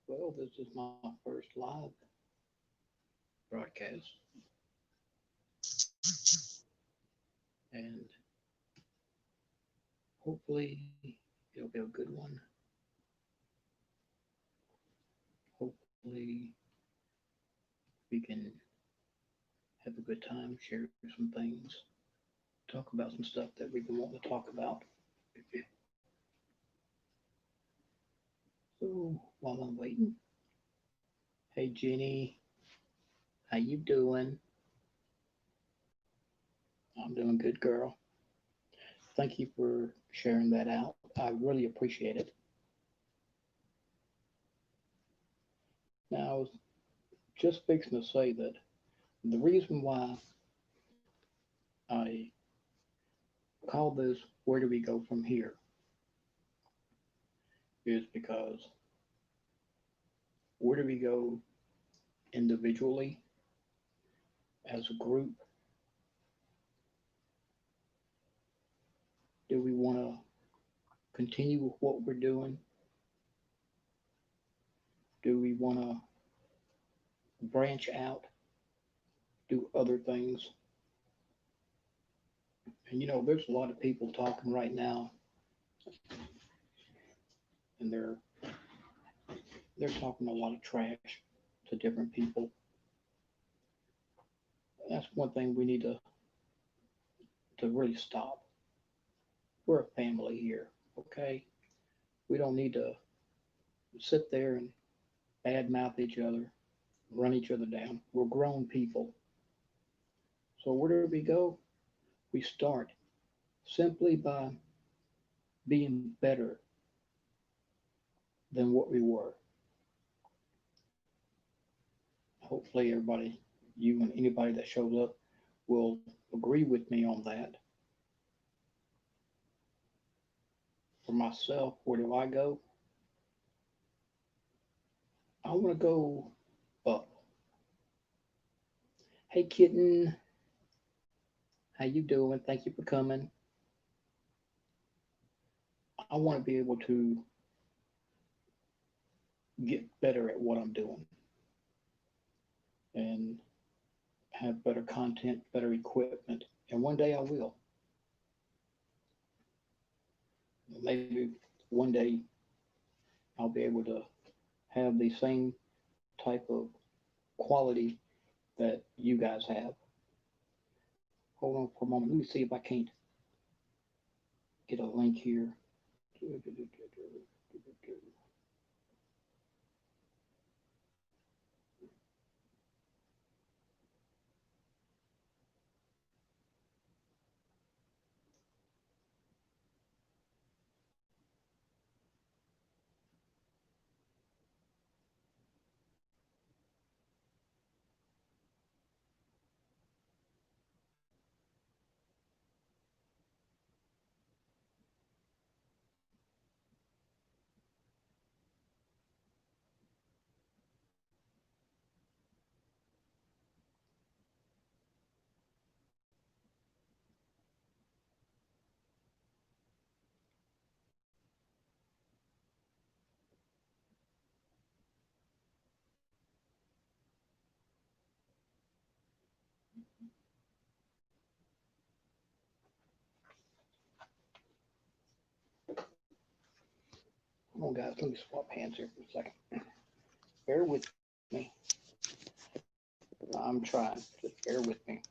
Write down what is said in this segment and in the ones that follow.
Well, this is my first live broadcast, and hopefully it'll be a good one. Hopefully we can have a good time, share some things, talk about some stuff that we've been wanting to talk about. So while I'm waiting, hey Jenny, how you doing? I'm doing good, girl. Thank you for sharing that out. I really appreciate it. Now, I was just fixing to say that the reason why I call this "Where Do We Go From Here" is because where do we go individually, as a group? Do we want to continue with what we're doing? Do we want to branch out, do other things? And there's a lot of people talking right now, and they're talking a lot of trash to different people. That's one thing we need to really stop. We're a family here, okay? We don't need to sit there and badmouth each other, run each other down. We're grown people. So where do we go? We start simply by being better than what we were. Hopefully, everybody, you and anybody that shows up, will agree with me on that. For myself, where do I go? I want to go up. Hey, kitten, how you doing? Thank you for coming. I want to be able to get better at what I'm doing and have better content, better equipment, and one day I will. Maybe one day I'll be able to have the same type of quality that you guys have. Hold on for a moment. Let me see if I can't get a link here. Come on, guys. Let me swap hands here for a second. Bear with me. I'm trying. Just bear with me.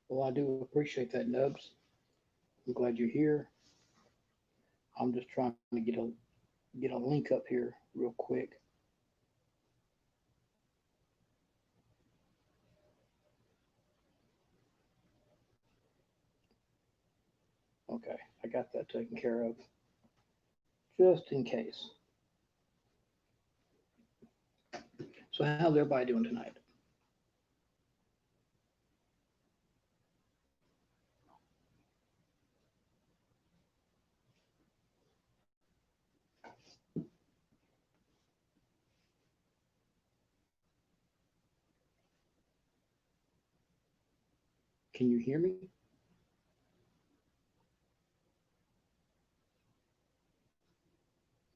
Well, I do appreciate that, Nubs. I'm glad you're here. I'm just trying to get a link up here real quick. Okay, I got that taken care of. Just in case. So how's everybody doing tonight? Can you hear me?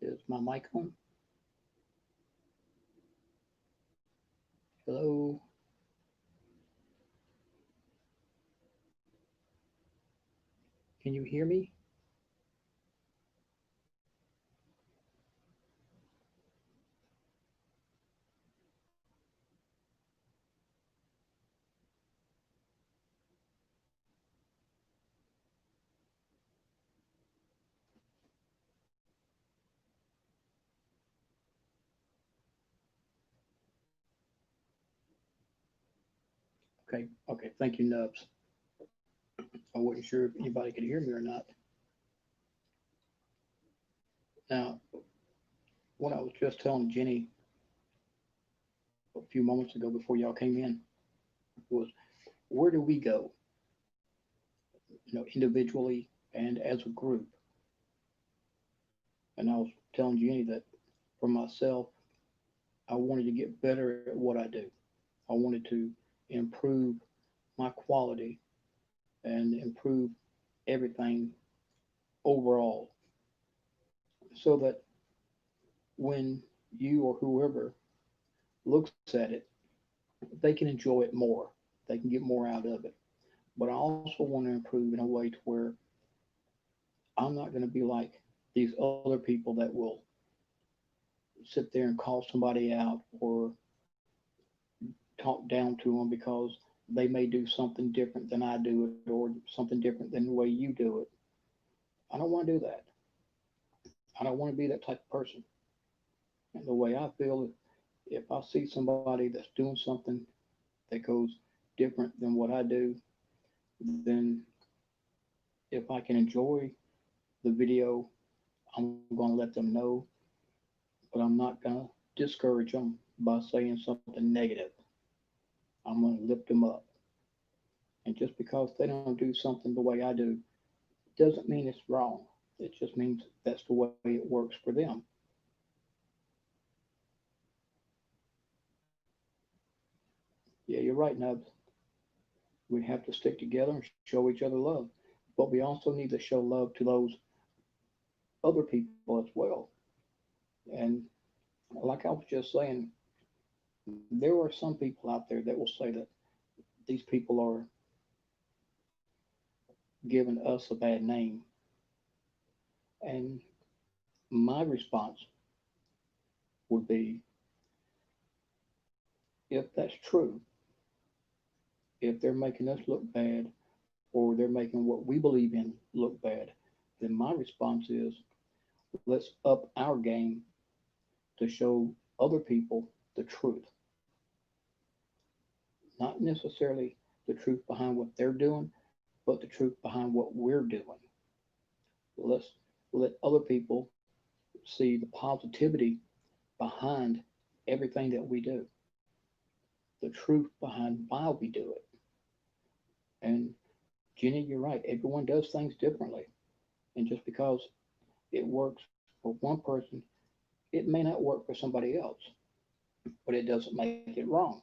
Is my mic on? Hello? Can you hear me? Okay, okay, thank you, Nubs. I wasn't sure if anybody could hear me or not. Now, what I was just telling Jenny a few moments ago before y'all came in was where do we go, individually and as a group? And I was telling Jenny that for myself, I wanted to get better at what I do. I wanted to improve my quality and improve everything overall so that when you or whoever looks at it, they can enjoy it more. They can get more out of it. But I also want to improve in a way to where I'm not going to be like these other people that will sit there and call somebody out or talk down to them because they may do something different than I do it or something different than the way you do it. I don't want to do that. I don't want to be that type of person. And the way I feel, if I see somebody that's doing something that goes different than what I do, then if I can enjoy the video, I'm going to let them know, but I'm not going to discourage them by saying something negative. I'm going to lift them up. And just because they don't do something the way I do doesn't mean it's wrong. It just means that's the way it works for them. Yeah, you're right, Nubs. We have to stick together and show each other love. But we also need to show love to those other people as well. And like I was just saying, there are some people out there that will say that these people are giving us a bad name. And my response would be if that's true, if they're making us look bad or they're making what we believe in look bad, then my response is let's up our game to show other people the truth, not necessarily the truth behind what they're doing, but the truth behind what we're doing. Let's let other people see the positivity behind everything that we do, the truth behind why we do it. And Jenny, you're right. Everyone does things differently. And just because it works for one person, it may not work for somebody else, but it doesn't make it wrong.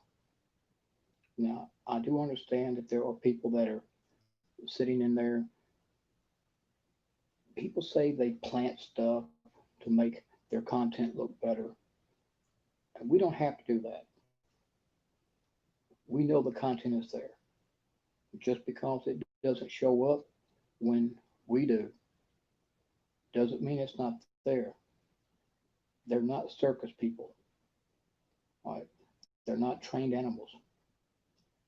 Now, I do understand that there are people that are sitting in there. People say they plant stuff to make their content look better. And we don't have to do that. We know the content is there. Just because it doesn't show up when we do, doesn't mean it's not there. They're not circus people. Right? They're not trained animals.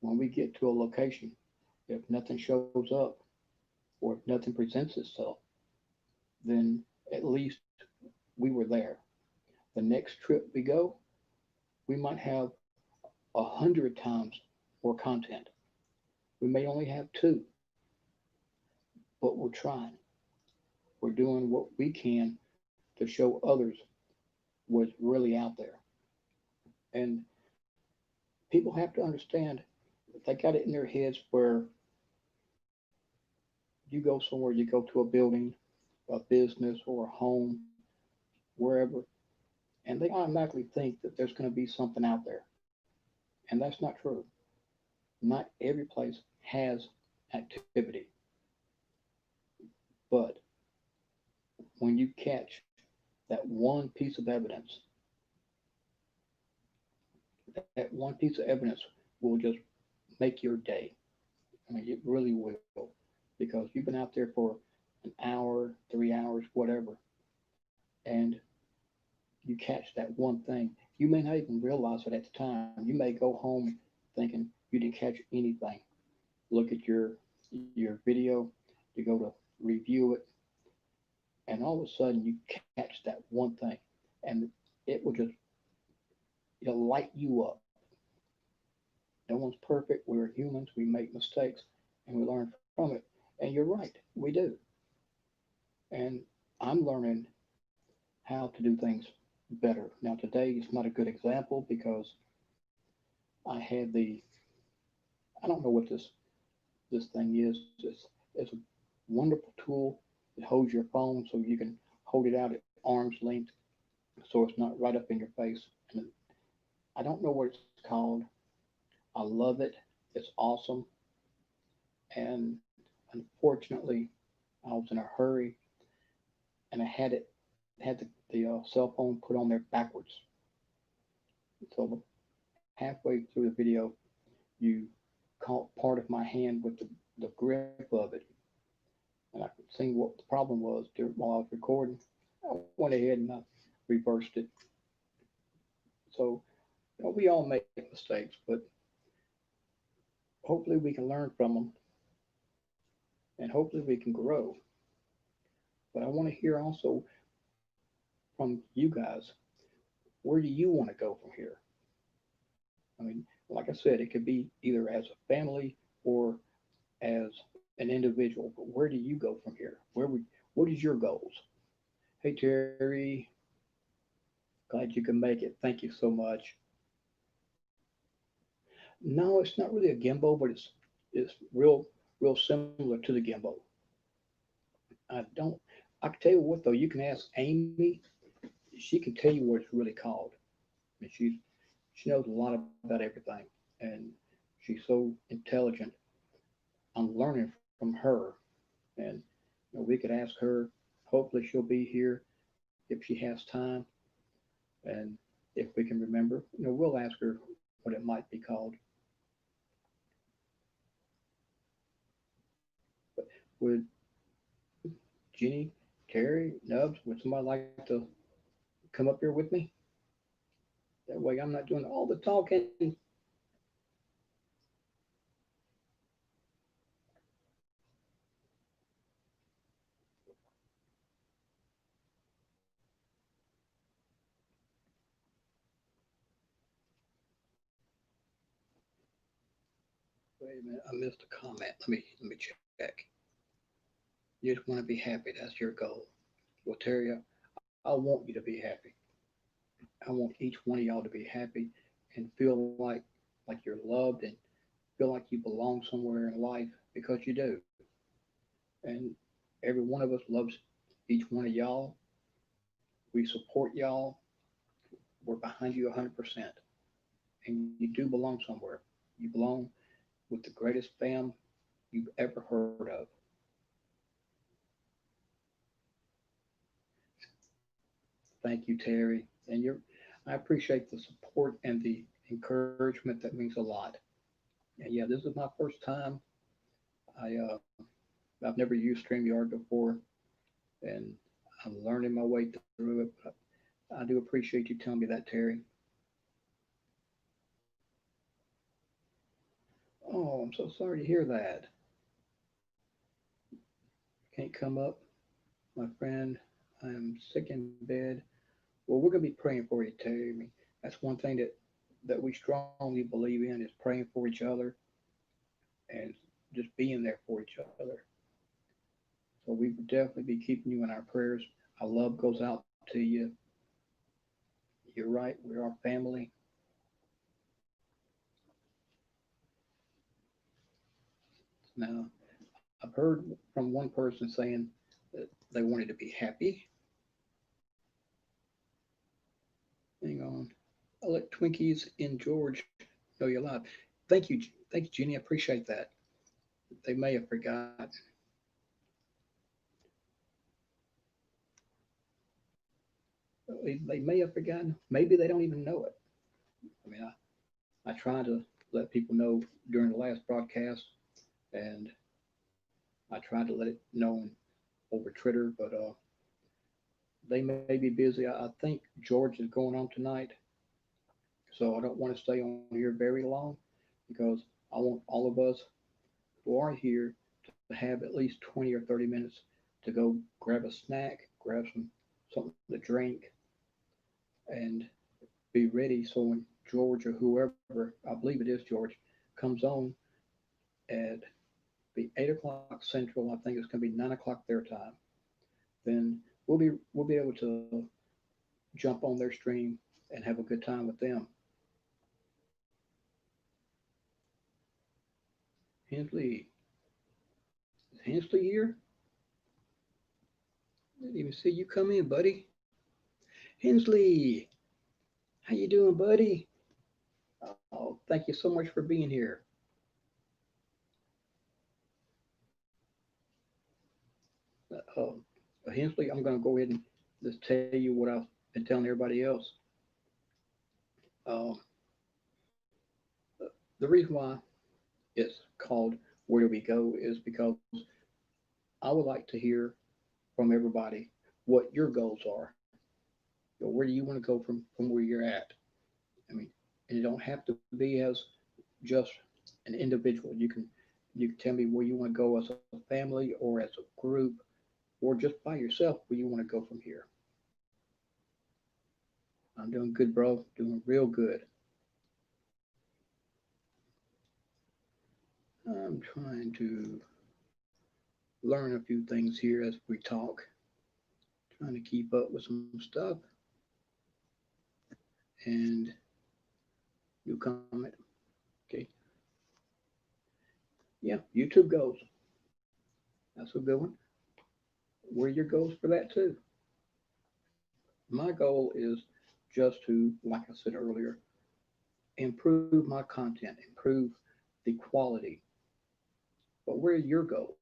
When we get to a location, If nothing shows up or if nothing presents itself, then at least we were there. The next trip we go, we might have 100 times more content. We may only have two, but we're trying. We're doing what we can to show others what's really out there. And people have to understand if they got it in their heads where you go somewhere, you go to a building, a business, or a home, wherever, and they automatically think that there's going to be something out there. And that's not true. Not every place has activity. But when you catch that one piece of evidence, that one piece of evidence will just make your day. I mean, it really will. Because you've been out there for an hour, 3 hours, whatever, and you catch that one thing. You may not even realize it at the time. You may go home thinking you didn't catch anything. Look at your video, you go to review it, and all of a sudden you catch that one thing, and it will just it'll light you up. No one's perfect. We're humans. We make mistakes, and we learn from it. And you're right, we do. And I'm learning how to do things better. Now today is not a good example because I had the I don't know what this thing is. It's a wonderful tool. It holds your phone so you can hold it out at arm's length so it's not right up in your face. And I don't know what it's called. I love it. It's awesome. And unfortunately, I was in a hurry and I had the cell phone put on there backwards. So halfway through the video, you caught part of my hand with the grip of it, and I could see what the problem was while I was recording. I went ahead and I reversed it. So we all make mistakes, but hopefully we can learn from them, and hopefully we can grow. But I want to hear also from you guys. Where do you want to go from here? I mean, like I said, it could be either as a family or as an individual. But where do you go from here? What is your goals? Hey Terry, glad you can make it. Thank you so much. No, it's not really a gimbal, but it's real similar to the gimbal. I don't. I can tell you what though. You can ask Amy. She can tell you what it's really called. I mean, she knows a lot about everything, and she's so intelligent. I'm learning from her, and we could ask her. Hopefully, she'll be here if she has time, and if we can remember, we'll ask her what it might be called. But would Jenny, Terry, Nubs, would somebody like to come up here with me? That way, I'm not doing all the talking. Wait a minute, I missed a comment. Let me check. You just want to be happy. That's your goal. Well, Terry, I want you to be happy. I want each one of y'all to be happy and feel like you're loved and feel like you belong somewhere in life because you do. And every one of us loves each one of y'all. We support y'all. We're behind you 100%. And you do belong somewhere. You belong with the greatest fam you've ever heard of. Thank you, Terry. And I appreciate the support and the encouragement. That means a lot. And yeah, this is my first time. I've never used StreamYard before, and I'm learning my way through it. But I do appreciate you telling me that, Terry. Oh, I'm so sorry to hear that. can't come up. My friend, I'm sick in bed. Well, we're going to be praying for you, Tammy. That's one thing that we strongly believe in is praying for each other and just being there for each other. So we will definitely be keeping you in our prayers. Our love goes out to you. You're right. We're our family. Now, I've heard from one person saying that they wanted to be happy. Hang on. I'll let Twinkies and George know you're live. Thank you. Thank you, Jeannie. I appreciate that. They may have forgotten. They may have forgotten. Maybe they don't even know it. I mean, I tried to let people know during the last broadcast, and I tried to let it known over Twitter, but they may be busy. I think George is going on tonight, so I don't want to stay on here very long because I want all of us who are here to have at least 20 or 30 minutes to go grab a snack, grab something to drink, and be ready so when George or whoever, I believe it is George, comes on at be 8 o'clock Central. I think it's going to be 9 o'clock their time. Then we'll be able to jump on their stream and have a good time with them. Hensley, is Hensley here? Didn't even see you come in, buddy. Hensley, how you doing, buddy? Oh, thank you so much for being here. Uh, Hensley, I'm going to go ahead and just tell you what I've been telling everybody else. Um, the reason why it's called Where Do We Go is because I would like to hear from everybody what your goals are. You know, where do you want to go from where you're at? I mean, and it don't have to be as just an individual. You can tell me where you want to go as a family or as a group or just by yourself where you want to go from here. I'm doing good, bro. Doing real good. I'm trying to learn a few things here as we talk. Trying to keep up with some stuff and new comment. Okay. Yeah, YouTube goals. That's a good one. Where are your goals for that too? My goal is just to, like I said earlier, improve my content, improve the quality. But where are your goals?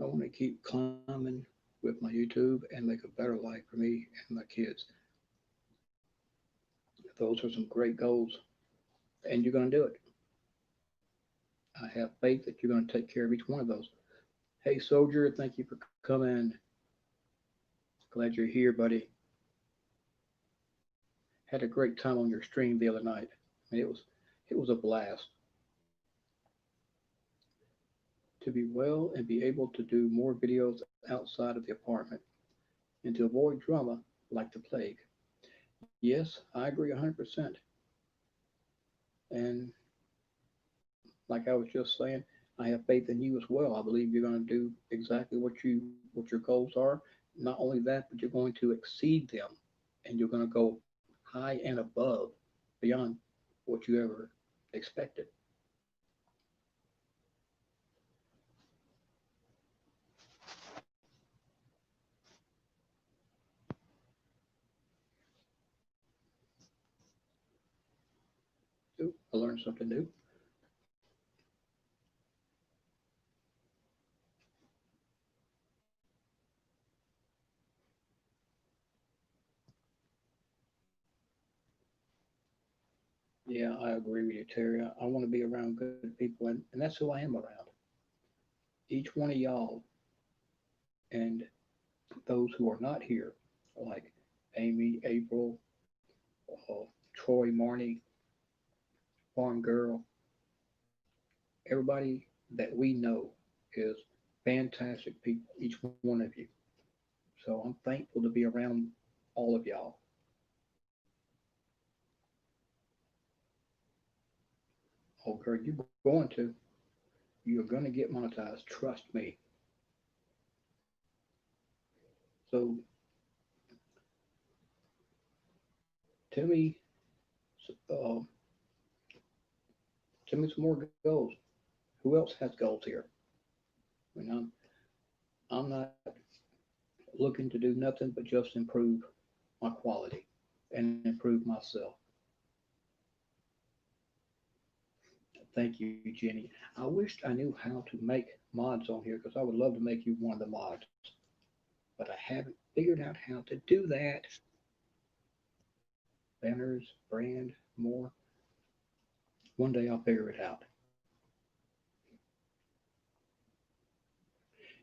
I want to keep climbing with my YouTube and make a better life for me and my kids. Those are some great goals, and you're going to do it. I have faith that you're going to take care of each one of those. Hey, Soldier, thank you for coming. Glad you're here, buddy. Had a great time on your stream the other night. I mean, it was a blast to be well and be able to do more videos outside of the apartment and to avoid drama like the plague. Yes, I agree 100%. And like I was just saying, I have faith in you as well. I believe you're going to do exactly what your goals are. Not only that, but you're going to exceed them, and you're going to go high and above, beyond what you ever expected. Ooh, I learned something new. Yeah, I agree with you, Terry. I want to be around good people, and that's who I am around. Each one of y'all and those who are not here, like Amy, April, uh, Troy, Marnie, Farm Girl, everybody that we know is fantastic people, each one of you. So I'm thankful to be around all of y'all. Oh, girl, you're going to. You're going to get monetized. Trust me. So tell me, uh, tell me some more goals. Who else has goals here? I mean, I'm not looking to do nothing but just improve my quality and improve myself. Thank you, Jenny. I wished I knew how to make mods on here because I would love to make you one of the mods, but I haven't figured out how to do that. Banners, brand, more. One day I'll figure it out.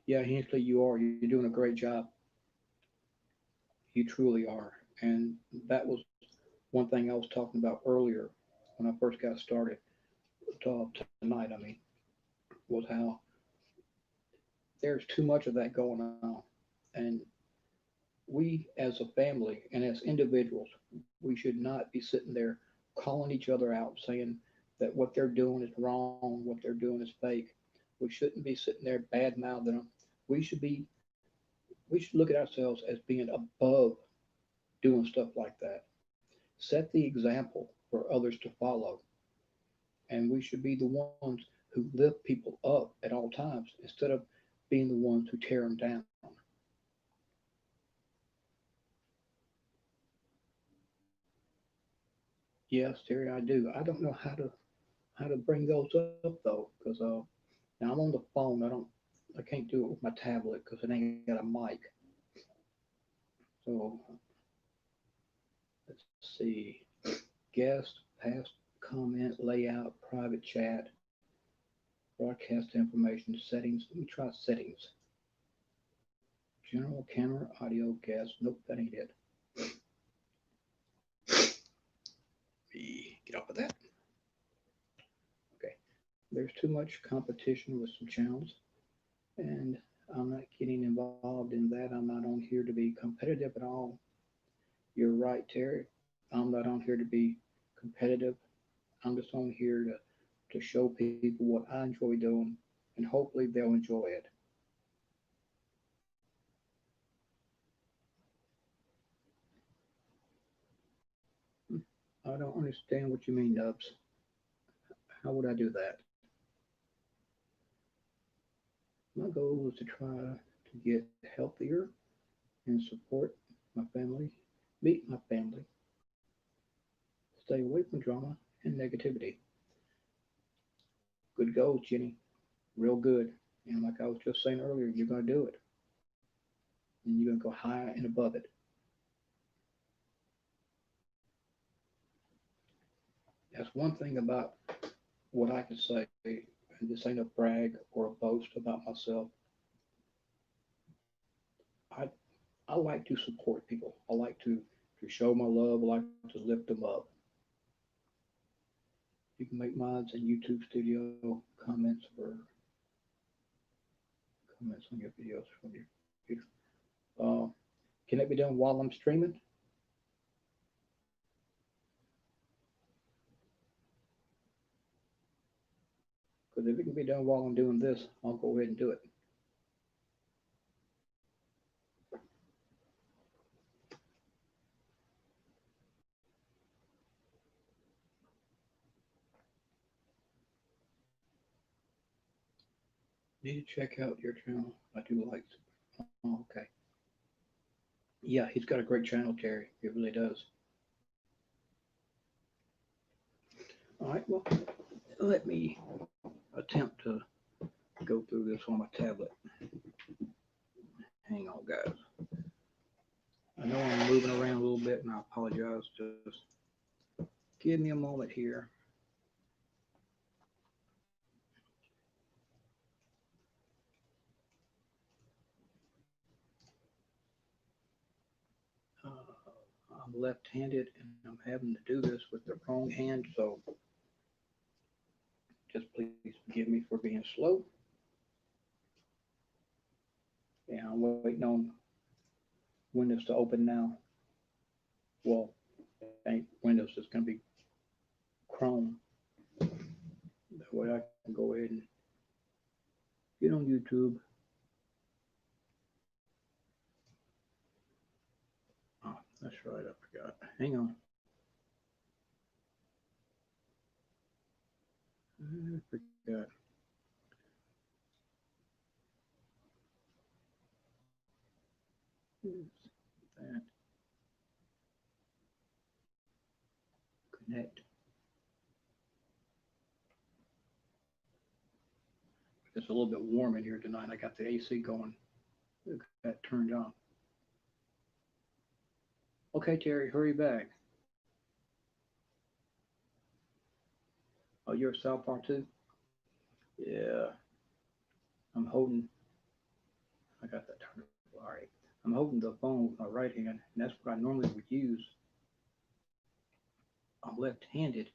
Yeah, Hensley, you are. You're doing a great job. You truly are. And that was one thing I was talking about earlier when I first got started tonight. I mean, was how there's too much of that going on. And we, as a family and as individuals, we should not be sitting there calling each other out saying that what they're doing is wrong, what they're doing is fake. We shouldn't be sitting there bad mouthing them. We should be we should look at ourselves as being above doing stuff like that. Set the example for others to follow, and we should be the ones who lift people up at all times instead of being the ones who tear them down. Yes, Terry, I do. I don't know how to bring those up though, because now I'm on the phone. I can't do it with my tablet because it ain't got a mic. So let's see. Guest, past comment, layout, private chat, broadcast information, settings. Let me try settings. General camera, audio, guest. Nope, that ain't it. Get off of that. Okay. There's too much competition with some channels, and I'm not getting involved in that. I'm not on here to be competitive at all. You're right, Terry. I'm not on here to be competitive. I'm just on here to show people what I enjoy doing, and hopefully they'll enjoy it. I don't understand what you mean, Nubs. How would I do that? My goal is to try to get healthier and support my family, meet my family, stay away from drama and negativity. Good goals, Jenny. Real good. And like I was just saying earlier, you're going to do it. And you're going to go higher and above it. That's one thing about what I can say. And this ain't a brag or a boast about myself. I, I like to support people. I like to show my love. I like to lift them up. You can make mods in YouTube Studio, comments on your videos from your computer. Uh, can it be done while I'm streaming? Because if it can be done while I'm doing this, I'll go ahead and do it. Need to check out your channel. I do like. Oh, okay. Yeah, he's got a great channel, Terry. He really does. All right. Well, let me attempt to go through this on my tablet. Hang on, guys. I know I'm moving around a little bit, and I apologize. Just Give me a moment here. Uh, I'm left-handed and I'm having to do this with the wrong hand, so just please forgive me for being slow. Yeah, I'm waiting on Windows to open now. Well, it ain't Windows, it's going to be Chrome. That way I can go ahead and get on YouTube. Oh, that's right, I forgot. Hang on. I forgot. That connect. It's a little bit warm in here tonight. I got the AC going. That turned on. Okay, Terry, hurry back. Oh, you're at South Park too? Yeah. I'm holding. I got that turned. All right. I'm holding the phone with my right hand, and that's what I normally would use. I'm left-handed,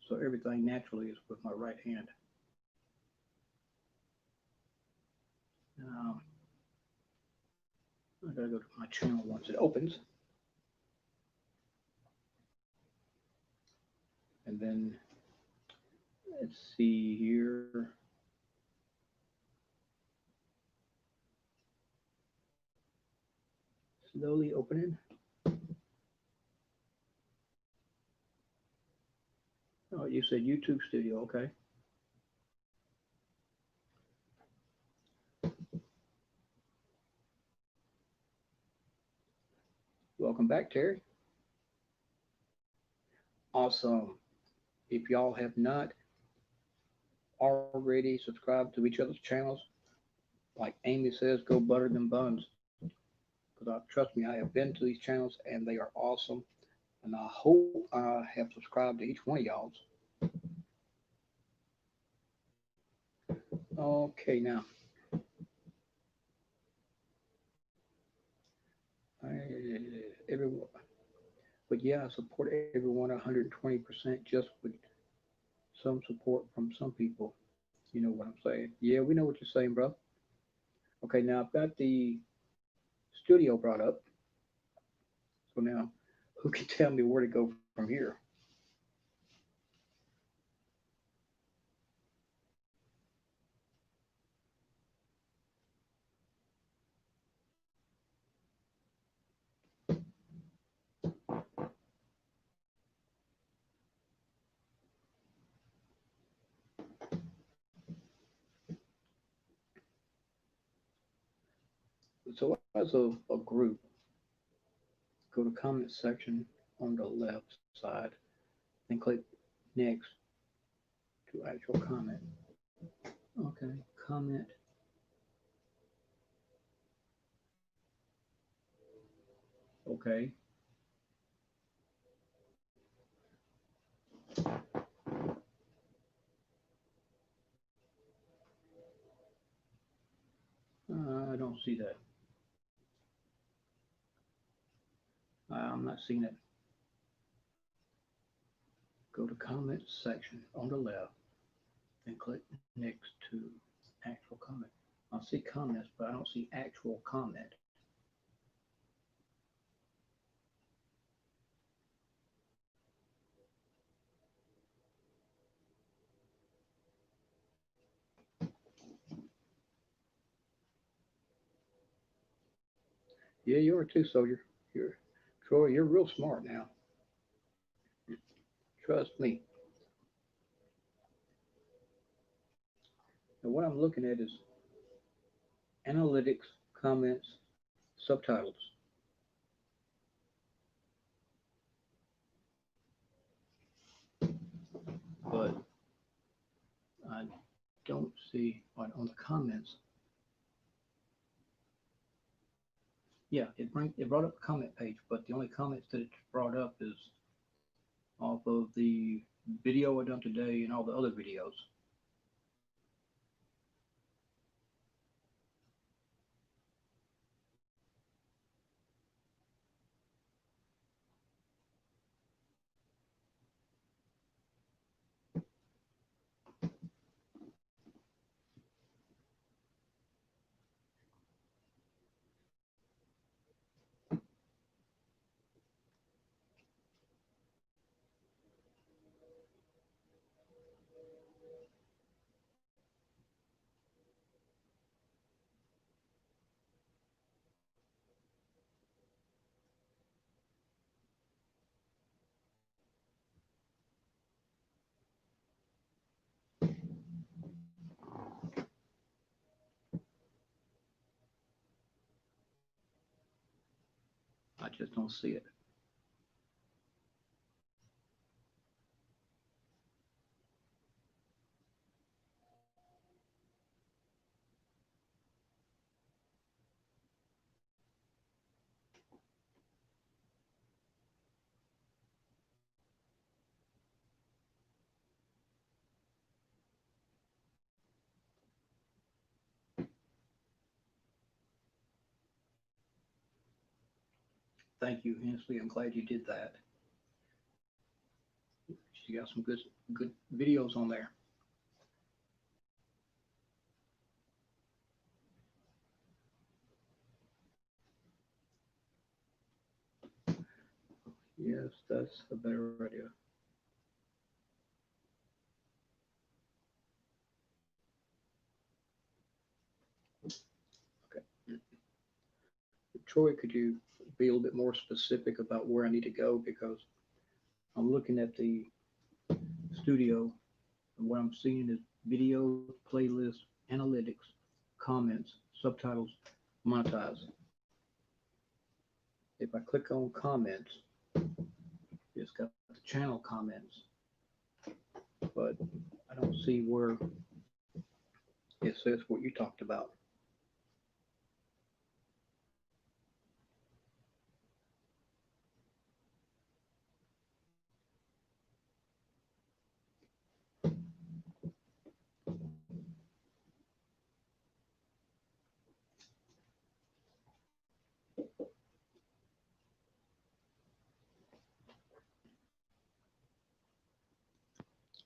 so everything naturally is with my right hand. Um, I gotta go to my channel once it opens, and then let's see here. Slowly opening. Oh, you said YouTube Studio. Okay. Welcome back, Terry. Awesome. If y'all have not already subscribed to each other's channels, like Amy says, go butter them buns. Because trust me, I have been to these channels and they are awesome. And I hope I have subscribed to each one of y'all's. Okay, now, I, everyone, but yeah, I support everyone 120% just with some support from some people. You know what I'm saying? Yeah, we know what you're saying, bro. Okay, now I've got the studio brought up. So now, who can tell me where to go from here? So as a group, go to comment section on the left side and click next to actual comment. Okay, comment. Okay. I don't see that. I'm not seeing it. Go to comment section on the left and click next to actual comment. I see comments, but I don't see actual comment. Yeah, you are too, soldier. You're Troy. You're real smart now. Trust me. And what I'm looking at is analytics, comments, subtitles. But I don't see on the comments. Yeah, it brought up a comment page, but the only comments that it's brought up is off of the video I done today and all the other videos. I just don't see it. Thank you, Hensley. I'm glad you did that. She got some good videos on there. Yes, that's a better idea. Okay. Troy, could you be a little bit more specific about where I need to go? Because I'm looking at the studio, and what I'm seeing is videos, playlists, analytics, comments, subtitles, monetize. If I click on comments, it's got the channel comments, but I don't see where it says what you talked about.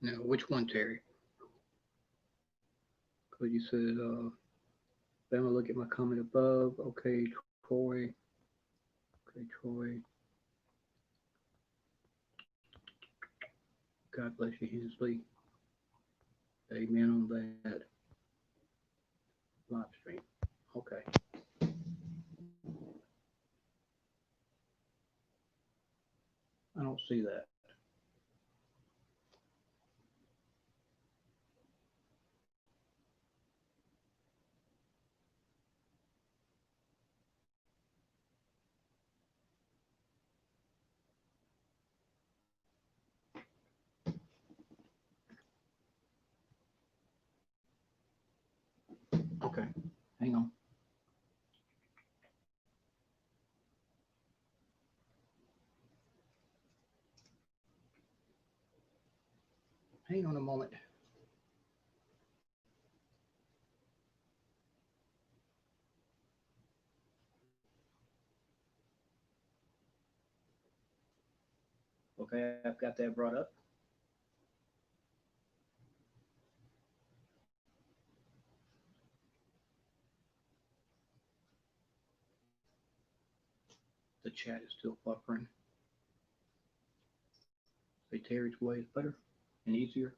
Now, which one, Terry? Because you said, then I look at my comment above. Okay, Troy. Okay, Troy. God bless you, Hensley. Amen on that live stream. Okay. I don't see that. Okay. Hang on. Hang on a moment. Okay, I've got that brought up. The chat is still buffering. Say Terry's way is better and easier.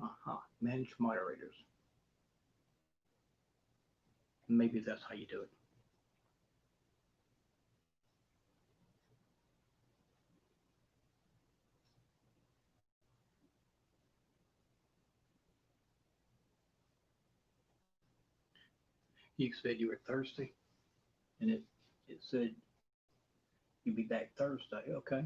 Uh-huh. Manage moderators. Maybe that's how you do it. You said you were thirsty, and it said you'd be back Thursday. Okay.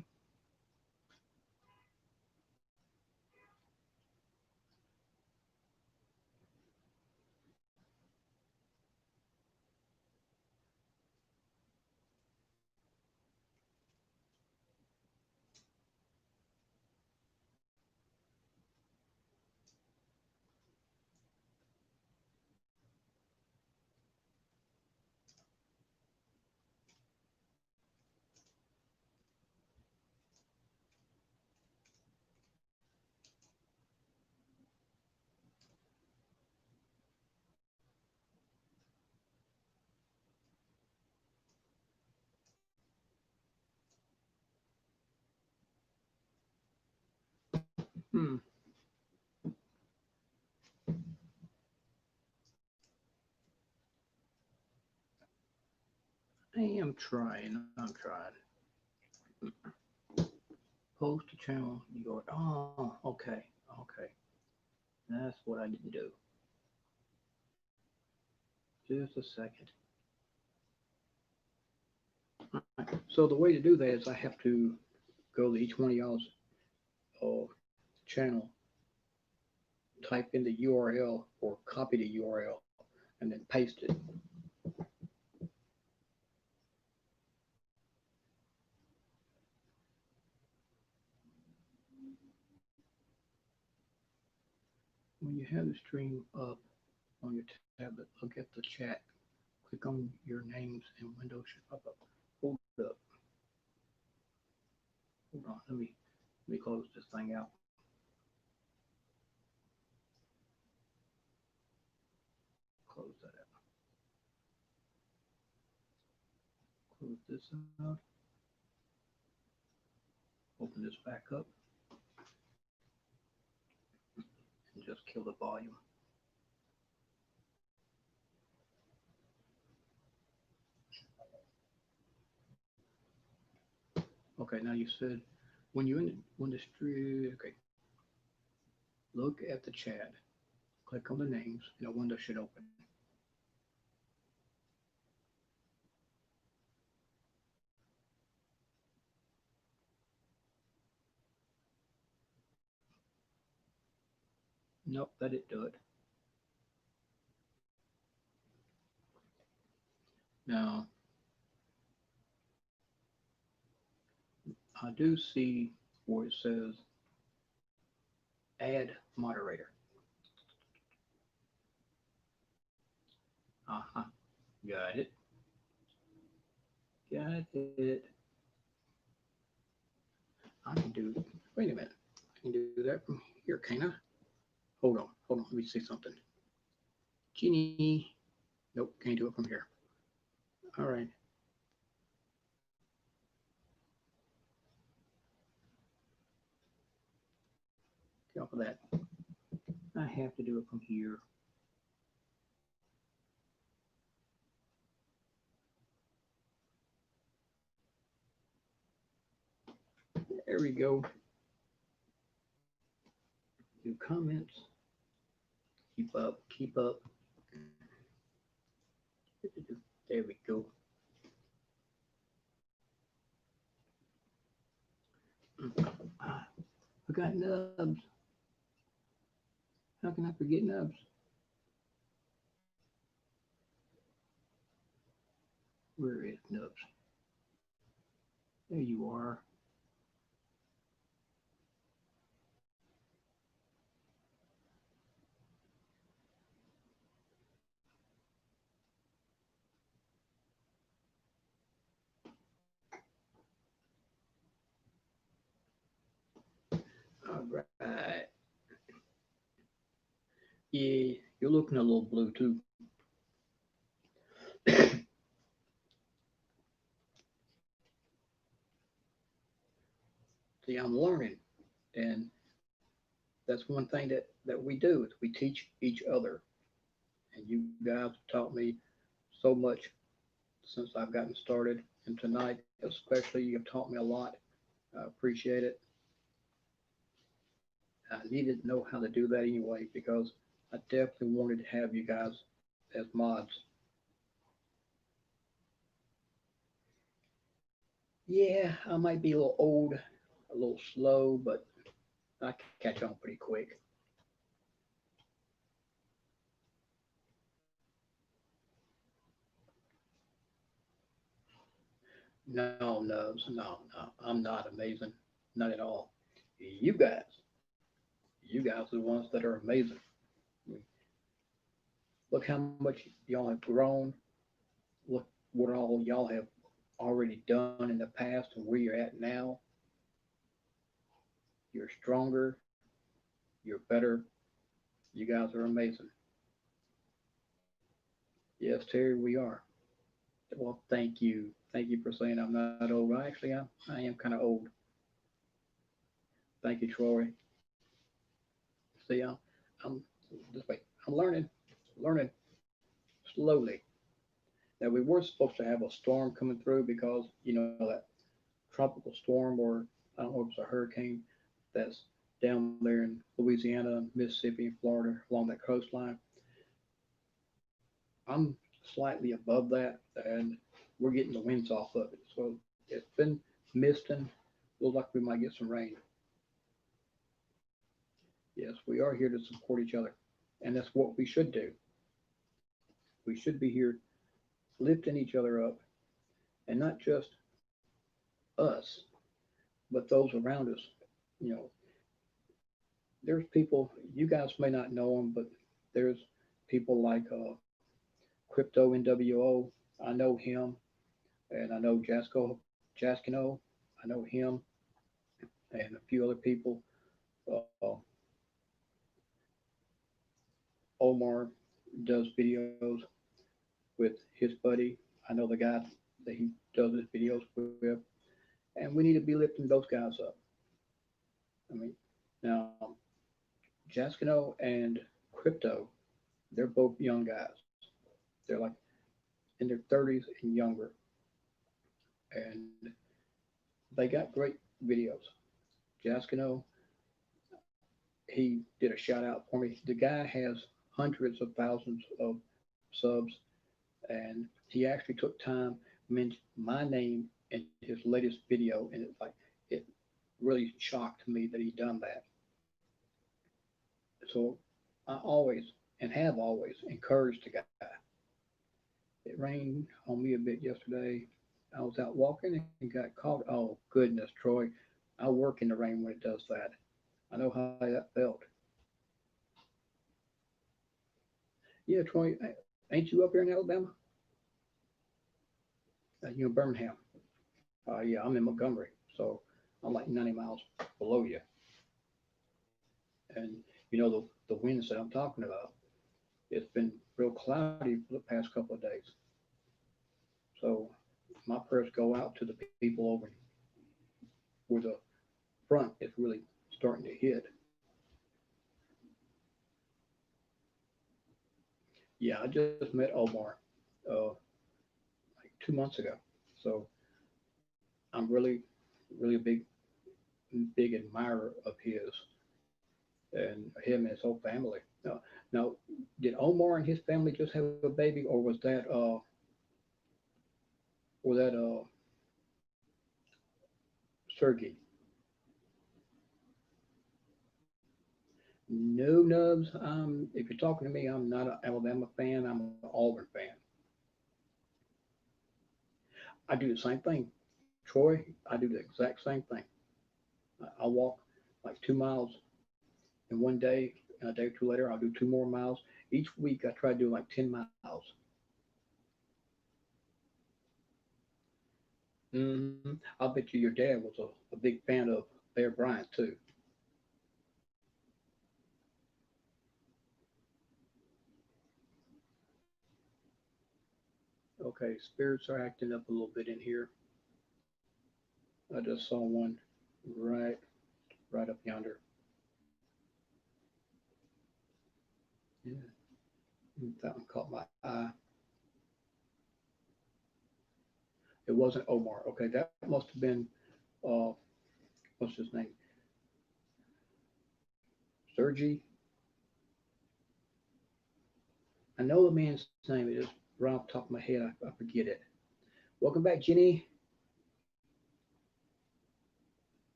Hmm. I am trying. I'm trying. Post to channel your. Oh, okay. Okay. That's what I need to do. Just a second. So the way to do that is I have to go to each one of y'all's uh, channel, type in the URL or copy the URL, and then paste it. When you have the stream up on your tablet, look at the chat. Click on your names and windows should pop up. Hold up. Hold on. Let me close this thing out. Close that out. Close this out. Open this back up and just kill the volume. Okay, now you said when the stream. Okay, look at the chat. Click on the names, and a window should open. Nope, that didn't do it. Now I do see where it says add moderator. Uh-huh. Got it. Got it. I can do, wait a minute. I can do that from here, can I? Hold on. Let me see something. Genie. Nope, can't do it from here. All right. Get off of that. I have to do it from here. There we go. Do comments. Keep up. Keep up. There we go. I forgot Nubs. How can I forget Nubs? Where is Nubs? There you are. All right. Yeah, you're looking a little blue too. See, I'm learning, and that's one thing that we do is we teach each other. And you guys have taught me so much since I've gotten started, and tonight especially, you've taught me a lot. I appreciate it. I needed to know how to do that anyway because I definitely wanted to have you guys as mods. Yeah, I might be a little old, a little slow, but I can catch on pretty quick. No, Nubs, no. I'm not amazing. Not at all. You guys, you guys are the ones that are amazing. Look how much y'all have grown. Look what all y'all have already done in the past and where you're at now. You're stronger. You're better. You guys are amazing. Yes, Terry, we are. Well, thank you. Thank you for saying I'm not old. Actually, I am kind of old. Thank you, Troy. See, I'm this way. I'm learning slowly. Now we were supposed to have a storm coming through because that tropical storm, or I don't know if it's a hurricane that's down there in Louisiana, Mississippi, and Florida along that coastline. I'm slightly above that, and we're getting the winds off of it. So it's been misting. Looks like we might get some rain. Yes, we are here to support each other, and that's what we should do. We should be here lifting each other up, and not just us, but those around us. You know, there's people you guys may not know them, but there's people like Crypto NWO. I know him, and I know Jaskino. I know him, and a few other people. Uh, Omar does videos with his buddy. I know the guy that he does his videos with, and we need to be lifting those guys up. I mean, now Jaskino and Crypto, they're both young guys. They're like in their 30s and younger, and they got great videos. Jaskino, he did a shout out for me. The guy has hundreds of thousands of subs, and he actually took time mentioned my name in his latest video, and it really shocked me that he done that. So I always and have always encouraged the guy. It rained on me a bit yesterday. I was out walking and got caught. Oh goodness, Troy! I work in the rain when it does that. I know how that felt. Yeah, Troy, ain't you up here in Alabama? You in Birmingham? Yeah, I'm in Montgomery, so I'm like 90 miles below you. And the winds that I'm talking about. It's been real cloudy for the past couple of days. So my prayers go out to the people over where the front is really starting to hit. Yeah, I just met Omar like 2 months ago. So I'm really a big admirer of his and him and his whole family. Now, did Omar and his family just have a baby, or was that Sergey? No nubs. If you're talking to me, I'm not an Alabama fan. I'm an Auburn fan. I do the same thing. Troy, I do the exact same thing. I walk like 2 miles in one day, and a day or two later, I'll do 2 more miles. Each week, I try to do like 10 miles. I bet you your dad was a big fan of Bear Bryant, too. Okay, spirits are acting up a little bit in here. I just saw one right, right up yonder. Yeah, that one caught my eye. It wasn't Omar. Okay, that must have been uh, what's his name? Sergi. I know the man's name. It is right off the top of my head. I forget it. Welcome back, Jenny.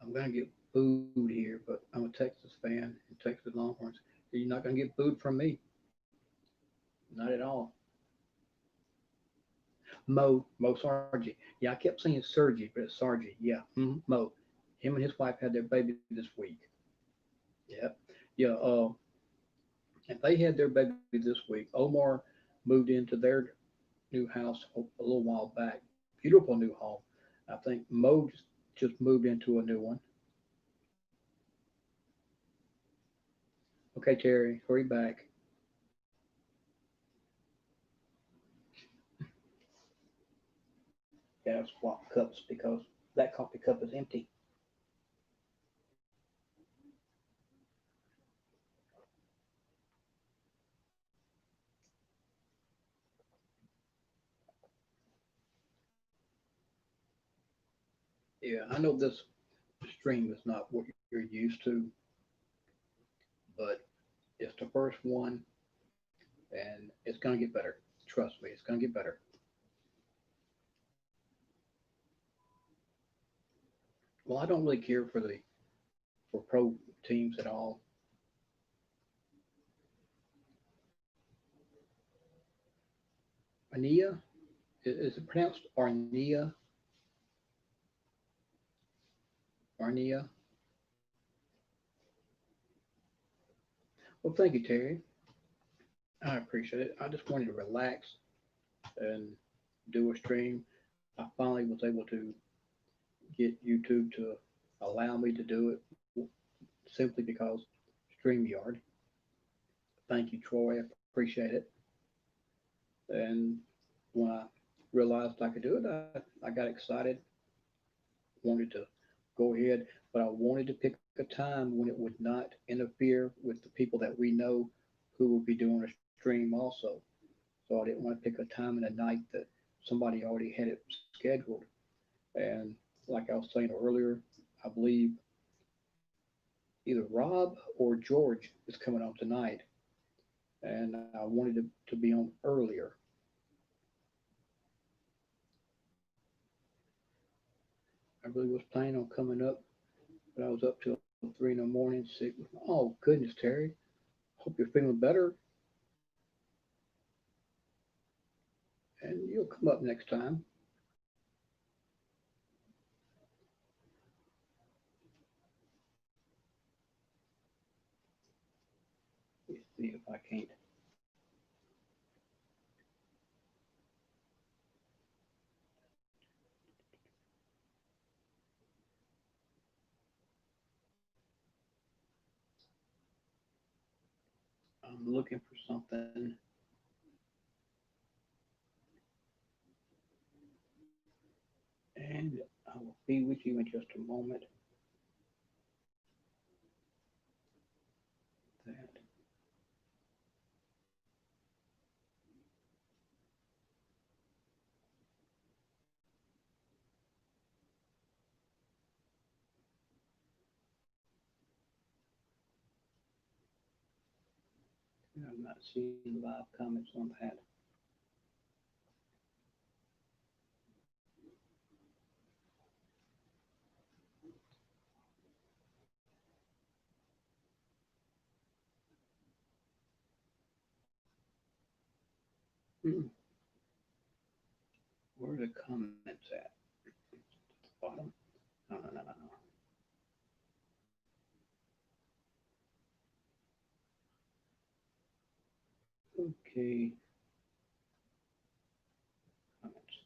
I'm gonna get booed here, but I'm a Texas fan and Texas Longhorns. You're not gonna get booed from me. Not at all. Mo Sargi. Yeah, I kept saying Sergi, but it's Sargi. Yeah, Mo. Him and his wife had their baby this week. Yep. Yeah. And they had their baby this week. Omar moved into their new house a little while back. Beautiful new home. I think Mo just moved into a new one. Okay, Terry, hurry back. Yeah, swap cups because that coffee cup is empty. Yeah, I know this stream is not what you're used to, but it's the first one, and it's gonna get better. Trust me, it's gonna get better. Well, I don't really care for the for pro teams at all. Arnia, is it pronounced Arnia? Arnia. Well, thank you, Terry. I appreciate it. I just wanted to relax and do a stream. I finally was able to get YouTube to allow me to do it simply because StreamYard. Thank you, Troy. I appreciate it. And when I realized I could do it, I got excited, wanted to go ahead, but I wanted to pick a time when it would not interfere with the people that we know who will be doing a stream also. So I didn't want to pick a time in the night that somebody already had it scheduled. And like I was saying earlier, I believe either Rob or George is coming on tonight, and I wanted to be on earlier. I really was planning on coming up, but I was up till 3 in the morning sick. Oh goodness, Terry! Hope you're feeling better, and you'll come up next time. Let's see if I can't. I'm looking for something, and I will be with you in just a moment. That I'm not seeing live comments on that. Hmm, where are the comments at? Bottom? No, no, no, no, no. Okay, comments.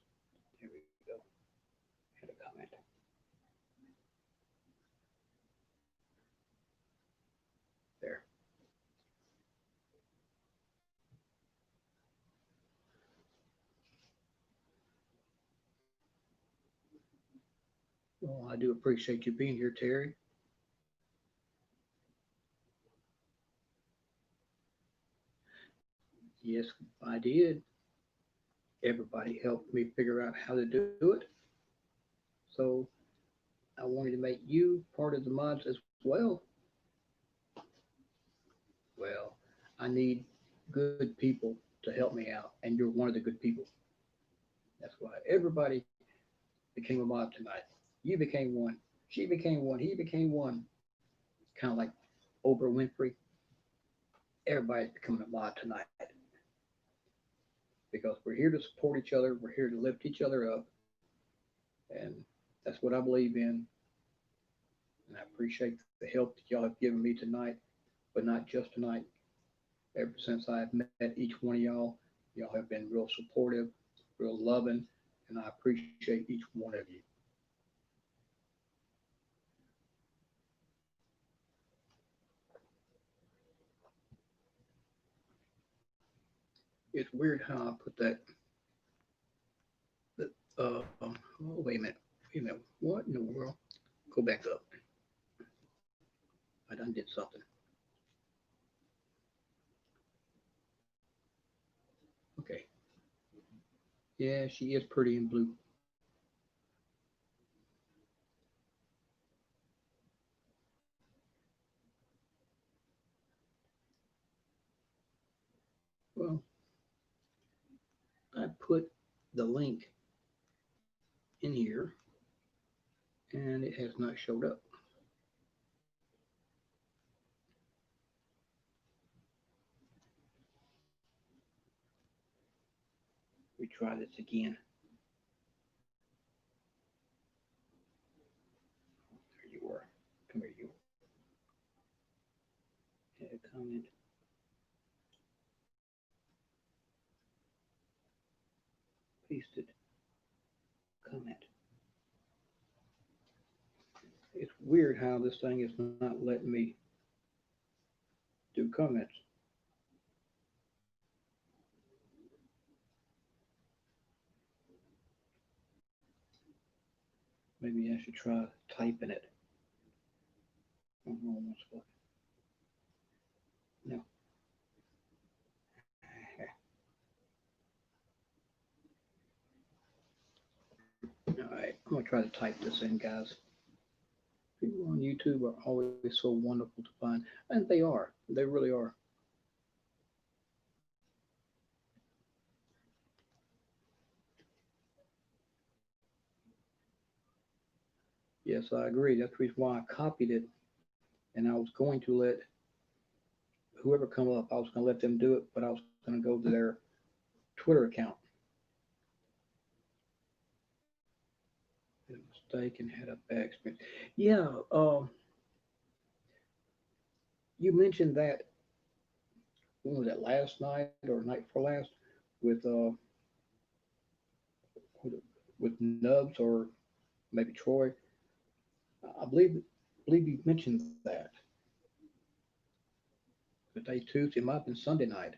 There we go. Had a comment. There. Well, I do appreciate you being here, Terry. Yes, I did. Everybody helped me figure out how to do it. So I wanted to make you part of the mods as well. Well, I need good people to help me out, and you're one of the good people. That's why everybody became a mod tonight. You became one. She became one. He became one. Kind of like Oprah Winfrey. Everybody's becoming a mod tonight because we're here to support each other. We're here to lift each other up, and that's what I believe in. And I appreciate the help that y'all have given me tonight, but not just tonight. Ever since I've met each one of y'all have been real supportive, real loving, and I appreciate each one of you. It's weird how I put that. that oh, wait a minute. Wait a minute. What in the world? Go back up. I done did something. Okay. Yeah, she is pretty in blue. Well, I put the link in here and it has not showed up. We try this again. There you are. Come here, you. Add a comment. Pasted. Comment. It's weird how this thing is not letting me do comments. Maybe I should try typing it. Oh, no, almost got no. All right, I'm gonna try to type this in, guys. People on YouTube are always so wonderful to find, and they are. They really are. Yes, I agree. That's the reason why I copied it, and I was going to let whoever come up, I was going to let them do it, but I was going to go to their Twitter account. Made a mistake and had a bad experience. Yeah, you mentioned that. When was that? Last night or night before last, with with Nubs or maybe Troy. I believe you mentioned that the day Tuesday, it might have been Sunday night.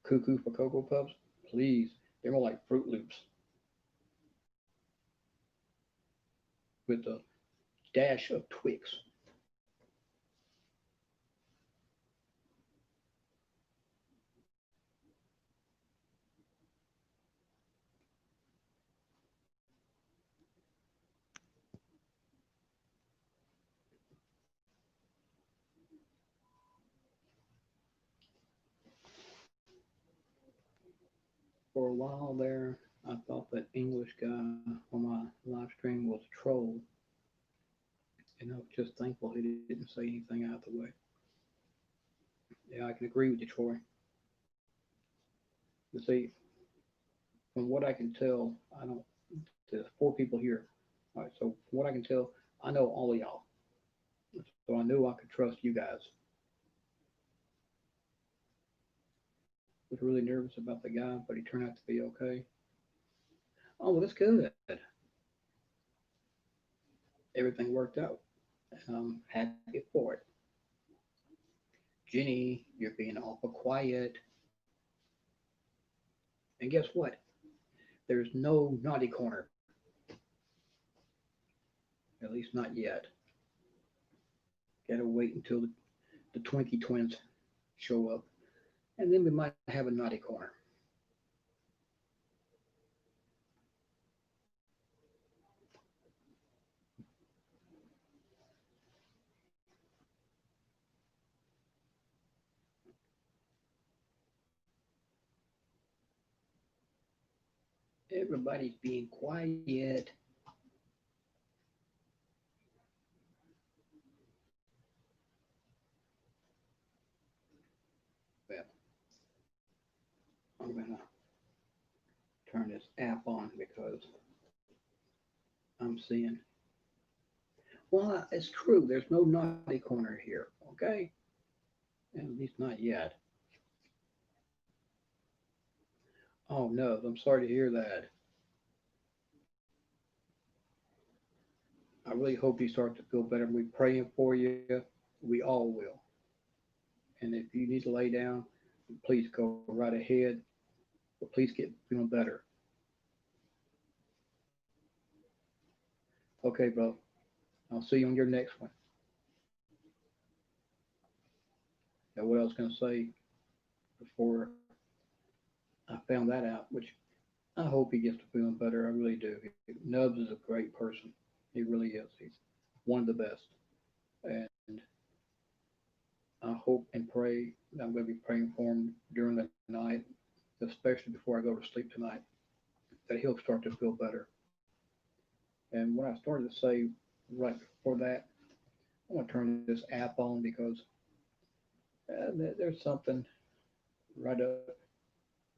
Cuckoo for Cocoa Puffs, please. They're more like Fruit Loops with a dash of Twix. For a while there, I thought that English guy on my live stream was a troll, and I was just thankful he didn't say anything out the way. Yeah, I can agree with you, Troy. You see, from what I can tell, I don't. There's four people here. All right, so from what I can tell, I know all of y'all, so I knew I could trust you guys. Was really nervous about the guy, but he turned out to be okay. Oh, well, that's good. Everything worked out. I'm happy for it. Jenny, you're being awful quiet. And guess what? There's no naughty corner, at least not yet. Gotta wait until the Twinkie twins show up, and then we might have a naughty corner. Everybody's being quiet. Well, I'm gonna turn this app on because I'm seeing. Well, it's true. There's no naughty corner here. Okay, at least not yet. Oh no, I'm sorry to hear that. I really hope you start to feel better. We're praying for you. We all will. And if you need to lay down, please go right ahead. But please get feeling better. Okay, bro. I'll see you on your next one. Now, what I was going to say before I found that out, which I hope he gets to feeling better. I really do. Nubs is a great person. He really is. He's one of the best. And I hope and pray that I'm going to be praying for him during the night, especially before I go to sleep tonight, that he'll start to feel better. And what I started to say right before that, I want to turn this app on because there's something right up.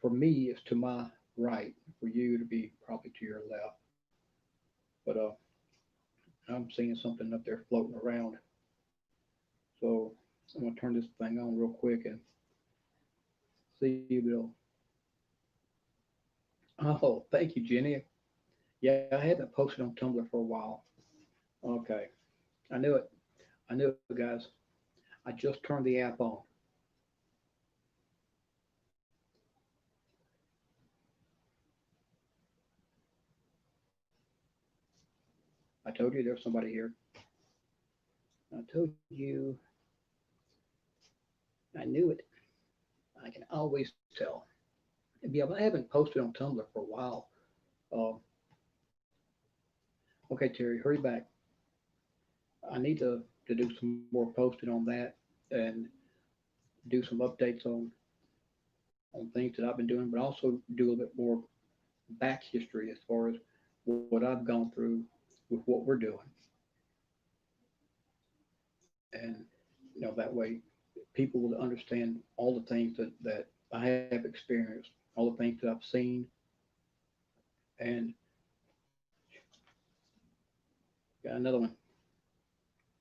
For me, it's to my right. For you to be probably to your left. But I'm seeing something up there floating around. So I'm going to turn this thing on real quick and see if it'll. Oh, thank you, Jenny. Yeah, I haven't posted on Tumblr for a while. Okay, I knew it. I knew it, guys. I just turned the app on. I told you there's somebody here. I told you. I knew it. I can always tell. Yeah, but I haven't posted on Tumblr for a while. Uh, okay, Terry, hurry back. I need to do some more posting on that and do some updates on things that I've been doing, but also do a little bit more back history as far as what I've gone through with what we're doing. And that way people will understand all the things that I have experienced, all the things that I've seen, and got another one.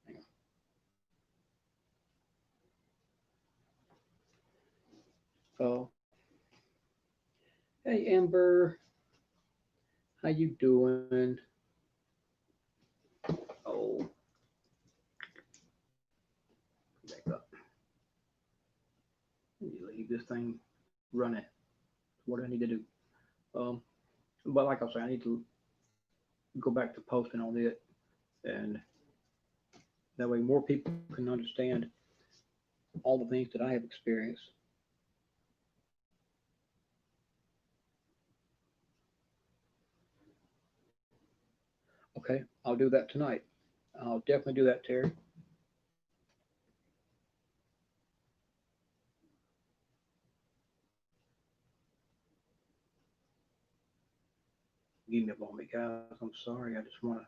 Hang on. Oh, hey Amber, how you doing? Oh, back up. You leave this thing running. What do I need to do? Um, but like I say, I need to go back to posting on it, and that way more people can understand all the things that I have experienced. Okay, I'll do that tonight. I'll definitely do that, Terry. Give me a moment, guys. I'm sorry. I just want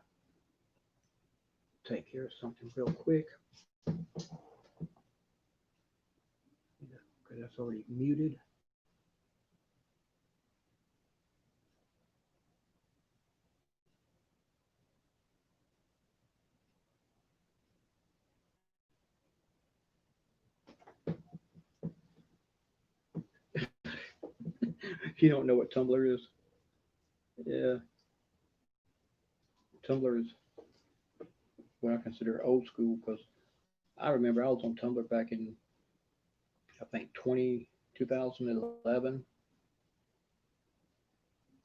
to take care of something real quick. Okay, that's already muted. If you don't know what Tumblr is, yeah, Tumblr is what I consider old school because I remember I was on Tumblr back in, I think, 2011.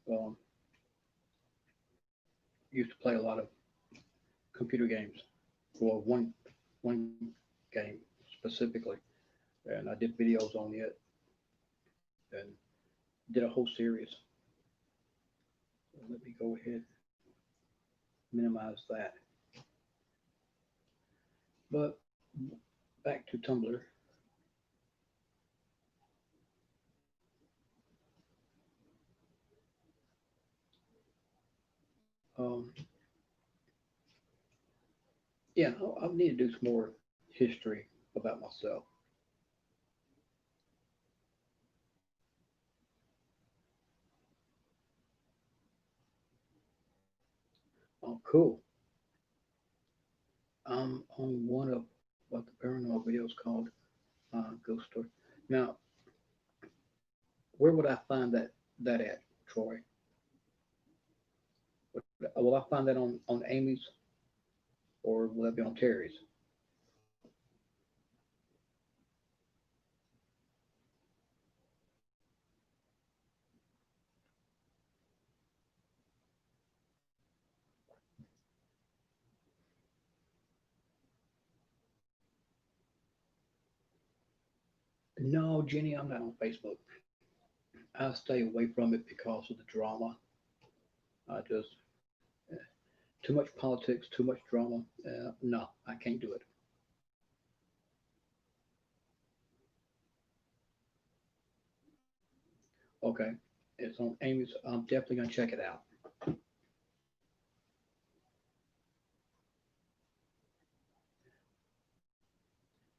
Um, used to play a lot of computer games. Well, one game specifically, and I did videos on it and did a whole series. So let me go ahead minimize that. But back to Tumblr. Um, yeah, I need to do some more history about myself. Oh, cool. I'm on one of what the paranormal video is called, Ghost Story. Now, where would I find that at, Troy? Will I find that on Amy's or will that be on Terry's? No, Jenny, I'm not on Facebook. I stay away from it because of the drama. I just too much politics, too much drama. No, I can't do it. Okay, it's on Amy's. I'm definitely gonna check it out.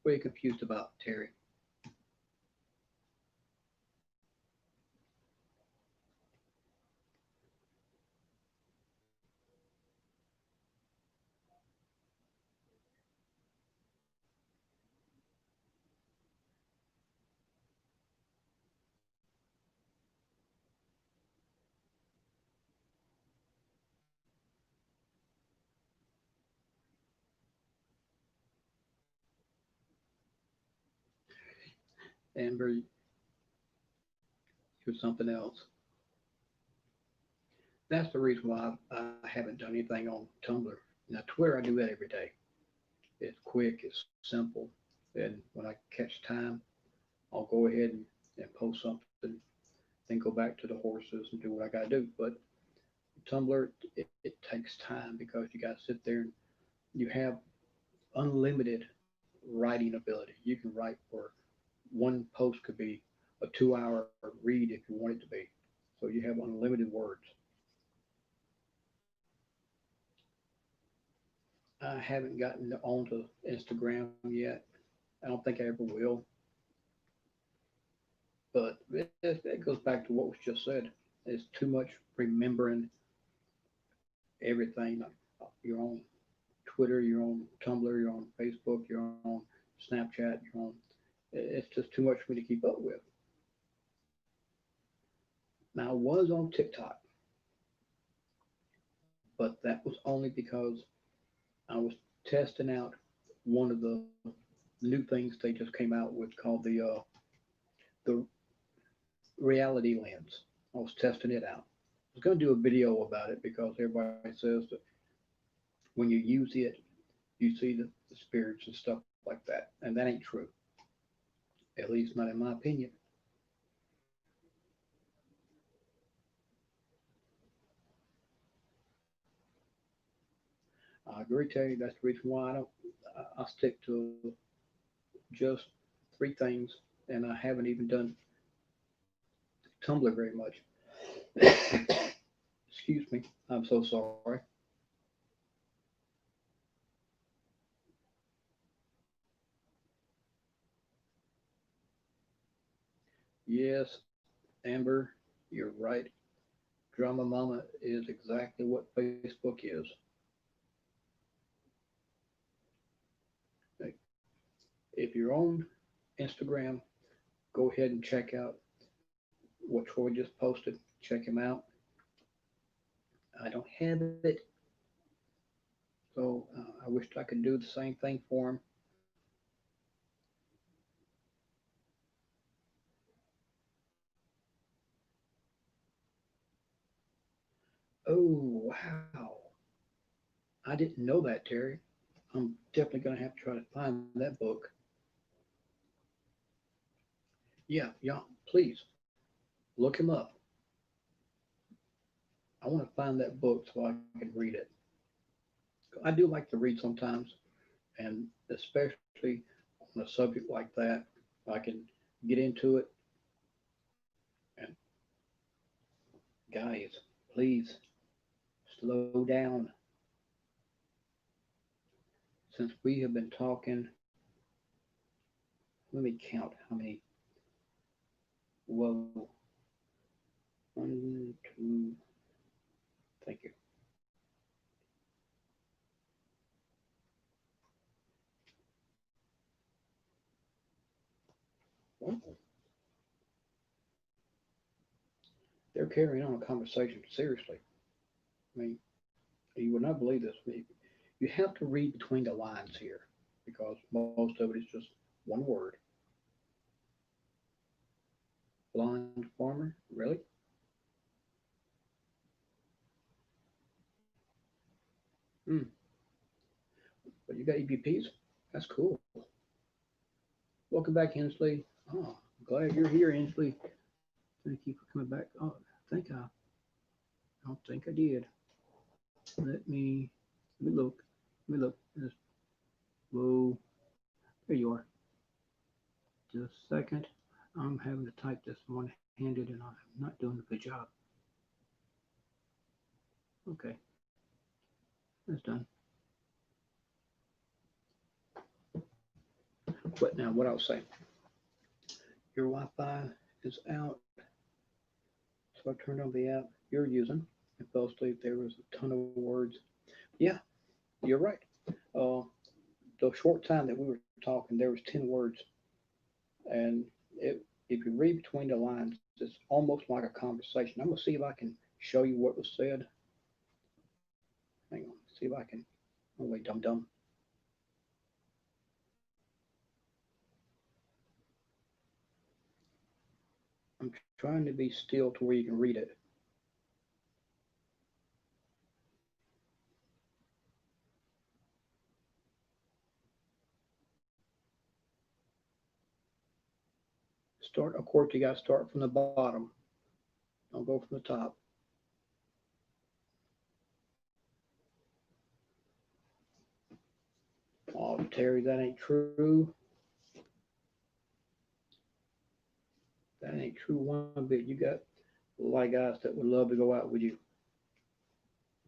What are you confused about, Terry? Amber, you're something else. That's the reason why I haven't done anything on Tumblr. Now, Twitter, I do that every day. It's quick, it's simple, and when I catch time, I'll go ahead and post something, then go back to the horses and do what I got to do. But Tumblr, it takes time because you got to sit there and you have unlimited writing ability. You can write for one post could be a 2 hour read if you want it to be. So you have unlimited words. I haven't gotten onto Instagram yet. I don't think I ever will. But it goes back to what was just said. It's too much remembering everything. You're on Twitter, you're on Tumblr, you're on Facebook, you're on Snapchat, you're on. It's just too much for me to keep up with. Now I was on TikTok, but that was only because I was testing out one of the new things they just came out with called the Reality Lens. I was testing it out. I was going to do a video about it because everybody says that when you use it, you see the spirits and stuff like that, and that ain't true. At least not in my opinion. I agree, Terry. That's the reason why I don't. I stick to just three things, and I haven't even done Tumblr very much. Excuse me. I'm so sorry. Yes, Amber, you're right. Drama Mama is exactly what Facebook is. Like, if you're on Instagram, go ahead and check out what Troy just posted. Check him out. I don't have it, so I wished I could do the same thing for him. Oh, wow. I didn't know that, Terry. I'm definitely going to have to try to find that book. Yeah, yeah, please look him up. I want to find that book so I can read it. I do like to read sometimes, and especially on a subject like that, I can get into it. And guys, please slow down. Since we have been talking, let me count how many. Whoa, one, two. Thank you. Well, they're carrying on a conversation seriously. I mean, you would not believe this. You have to read between the lines here because most of it is just one word. Blind farmer, really? Hmm. But you got EVPs? That's cool. Welcome back, Hensley. Oh, glad you're here, Hensley. Thank you for coming back. Oh, I don't think I did. Let me look. Let me look. Whoa, there you are. Just a second. I'm having to type this one-handed and I'm not doing a good job. Okay, that's done. But now, what I was saying, your Wi-Fi is out, so I turned on the app you're using and fell asleep. There was a ton of words. Yeah, you're right. Uh, the short time that we were talking, there was 10 words, and if you read between the lines, it's almost like a conversation. I'm gonna see if I can show you what was said. Hang on, see if I can. Oh wait, dum dum. I'm trying to be still to where you can read it. Start, of course, you got to start from the bottom. Don't go from the top. Oh, Terry, that ain't true. That ain't true one bit. You got a lot of guys that would love to go out with you.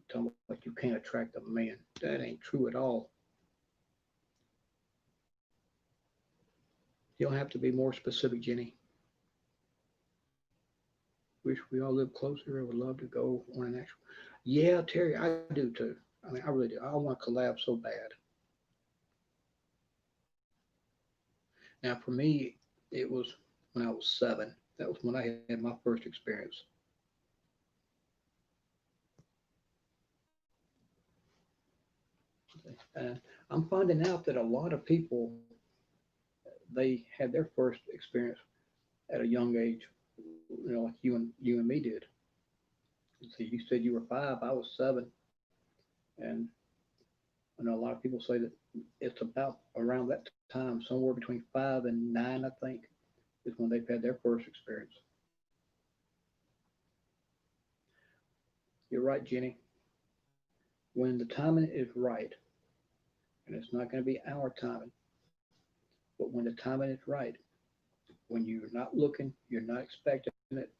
Tell me like you can't attract a man. That ain't true at all. You don't have to be more specific, Jenny. Wish we all lived closer. I would love to go on an actual. Yeah, Terry, I do too. I mean, I really do. I want to collab so bad. Now, for me, it was when I was 7. That was when I had my first experience. And I'm finding out that a lot of people they had their first experience at a young age, like you and me did. See, you said you were 5, I was 7, and I know a lot of people say that it's about around that time, somewhere between 5 and 9, I think, is when they've had their first experience. You're right, Jenny. When the timing is right, and it's not going to be our timing, but when the timing is right, when you're not looking, you're not expecting it,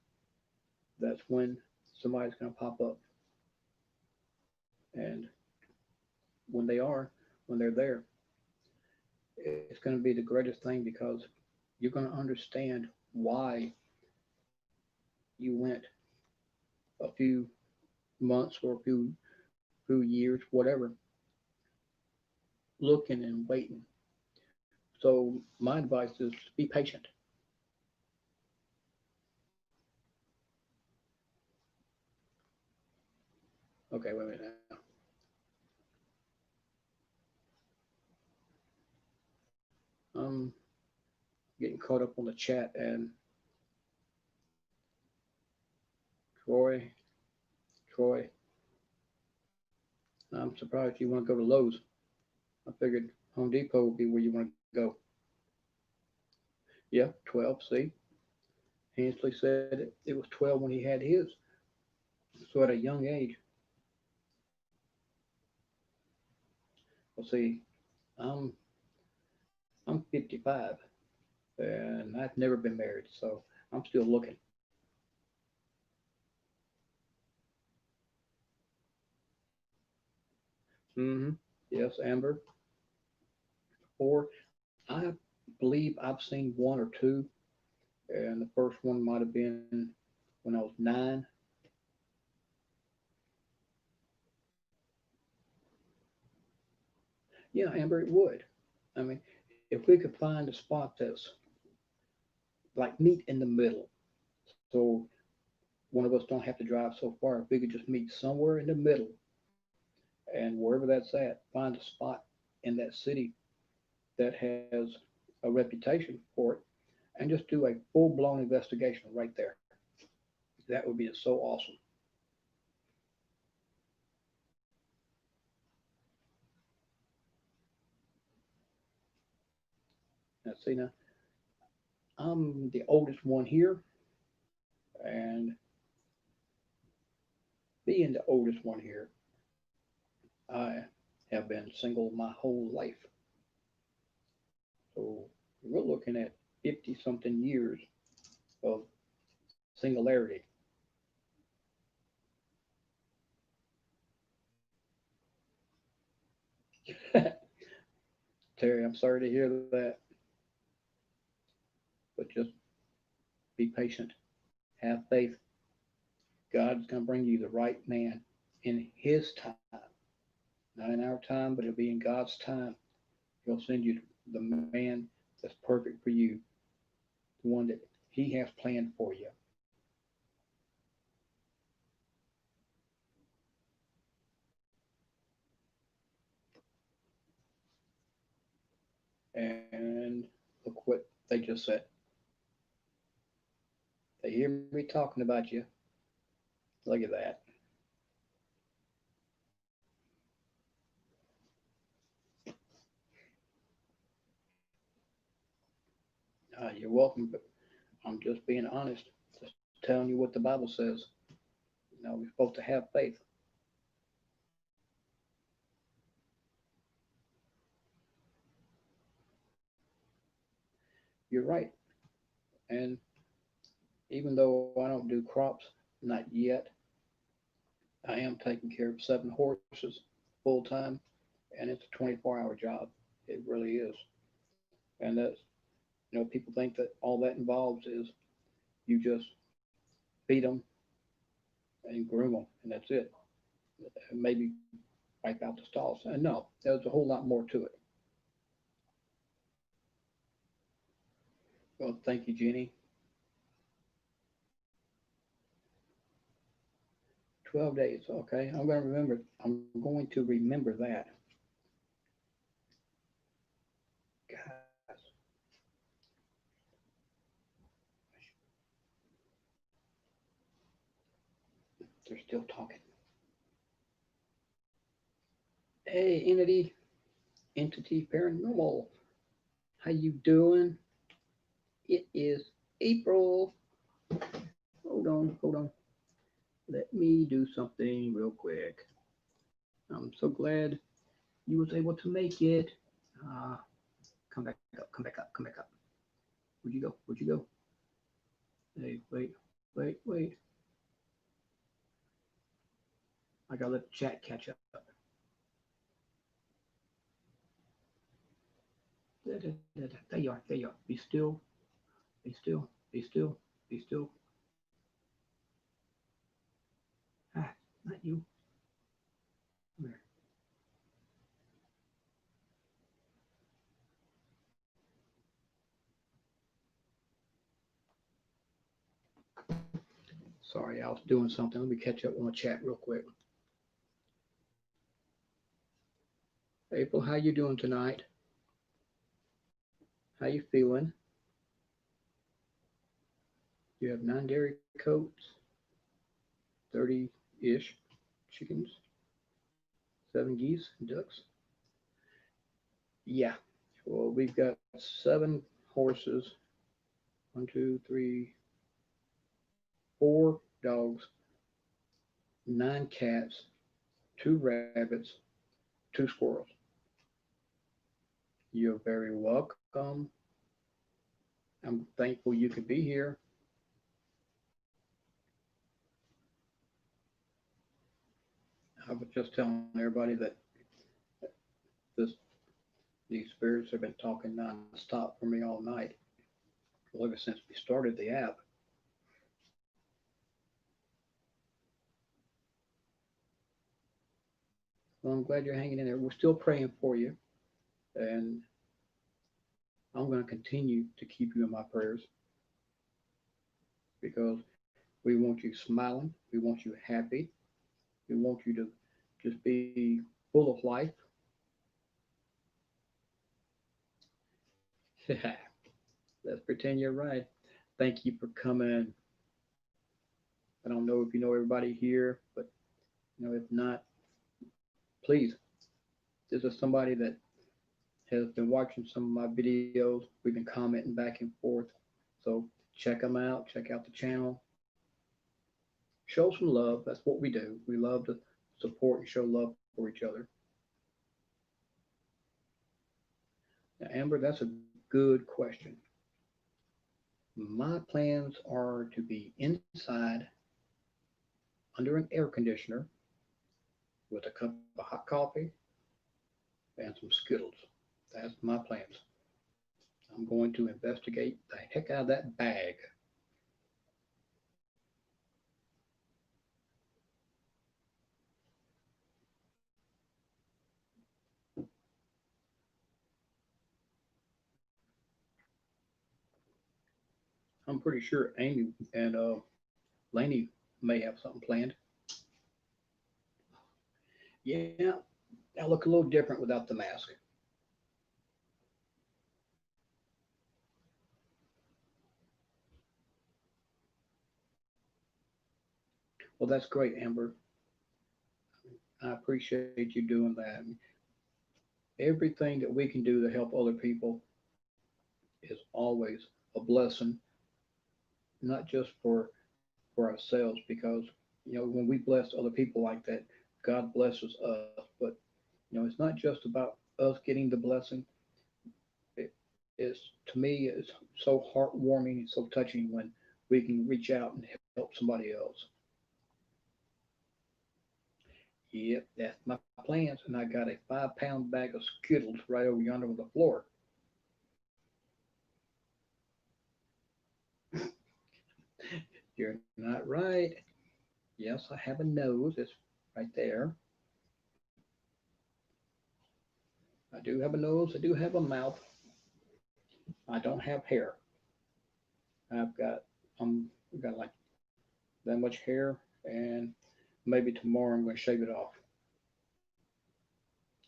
that's when somebody's going to pop up. And when they are, when they're there, it's going to be the greatest thing because you're going to understand why you went a few months or a few years, whatever, looking and waiting. So my advice is be patient. Okay, wait a minute now. I'm getting caught up on the chat and Troy, Troy, I'm surprised you want to go to Lowe's. I figured Home Depot would be where you want to go. Yeah, 12. See, Hensley said it was 12 when he had his. So at a young age, well, see, I'm I'm 55 and I've never been married, so I'm still looking. Mm-hmm. Yes, Amber. Or I believe I've seen one or two, and the first one might have been when I was 9. Yeah, Amber, it would. I mean, if we could find a spot that's like meet in the middle, so one of us don't have to drive so far, if we could just meet somewhere in the middle, and wherever that's at, find a spot in that city that has a reputation for it, and just do a full blown investigation right there. That would be so awesome. Now, see, now I'm the oldest one here, and being the oldest one here, I have been single my whole life. So we're looking at 50 something years of singularity. Terry, I'm sorry to hear that, but just be patient. Have faith. God's going to bring you the right man in His time, not in our time, but it'll be in God's time. He'll send you the man that's perfect for you, the one that He has planned for you. And look what they just said. They hear me talking about you. Look at that. You're welcome, but I'm just being honest, just telling you what the Bible says. We're supposed to have faith. You're right. And even though I don't do crops, not yet, I am taking care of 7 horses full time, and it's a 24-hour job. It really is. And that's, people think that all that involves is you just feed them and groom them, and that's it. And maybe wipe out the stalls. And no, there's a whole lot more to it. Well, thank you, Jeannie. 12 days. Okay, I'm going to remember. I'm going to remember that. Guys, they're still talking. Hey, entity paranormal. How you doing? It is April. Hold on. Let me do something real quick. I'm so glad you was able to make it. Uh, come back up. Where'd you go? Where'd you go? Hey, wait. I gotta let the chat catch up. There you are. There you are. Be still. Be still. Be still. Be still. Ah, not you. Come here. Sorry, I was doing something. Let me catch up on the chat real quick. April, how you doing tonight? How you feeling? You have 9 dairy coats, 30-ish chickens, 7 geese and ducks. Yeah. Well, we've got 7 horses. 1, 2, 3, 4 dogs, 9 cats, 2 rabbits, 2 squirrels. You're very welcome. I'm thankful you could be here. I was just telling everybody that this these spirits have been talking nonstop for me all night. Well, ever since we started the app. Well, I'm glad you're hanging in there. We're still praying for you, and I'm going to continue to keep you in my prayers because we want you smiling. We want you happy. We want you to just be full of life. Let's pretend you're right. Thank you for coming. I don't know if you know everybody here, but if not, please. This is somebody that has been watching some of my videos. We've been commenting back and forth. So check them out. Check out the channel. Show some love. That's what we do. We love to support and show love for each other. Now, Amber, that's a good question. My plans are to be inside under an air conditioner with a cup of hot coffee and some Skittles. That's my plans. I'm going to investigate the heck out of that bag. I'm pretty sure Amy and Laney may have something planned. Yeah, I look a little different without the mask. Well, that's great, Amber. I appreciate you doing that. Everything that we can do to help other people is always a blessing, not just for ourselves, because when we bless other people like that, God blesses us. But it's not just about us getting the blessing. It is, to me, it's so heartwarming and so touching when we can reach out and help somebody else. Yep, that's my plans, and I got a 5 pound bag of Skittles right over yonder on the floor. You're not right. Yes, I have a nose. It's right there. I do have a nose. I do have a mouth. I don't have hair. I've got like that much hair, and maybe tomorrow I'm going to shave it off.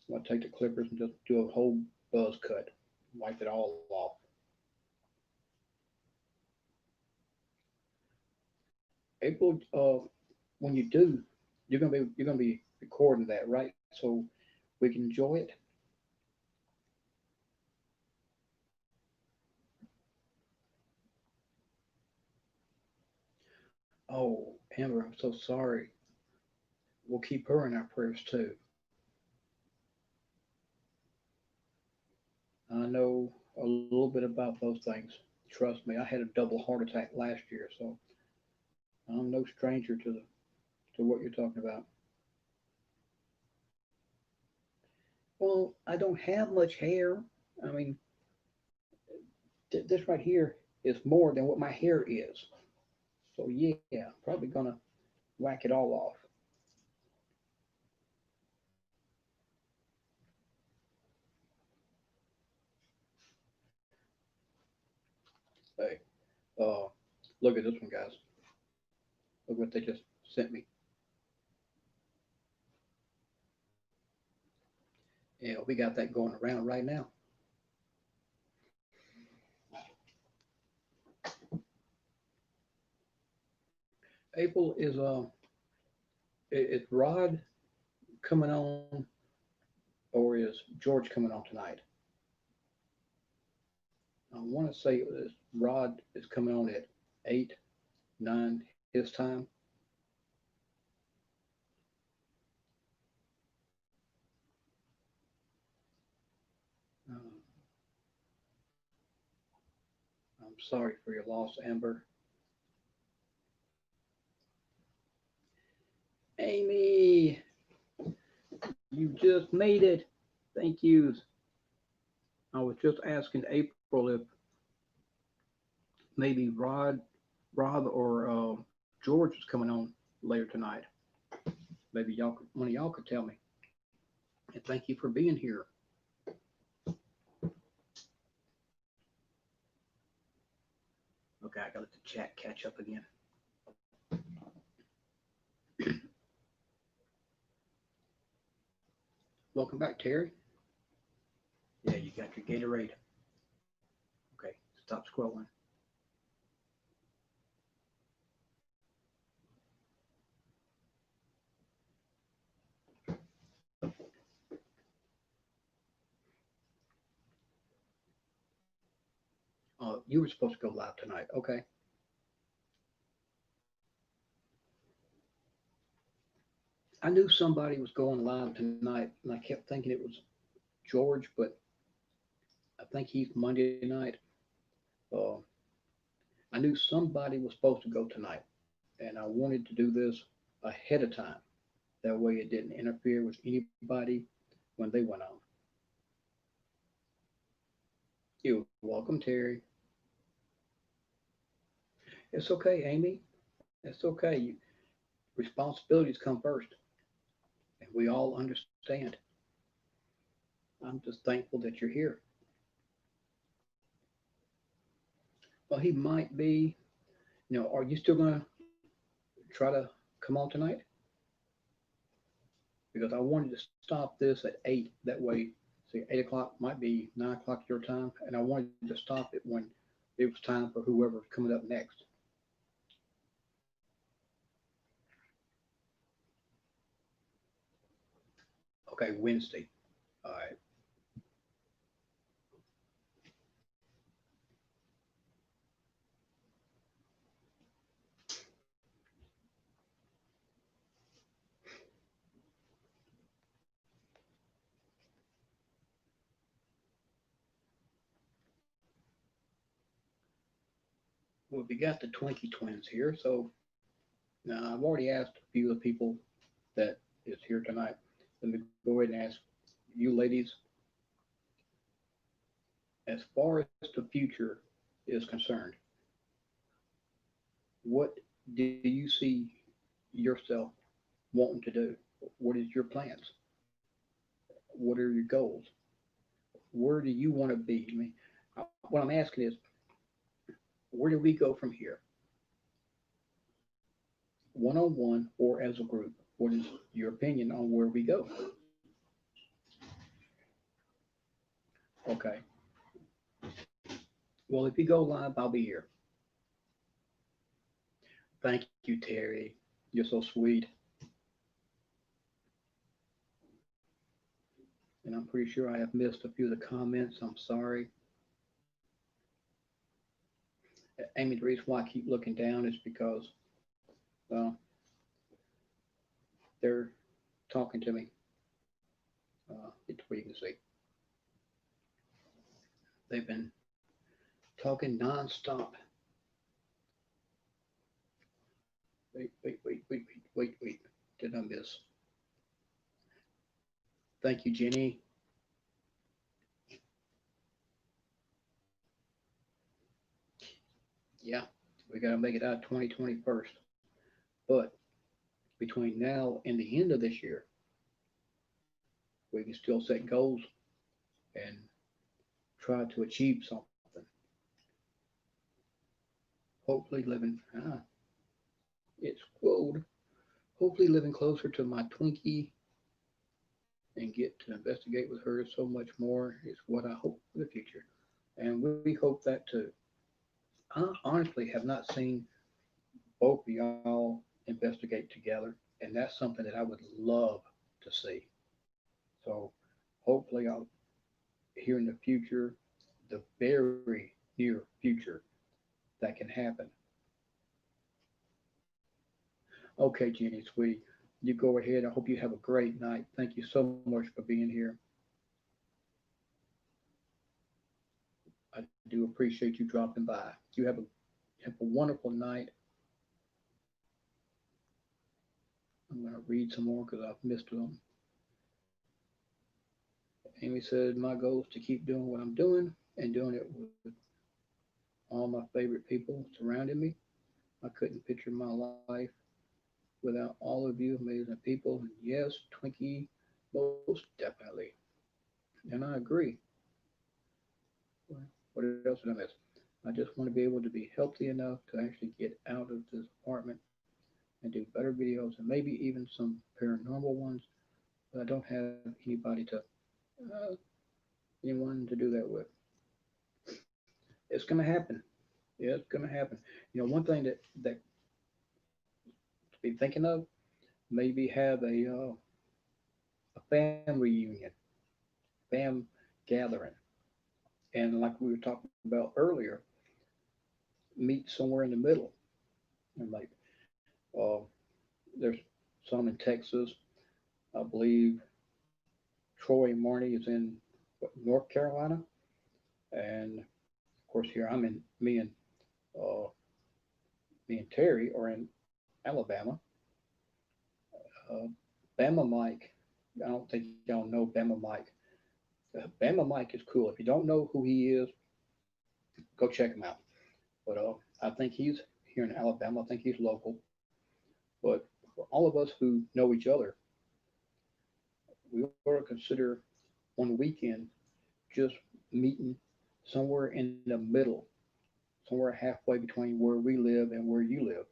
I'm going to take the clippers and just do a whole buzz cut, wipe it all off. April, when you do, you're gonna be recording that, right? So we can enjoy it. Oh, Amber, I'm so sorry. We'll keep her in our prayers too. I know a little bit about those things. Trust me, I had a double heart attack last year, so I'm no stranger to what you're talking about. Well, I don't have much hair. I mean, this right here is more than what my hair is. So yeah, probably gonna whack it all off. Hey, uh, look at this one, guys. Look what they just sent me. Yeah, we got that going around right now. April is Rod coming on, or is George coming on tonight? I want to say Rod is coming on at 8, 9 his time. Uh, I'm sorry for your loss, Amber. Amy, you just made it. Thank you. I was just asking April if maybe Rod or George is coming on later tonight. Maybe one of y'all could tell me. And thank you for being here. Okay, I gotta let the chat catch up again. Welcome back, Terry. Yeah, you got your Gatorade. Okay, stop scrolling. You were supposed to go live tonight. Okay. I knew somebody was going live tonight, and I kept thinking it was George, but I think he's Monday night. Uh, I knew somebody was supposed to go tonight, and I wanted to do this ahead of time. That way it didn't interfere with anybody when they went on. You're welcome, Terry. It's okay, Amy. It's okay. Responsibilities come first, and we all understand. I'm just thankful that you're here. Well, he might be. Are you still gonna try to come on tonight? Because I wanted to stop this at 8. That way, see, 8 o'clock might be 9 o'clock your time, and I wanted to stop it when it was time for whoever's coming up next. Okay, Wednesday. All right. Well, we got the Twinkie twins here, so now I've already asked a few of the people that is here tonight. Let me go ahead and ask you ladies, as far as the future is concerned, what do you see yourself wanting to do? What is your plans? What are your goals? Where do you want to be? I mean, what I'm asking is, where do we go from here, one on one or as a group? What is your opinion on where we go? Okay. Well, if you go live, I'll be here. Thank you, Terry. You're so sweet. And I'm pretty sure I have missed a few of the comments. I'm sorry. Amy, the reason why I keep looking down is because uh, they're talking to me. It's where you can see. They've been talking nonstop. Wait. Did I miss? Thank you, Jenny. Yeah, we got to make it out 2020 first. But between now and the end of this year, we can still set goals and try to achieve something. Hopefully, it's cold. Hopefully, living closer to my Twinkie and get to investigate with her so much more is what I hope for the future. And we hope that too. I honestly have not seen both of y'all investigate together, and that's something that I would love to see. So hopefully, I'll here in the future, the very near future, that can happen. Okay, Jeannie, sweetie, you go ahead. I hope you have a great night. Thank you so much for being here. I do appreciate you dropping by. You have a wonderful night. I'm going to read some more because I've missed them. Amy said, my goal is to keep doing what I'm doing and doing it with all my favorite people surrounding me. I couldn't picture my life without all of you amazing people. And yes, Twinkie, most definitely. And I agree. What else did I miss? I just want to be able to be healthy enough to actually get out of this apartment and do better videos and maybe even some paranormal ones. But I don't have uh, anyone to do that with. It's going to happen. Yeah, it's going to happen. One thing that to be thinking of, maybe have a family reunion, fam gathering, and like we were talking about earlier, meet somewhere in the middle. And like uh, there's some in Texas, I believe. Troy Marnie is in North Carolina, and of course here I'm in me and me and Terry are in Alabama. Uh, Bama Mike, I don't think y'all know Bama Mike. Bama Mike is cool. If you don't know who he is, go check him out. But I think he's here in Alabama. I think he's local. But for all of us who know each other, we ought to consider on the weekend just meeting somewhere in the middle, somewhere halfway between where we live and where you live.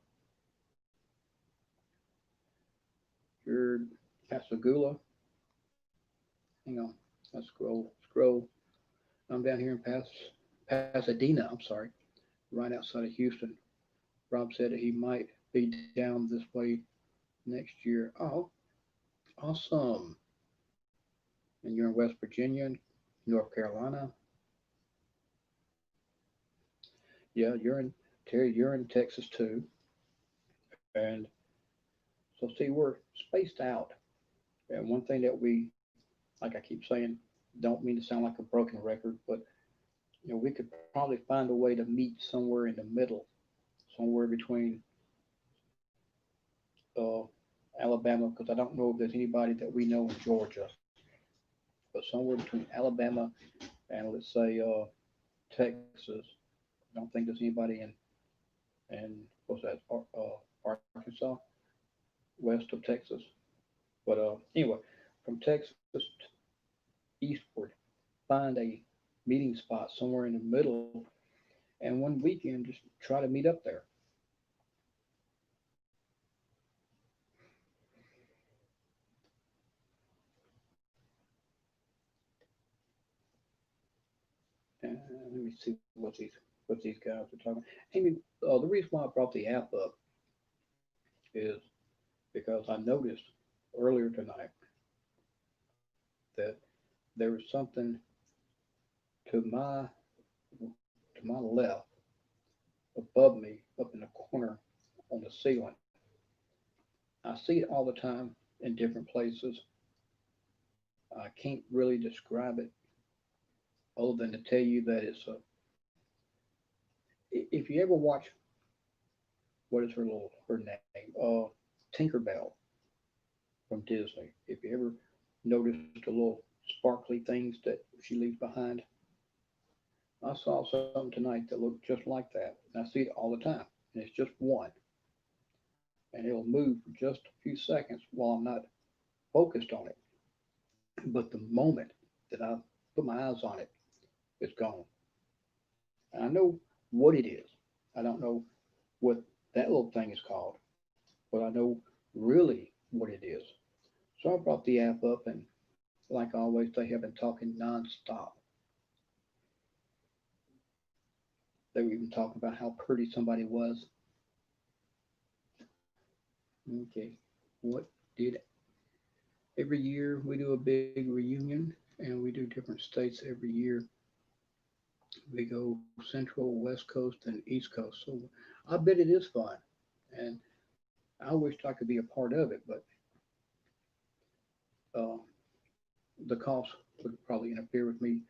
You're Pascagoula. Hang on, let's scroll. I'm down here in Pasadena. I'm sorry, right outside of Houston. Rob said that he might be down this way next year. Oh, awesome! And you're in West Virginia, North Carolina. Yeah, you're in Terry. You're in Texas too. And so see, we're spaced out. And one thing that we, like I keep saying, don't mean to sound like a broken record, but we could probably find a way to meet somewhere in the middle, somewhere between uh, Alabama, because I don't know if there's anybody that we know in Georgia, but somewhere between Alabama and let's say Texas. I don't think there's anybody in what's that, Arkansas, west of Texas. But anyway, from Texas eastward, find a meeting spot somewhere in the middle, and one weekend just try to meet up there. Let me see what these guys are talking. Amy, the reason why I brought the app up is because I noticed earlier tonight that there was something to my left, above me, up in the corner on the ceiling. I see it all the time in different places. I can't really describe it other than to tell you that it's a. If you ever watch, what is her name? Tinkerbell from Disney. If you ever noticed the little sparkly things that she leaves behind, I saw something tonight that looked just like that. And I see it all the time. And it's just one. And it'll move for just a few seconds while I'm not focused on it. But the moment that I put my eyes on it, it's gone. And I know what it is. I don't know what that little thing is called, but I know really what it is. So I brought the app up, and like always, they have been talking nonstop. They were even talking about how pretty somebody was. Okay, what did every year we do a big reunion, and we do different states every year. We go Central, West Coast, and East Coast. So I bet it is fun, and I wished I could be a part of it, but uh, the cost would probably interfere with me.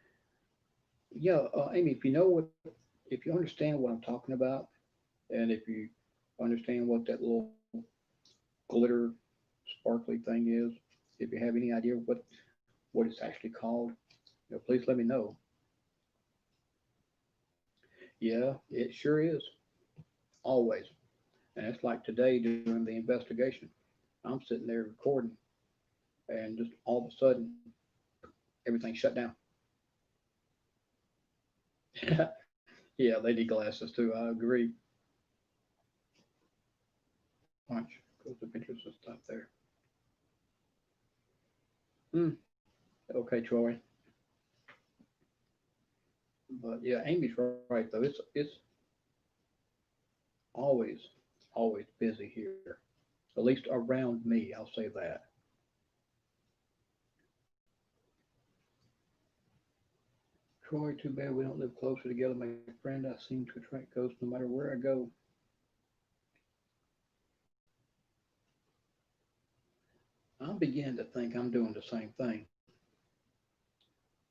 Yeah, Amy, if you know what, if you understand what I'm talking about, and if you understand what that little glitter sparkly thing is, if you have any idea what it's actually called, please let me know. Yeah, it sure is. Always. And it's like today during the investigation. I'm sitting there recording, and just all of a sudden, everything shut down. Yeah, they need glasses too. I agree. Watch. Goes the pictures and stuff there. Hmm. Okay, Troy. But yeah, Amy's right though. It's always always busy here. At least around me, I'll say that. Troy, too bad we don't live closer together. My friend, I seem to attract ghosts no matter where I go. I'm beginning to think I'm doing the same thing.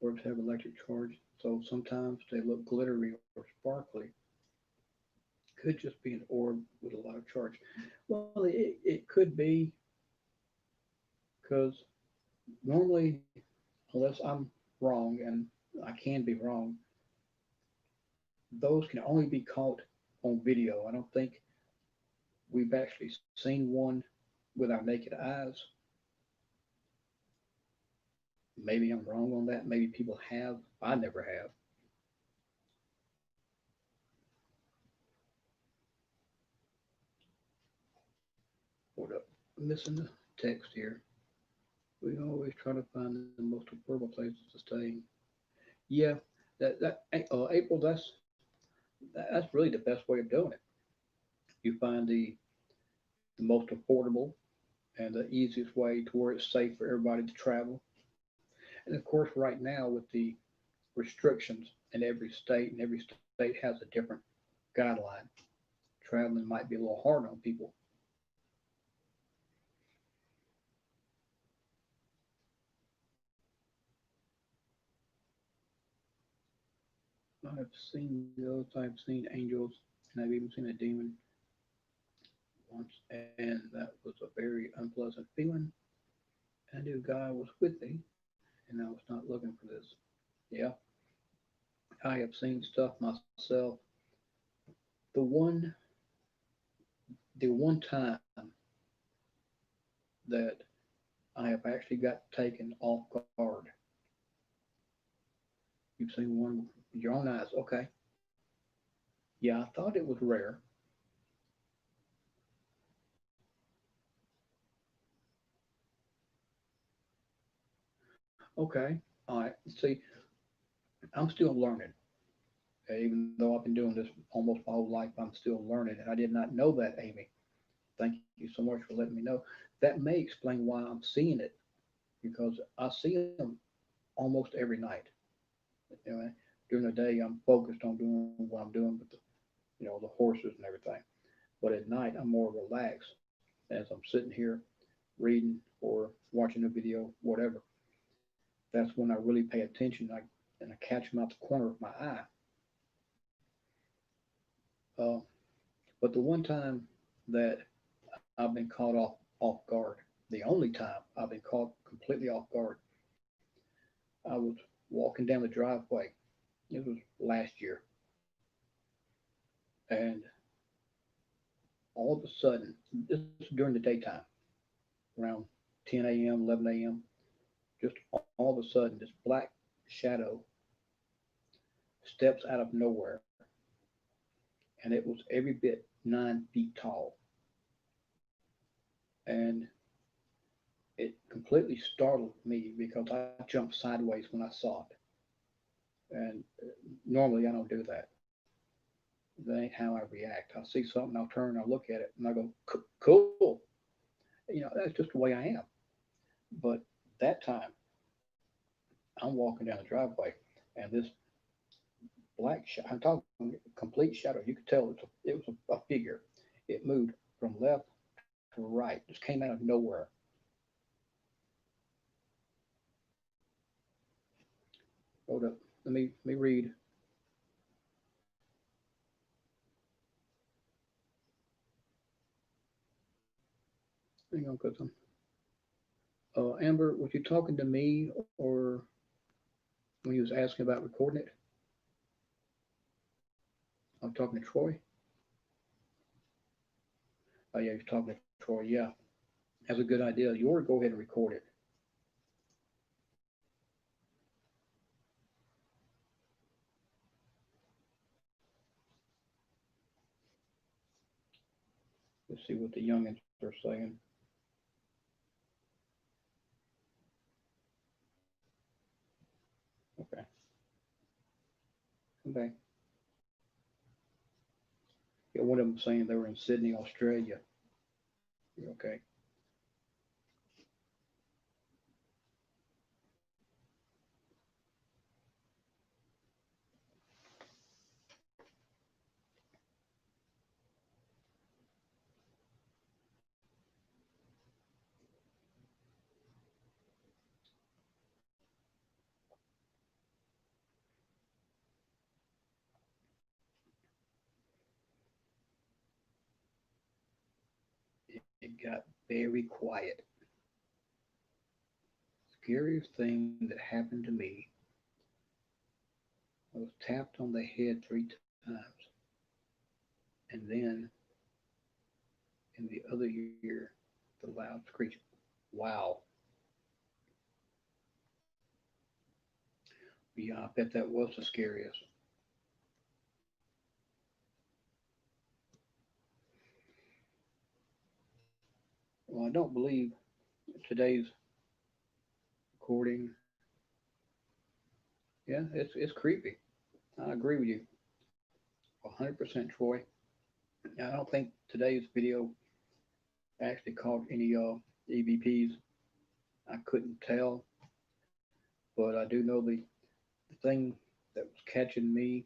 Orbs have electric charge, so sometimes they look glittery or sparkly, Could just be an orb with a lot of charge. Well, it could be because normally, unless I'm wrong, and I can be wrong, those can only be caught on video. I don't think we've actually seen one with our naked eyes. Maybe I'm wrong on that. Maybe people have. I never have. Hold up. I'm missing the text here. We always try to find the most affordable places to stay. Yeah, April. That's really the best way of doing it. You find the most affordable and the easiest way to where it's safe for everybody to travel. And of course, right now with the restrictions in every state, and every state has a different guideline, traveling might be a little hard on people. I've seen those. I've seen angels, and I've even seen a demon once, and that was a very unpleasant feeling. I knew God was with me, and I was not looking for this. Yeah, I have seen stuff myself. The one, the one time that I have actually got taken off guard. You've seen one with your own eyes. Okay. Yeah, I thought it was rare. Okay. All right. See, I'm still learning. Even though I've been doing this almost my whole life, I'm still learning. And I did not know that, Amy. Thank you so much for letting me know. That may explain why I'm seeing it because I see them almost every night. You know, during the day, I'm focused on doing what I'm doing with the horses and everything. But at night, I'm more relaxed as I'm sitting here reading or watching a video, whatever. That's when I really pay attention. And I catch them out the corner of my eye. Uh, but the one time that I've been caught off guard, the only time I've been caught completely off guard, I was walking down the driveway. It was last year, and all of a sudden, this is during the daytime, around 10 a.m., 11 a.m., just all of a sudden, this black shadow steps out of nowhere, and it was every bit 9 feet tall. And it completely startled me because I jumped sideways when I saw it. And normally I don't do that. That ain't how I react. I see something, I'll turn, I'll look at it, and I go, cool. That's just the way I am. But that time, I'm walking down the driveway, and this black shadow, I'm talking complete shadow. You could tell it was a figure. It moved from left to right, just came out of nowhere. Hold up. Let me read. Hang on, cause Amber, was you talking to me or when you was asking about recording it? I'm talking to Troy. Oh yeah, you're talking to Troy. Yeah, that's a good idea. You ought to go ahead and record it. Let's see what the youngins are saying. Okay, come back. Yeah, one of them saying they were in Sydney, Australia. Okay. it got very quiet. Scariest thing that happened to me, I was tapped on the head 3 times, and then in the other ear, the loud screech. Wow. Yeah, I bet that was the scariest. Well, I don't believe today's recording. Yeah, it's creepy. I agree with you 100%, Troy. I don't think today's video actually caught any EVPs. I couldn't tell, but I do know the thing that was catching me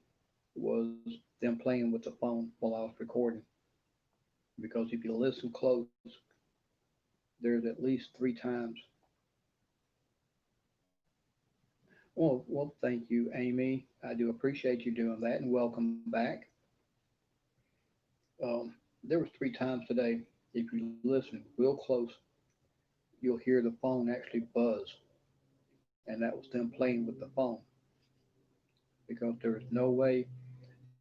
was them playing with the phone while I was recording. Because if you listen close, there's at least 3 times. Well, thank you, Amy. I do appreciate you doing that, and welcome back. There was 3 times today. If you listen real close, you'll hear the phone actually buzz, and that was them playing with the phone because there was no way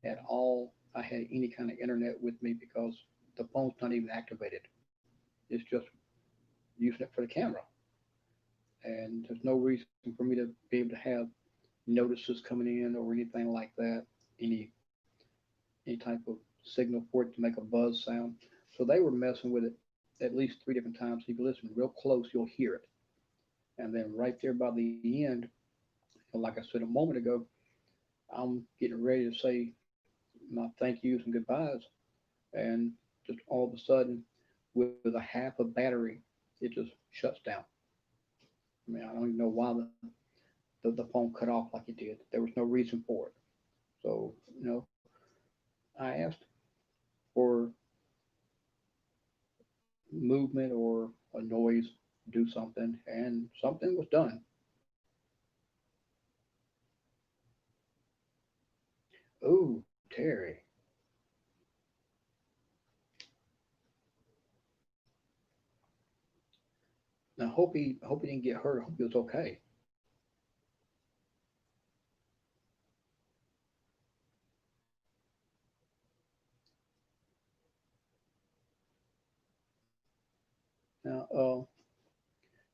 at all I had any kind of internet with me because the phone's not even activated. It's just using it for the camera, and there's no reason for me to be able to have notices coming in or anything like that. Any any type of signal for it to make a buzz sound. So they were messing with it at least 3 different times. If you listen real close, you'll hear it. And then right there by the end, like I said a moment ago, I'm getting ready to say my thank yous and goodbyes, and just all of a sudden, with a half a battery, it just shuts down. I mean, I don't even know why the phone cut off like it did. There was no reason for it. So, I asked for movement or a noise, do something, and something was done. Ooh, Terry. Now, hope he didn't get hurt. I hope he was okay. Now,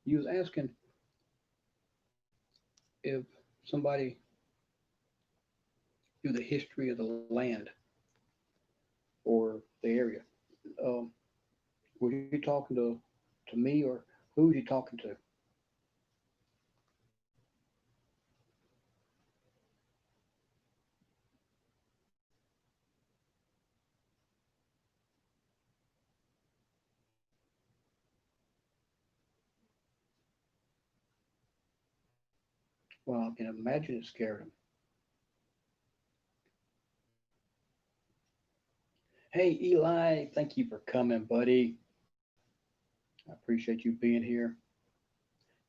you was asking if somebody knew the history of the land or the area. Um, were you talking to me, or who was you talking to? Well, I can imagine it scared him. Hey, Eli, thank you for coming, buddy. I appreciate you being here.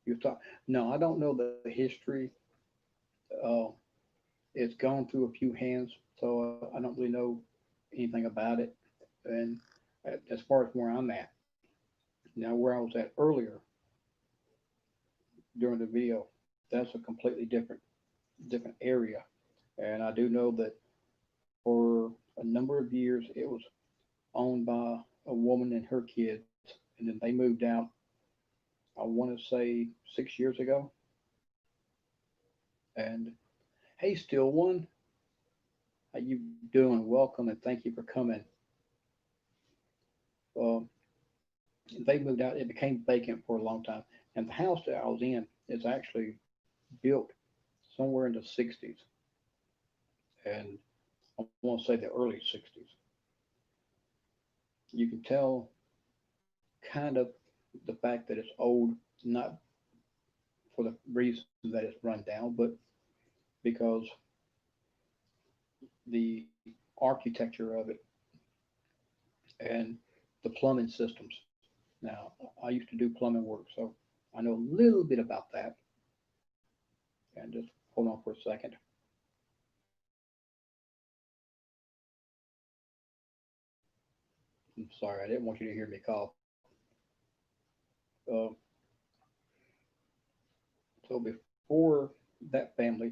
You talk. No, I don't know the history. Uh, it's gone through a few hands, so I don't really know anything about it. And as far as where I'm at now, where I was at earlier during the video, that's a completely different area. And I do know that for a number of years, it was owned by a woman and her kids, and then they moved out. I want to say 6 years ago. And hey, still one, how you doing? Welcome and thank you for coming. Um, they moved out. It became vacant for a long time, and the house that I was in is actually built somewhere in the '60s, and I want to say the early '60s. You can tell kind of the fact that it's old, not for the reason that it's run down, but because the architecture of it and the plumbing systems. Now, I used to do plumbing work, so I know a little bit about that. And just hold on for a second. I'm sorry, I didn't want you to hear me cough. Uh, so before that family,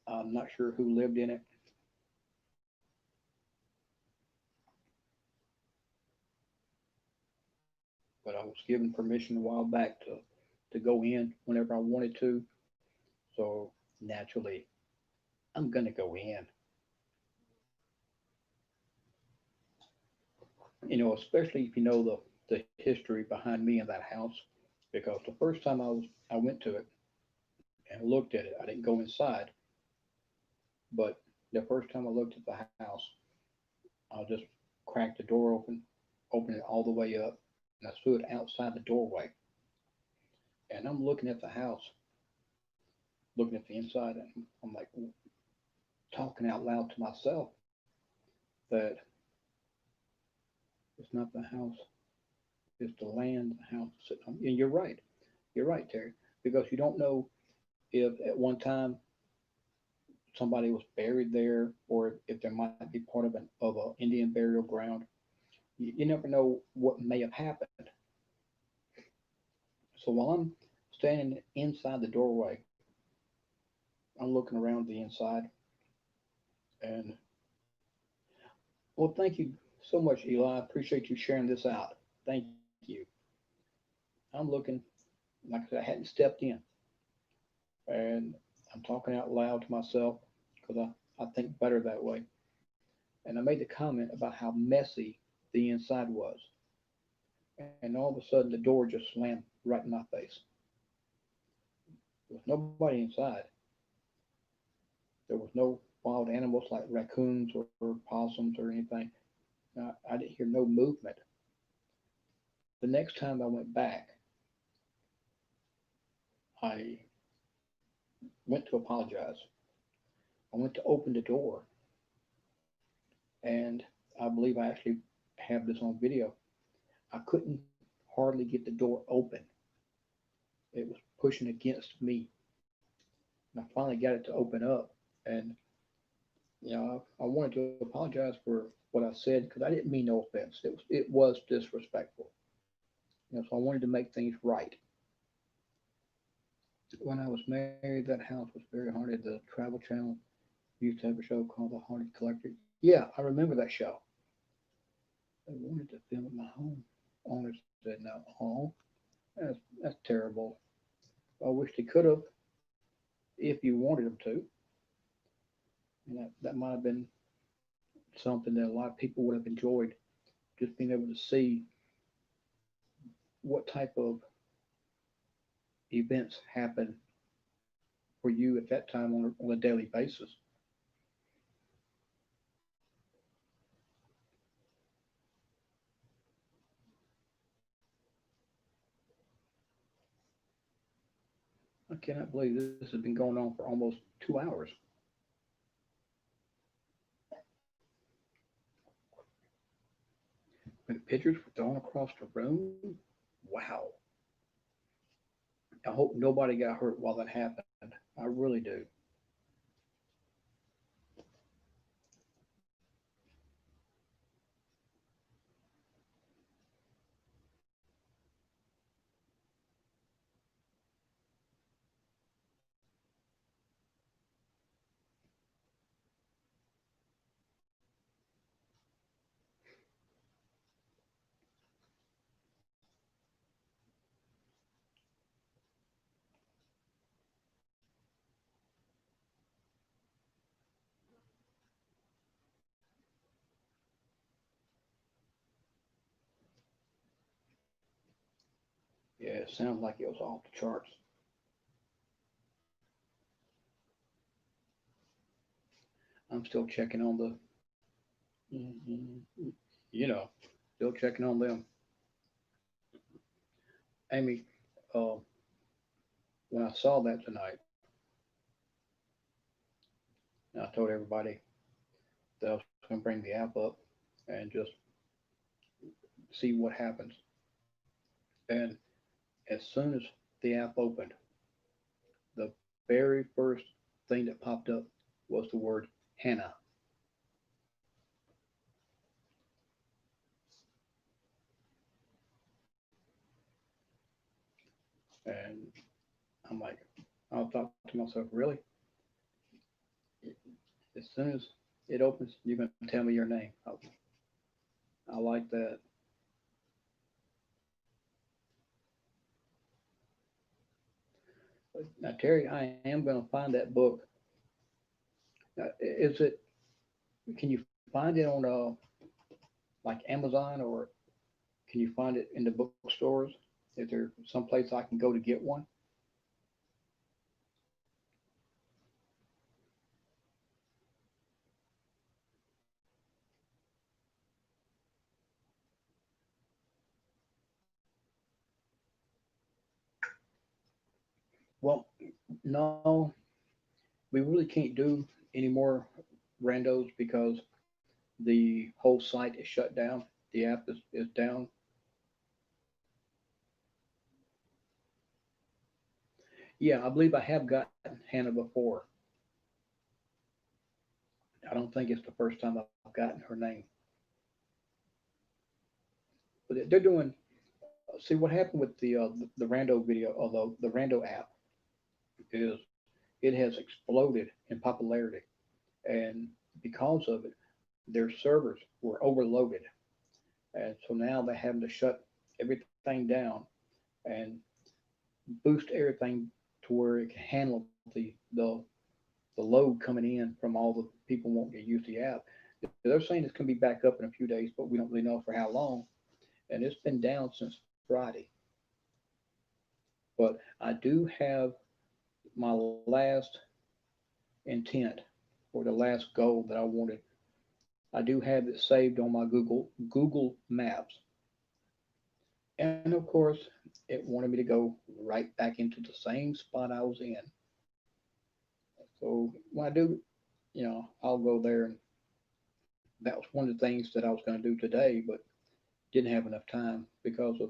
I'm not sure who lived in it, but I was given permission a while back to go in whenever I wanted to. So naturally, I'm gonna go in. Especially if you know the history behind me in that house, because the first time I went to it and looked at it, I didn't go inside, but the first time I looked at the house, I just cracked the door open, opened it all the way up, and I stood outside the doorway, and I'm looking at the house, looking at the inside, and I'm like talking out loud to myself that it's not the house, it's the land the house is sitting on. And you're right, Terry, because you don't know if at one time somebody was buried there, or if there might be part of an Indian burial ground. You never know what may have happened. So while I'm standing inside the doorway, I'm looking around the inside, and well, thank you so much, Eli. I appreciate you sharing this out. Thank you. I'm looking, like I said, I hadn't stepped in, and I'm talking out loud to myself because I think better that way. And I made the comment about how messy the inside was. And all of a sudden, the door just slammed right in my face. There was nobody inside. There was no wild animals like raccoons or possums or anything. I didn't hear no movement. The next time I went back, I went to apologize. I went to open the door, and I believe I actually have this on video. I couldn't hardly get the door open. It was pushing against me. And I finally got it to open up. And, I wanted to apologize for what I said because I didn't mean no offense. It was disrespectful. So I wanted to make things right. When I was married, that house was very haunted. The Travel Channel used to have a show called The Haunted Collector. Yeah, I remember that show. They wanted to film at my home. Owners said no. Oh, that's terrible. I wish they could have if you wanted them to. And that might have been something that a lot of people would have enjoyed, just being able to see what type of events happen for you at that time on a daily basis. I cannot believe this has been going on for almost 2 hours. And pictures were thrown across the room. Wow. I hope nobody got hurt while that happened. I really do. Yeah, it sounds like it was off the charts. I'm still checking on you know, still checking on them. Amy, uh, when I saw that tonight, I told everybody that I was going to bring the app up and just see what happens. And as soon as the app opened, the very first thing that popped up was the word Hannah. And I'm like, I thought to myself, really? As soon as it opens, you're going to tell me your name. I like that. Now, Terry, I am going to find that book. Is it? Can you find it on like Amazon, or can you find it in the bookstores? Is there some place I can go to get one? Well, no, we really can't do any more randos because the whole site is shut down. The app is down. Yeah, I believe I have gotten Hannah before. I don't think it's the first time I've gotten her name. But they're doing. See what happened with the Rando video, although the Rando app is it has exploded in popularity, and because of it, their servers were overloaded, and so now they're having to shut everything down and boost everything to where it can handle the load coming in from all the people wanting to use the app. They're saying it's going to be back up in a few days, but we don't really know for how long. And it's been down since Friday. But I do have my last intent or the last goal that I wanted. I do have it saved on my Google Maps, and of course, it wanted me to go right back into the same spot I was in. So when I do, I'll go there, and that was one of the things that I was going to do today, but didn't have enough time because of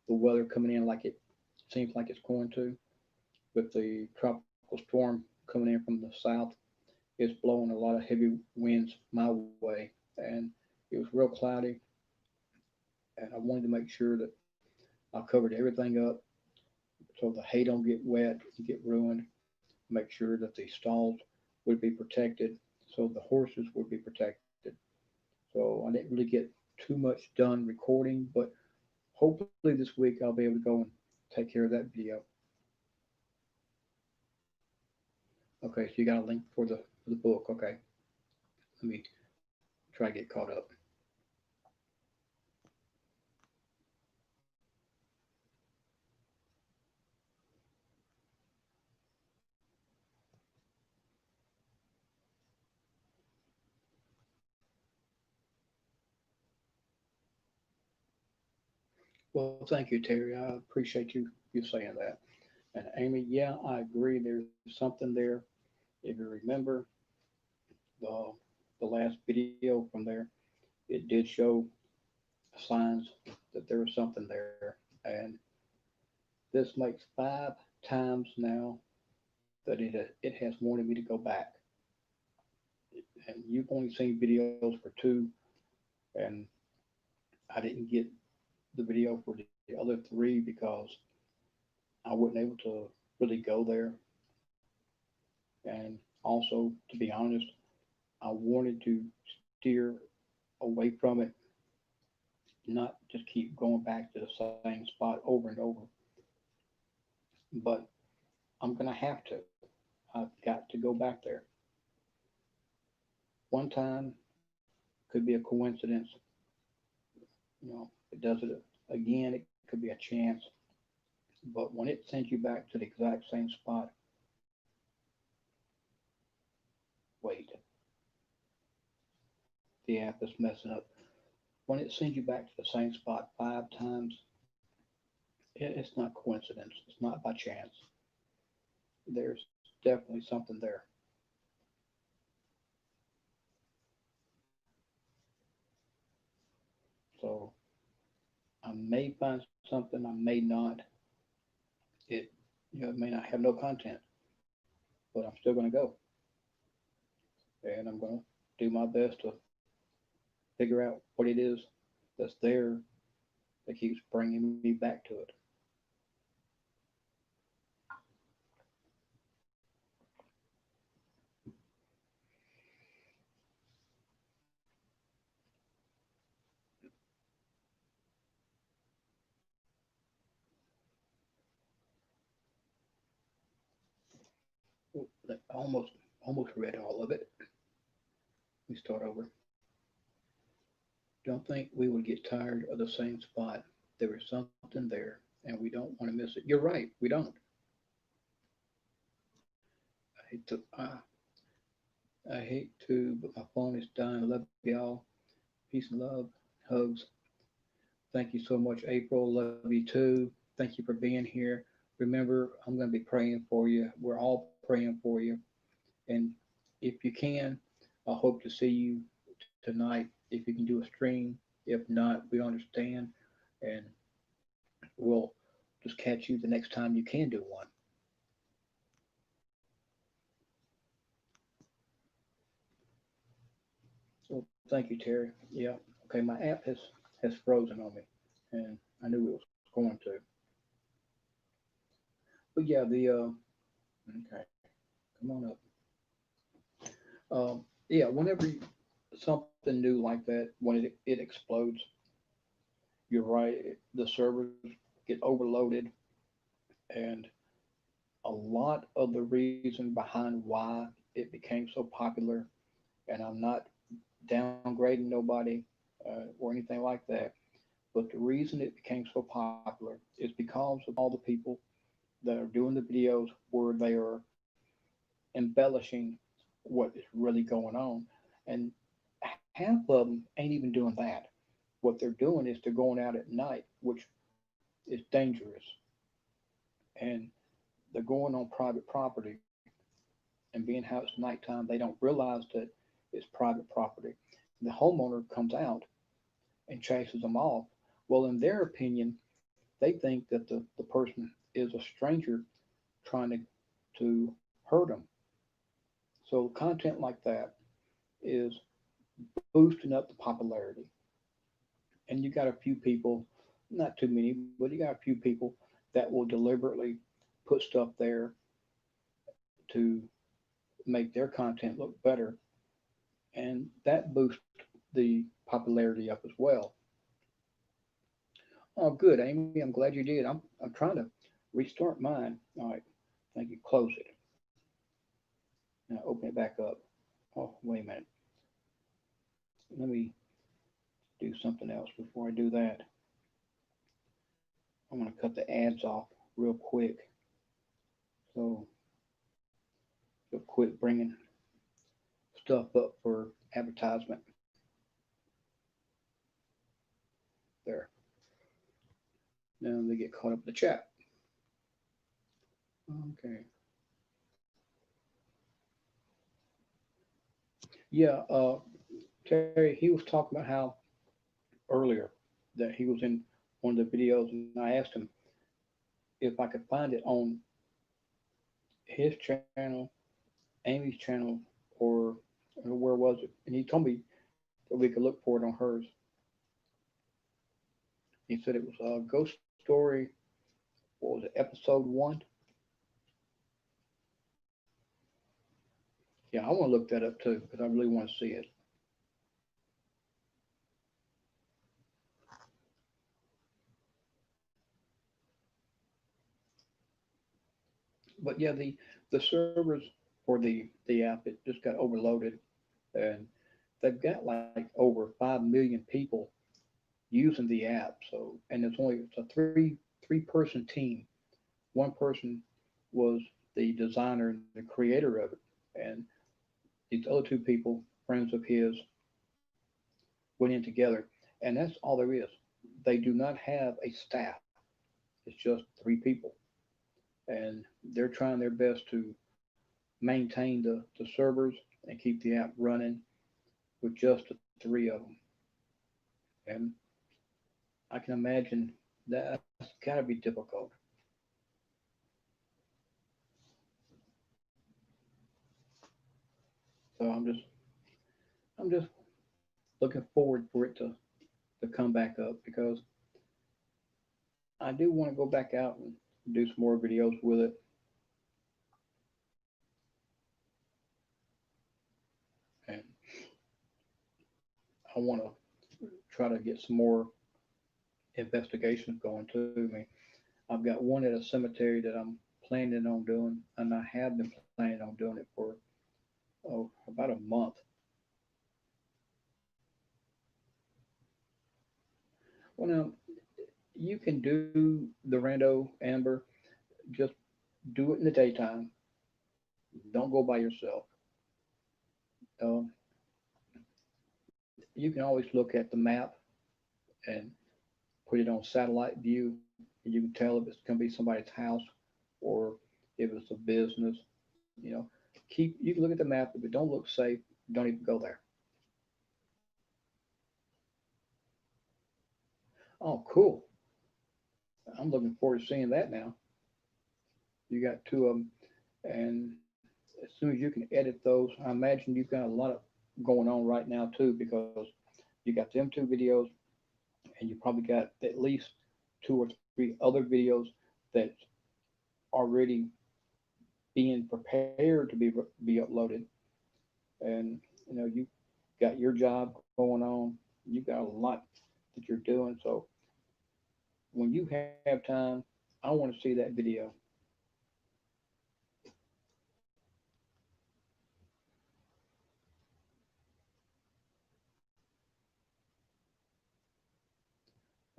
the weather coming in like it seems like it's going to, with the tropical storm coming in from the south. It's blowing a lot of heavy winds my way, and it was real cloudy, and I wanted to make sure that I covered everything up so the hay don't get wet and get ruined. Make sure that the stalls would be protected, so the horses would be protected. So I didn't really get too much done recording, but hopefully this week I'll be able to go and take care of that video. Okay, so you got a link for the book. Okay, let me try to get caught up. Well, thank you, Terry. I appreciate you saying that. And Amy, yeah, I agree. There's something there. If you remember the the last video from there, it did show signs that there was something there. And this makes 5 times now that it has wanted me to go back. And you've only seen videos for two, and I didn't get the video for the other three because I wasn't able to really go there. And also, to be honest, I wanted to steer away from it, not just keep going back to the same spot over and over. But I'm going to have to. I've got to go back there. One time could be a coincidence. It does it again, it could be a chance. But when it sends you back to the exact same spot, wait, the app is messing up. When it sends you back to the same spot 5 times, it's not coincidence. It's not by chance. There's definitely something there. So I may find something, I may not. It it may not have no content, but I'm still going to go, and I'm going to do my best to figure out what it is that's there that keeps bringing me back to it. I almost read all of it. Let me start over. Don't think we would get tired of the same spot. There is something there, and we don't want to miss it. You're right, we don't. I hate to, I hate to, but my phone is dying. Love y'all. Peace and love. Hugs. Thank you so much, April. Love you too. Thank you for being here. Remember, I'm going to be praying for you. We're all praying for you. And if you can, I hope to see you tonight. If you can do a stream, if not, we understand. And we'll just catch you the next time you can do one. So thank you, Terry. Yeah. Okay, my app has frozen on me, and I knew it was going to. But yeah, the okay, come on up. Yeah, whenever something new like that, when it explodes, you're right. The servers get overloaded, and a lot of the reason behind why it became so popular, and I'm not downgrading nobody or anything like that, but the reason it became so popular is because of all the people that are doing the videos where they are embellishing what is really going on. And half of them ain't even doing that. What they're doing is they're going out at night, which is dangerous. And they're going on private property. And being how it's nighttime, they don't realize that it's private property. The homeowner comes out and chases them off. Well, in their opinion, they think that the person is a stranger trying to hurt them. So content like that is boosting up the popularity. And you got a few people, not too many, but you got a few people that will deliberately put stuff there to make their content look better. And that boosts the popularity up as well. Oh, good, Amy. I'm glad you did. I'm trying to restart mine. All right. Thank you. Close it. Now open it back up. Oh, wait a minute. Let me do something else before I do that. I'm going to cut the ads off real quick. So you'll quit bringing stuff up for advertisement. There. Now they get caught up in the chat. Okay. Yeah, Terry, he was talking about how earlier that he was in one of the videos, and I asked him if I could find it on his channel, Amy's channel, or where was it? And he told me that we could look for it on hers. He said it was a ghost story. What was it? Episode one. Yeah, I want to look that up too because I really want to see it. But yeah, the servers for the app it just got overloaded, and they've got like over 5 million people using the app. So and it's a three-person team. One person was the designer and the creator of it, and these other two people, friends of his, went in together, and that's all there is. They do not have a staff. It's just three people, and they're trying their best to maintain the servers and keep the app running with just the three of them. And I can imagine that's got to be difficult. So I'm just looking forward for it to come back up because I do want to go back out and do some more videos with it. And I want to try to get some more investigations going too. I mean, I've got one at a cemetery that I'm planning on doing, and I have been planning on doing it for about a month. Well, now you can do the rando, Amber. Just do it in the daytime. Don't go by yourself. Um, you can always look at the map and put it on satellite view, and you can tell if it's going to be somebody's house or if it's a business. You know, you can look at the map. If it don't look safe, don't even go there. Oh, cool. I'm looking forward to seeing that now. You got two of them, and as soon as you can edit those, I imagine you've got a lot of going on right now too, because you got them two videos, and you probably got at least two or three other videos that already being prepared to be uploaded. And you got your job going on. You got a lot that you're doing. So when you have time, I want to see that video.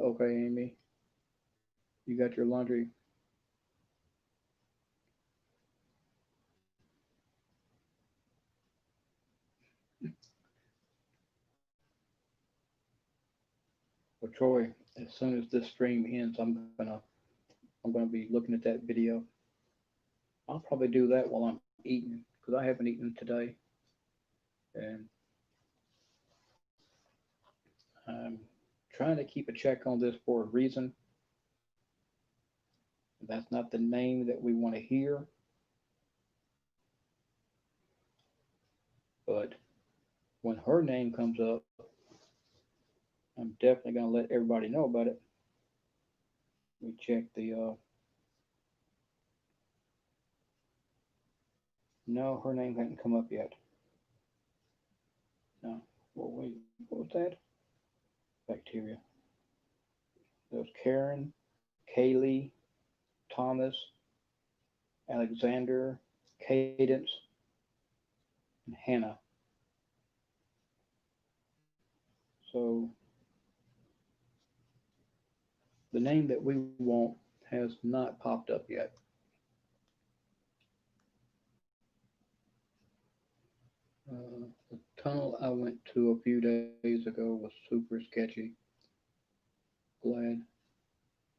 Okay, Amy, you got your laundry. Well, Troy, as soon as this stream ends, I'm gonna be looking at that video. I'll probably do that while I'm eating because I haven't eaten today, and I'm trying to keep a check on this for a reason. That's not the name that we want to hear, but when her name comes up, I'm definitely gonna let everybody know about it. We check the. No, her name hadn't come up yet. No. Well, wait. What was that? Bacteria. There's Karen, Kaylee, Thomas, Alexander, Cadence, and Hannah. So the name that we want has not popped up yet. The tunnel I went to a few days ago was super sketchy. Glad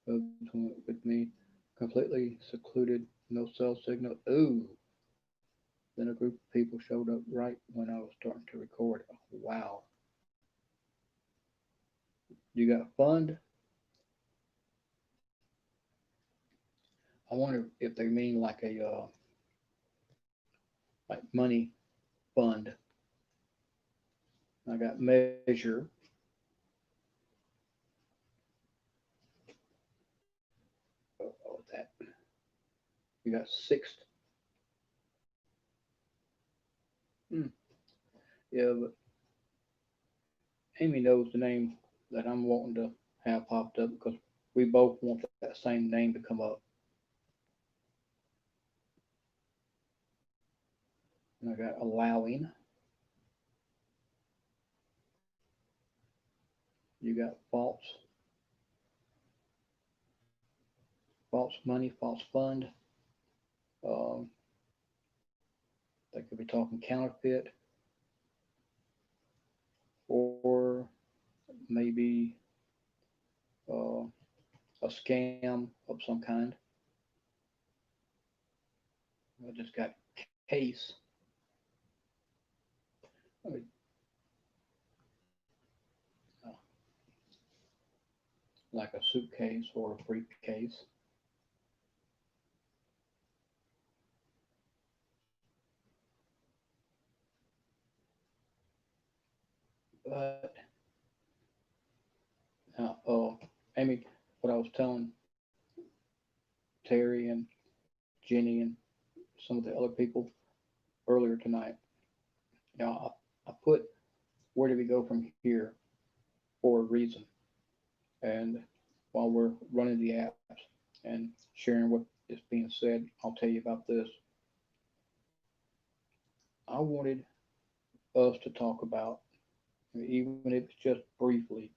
husband went with me. Completely secluded, no cell signal. Ooh. Then a group of people showed up right when I was starting to record. Oh, wow. You got fund? I wonder if they mean like a like money fund. I got measure. Oh, that. You got sixth. Hmm. Yeah, but Amy knows the name that I'm wanting to have popped up because we both want that same name to come up. And I got allowing. You got false money, false fund. Um, they could be talking counterfeit or maybe uh, a scam of some kind. I just got case, uh, like a suitcase or a briefcase. But Amy, what I was telling Terry and Jenny and some of the other people earlier tonight, I put where do we go from here for a reason. And while we're running the apps and sharing what is being said, I'll tell you about this. I wanted us to talk about, even if it's just briefly,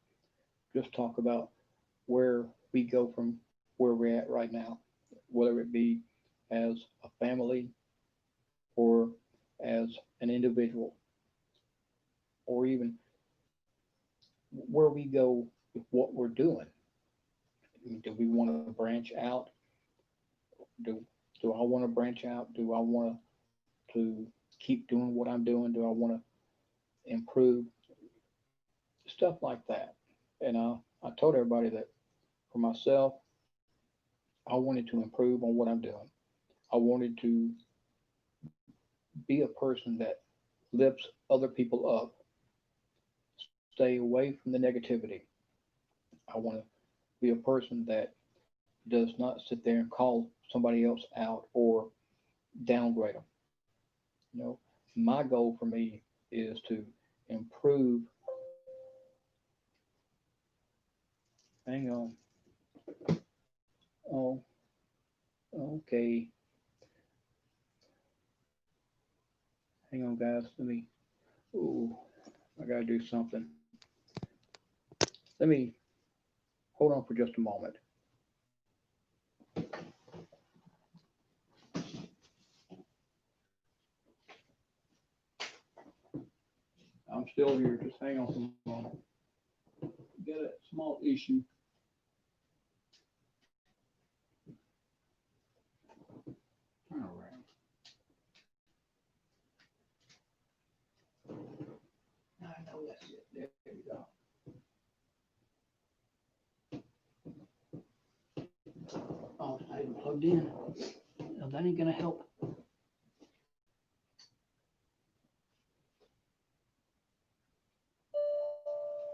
just talk about where we go from where we're at right now, whether it be as a family or as an individual, or even where we go with what we're doing. Do we want to branch out? Do do I want to branch out? Do I want to keep doing what I'm doing? Do I want to improve? Stuff like that. And I told everybody that for myself, I wanted to improve on what I'm doing. I wanted to be a person that lifts other people up, stay away from the negativity. I want to be a person that does not sit there and call somebody else out or downgrade them. You know, my goal for me is to improve. Hang on. Oh, okay. Hang on, guys. Let me. Ooh, I gotta do something. Let me hold on for just a moment. I'm still here. Just hang on for a moment. Got a small issue. Turn around. I know that's it. There you go. Oh, it's not even plugged in. Now, that ain't gonna help.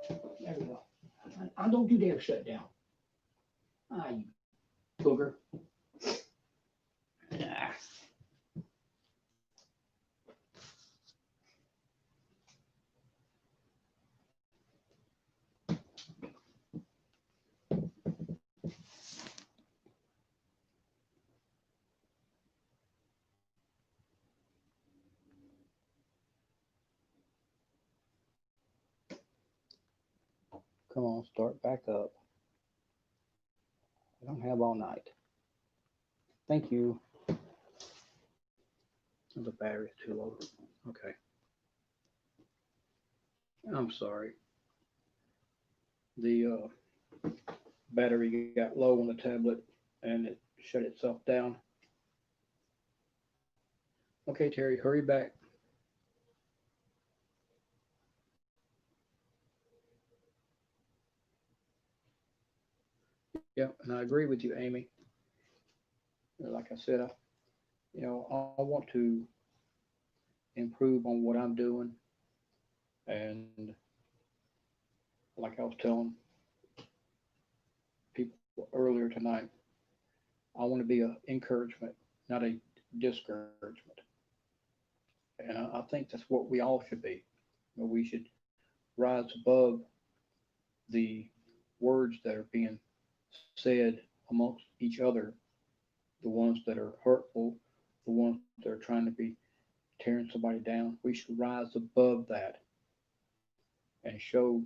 There we go. I don't you dare shut down. Ah, you booger. Ah. Come on, start back up. I don't have all night. Thank you. The battery's too low. Okay. I'm sorry. The battery got low on the tablet and it shut itself down. Okay, Terry, hurry back. Yeah, and I agree with you, Amy. Like I said, I want to improve on what I'm doing, and like I was telling people earlier tonight, I want to be an encouragement, not a discouragement. And I think that's what we all should be. We should rise above the words that are being said amongst each other, the ones that are hurtful, the ones that are trying to be tearing somebody down. We should rise above that and show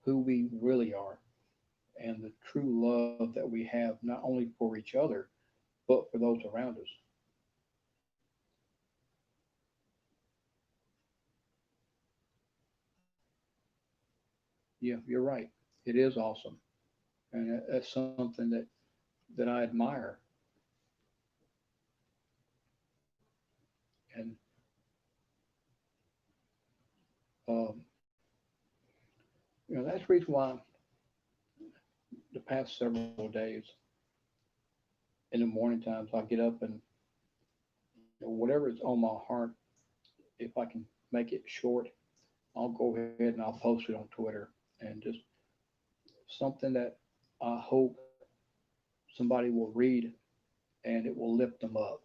who we really are and the true love that we have, not only for each other, but for those around us. Yeah, you're right. It is awesome. And that's something that I admire. And um, that's the reason why the past several days in the morning times I get up and whatever is on my heart, if I can make it short, I'll go ahead and I'll post it on Twitter and just something that I hope somebody will read and it will lift them up.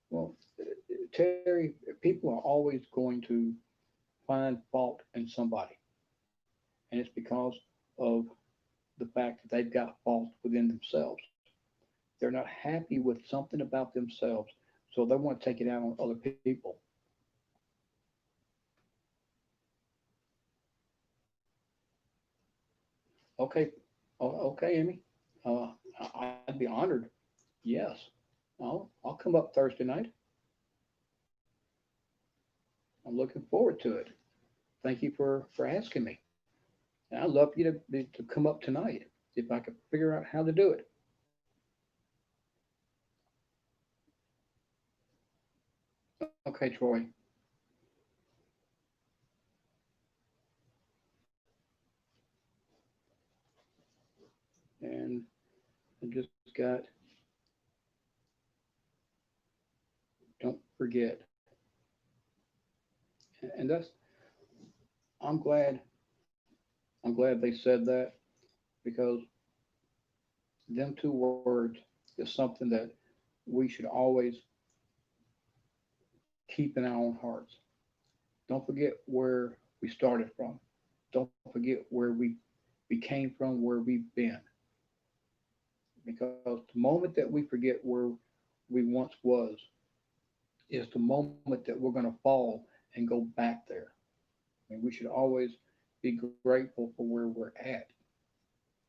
Well, Terry, people are always going to find fault in somebody, and it's because of the fact that they've got fault within themselves. They're not happy with something about themselves, so they want to take it out on other people. Okay, okay, Amy. I'd be honored. Yes, I'll come up Thursday night. I'm looking forward to it. Thank you for asking me. And I'd love for you to come up tonight if I could figure out how to do it. Okay, Troy. And I just got, don't forget. And that's, I'm glad, I'm glad they said that because them two words is something that we should always keep in our own hearts. Don't forget where we started from. Don't forget where we came from, where we've been. Because the moment that we forget where we once was is the moment that we're going to fall and go back there. I mean, we should always be grateful for where we're at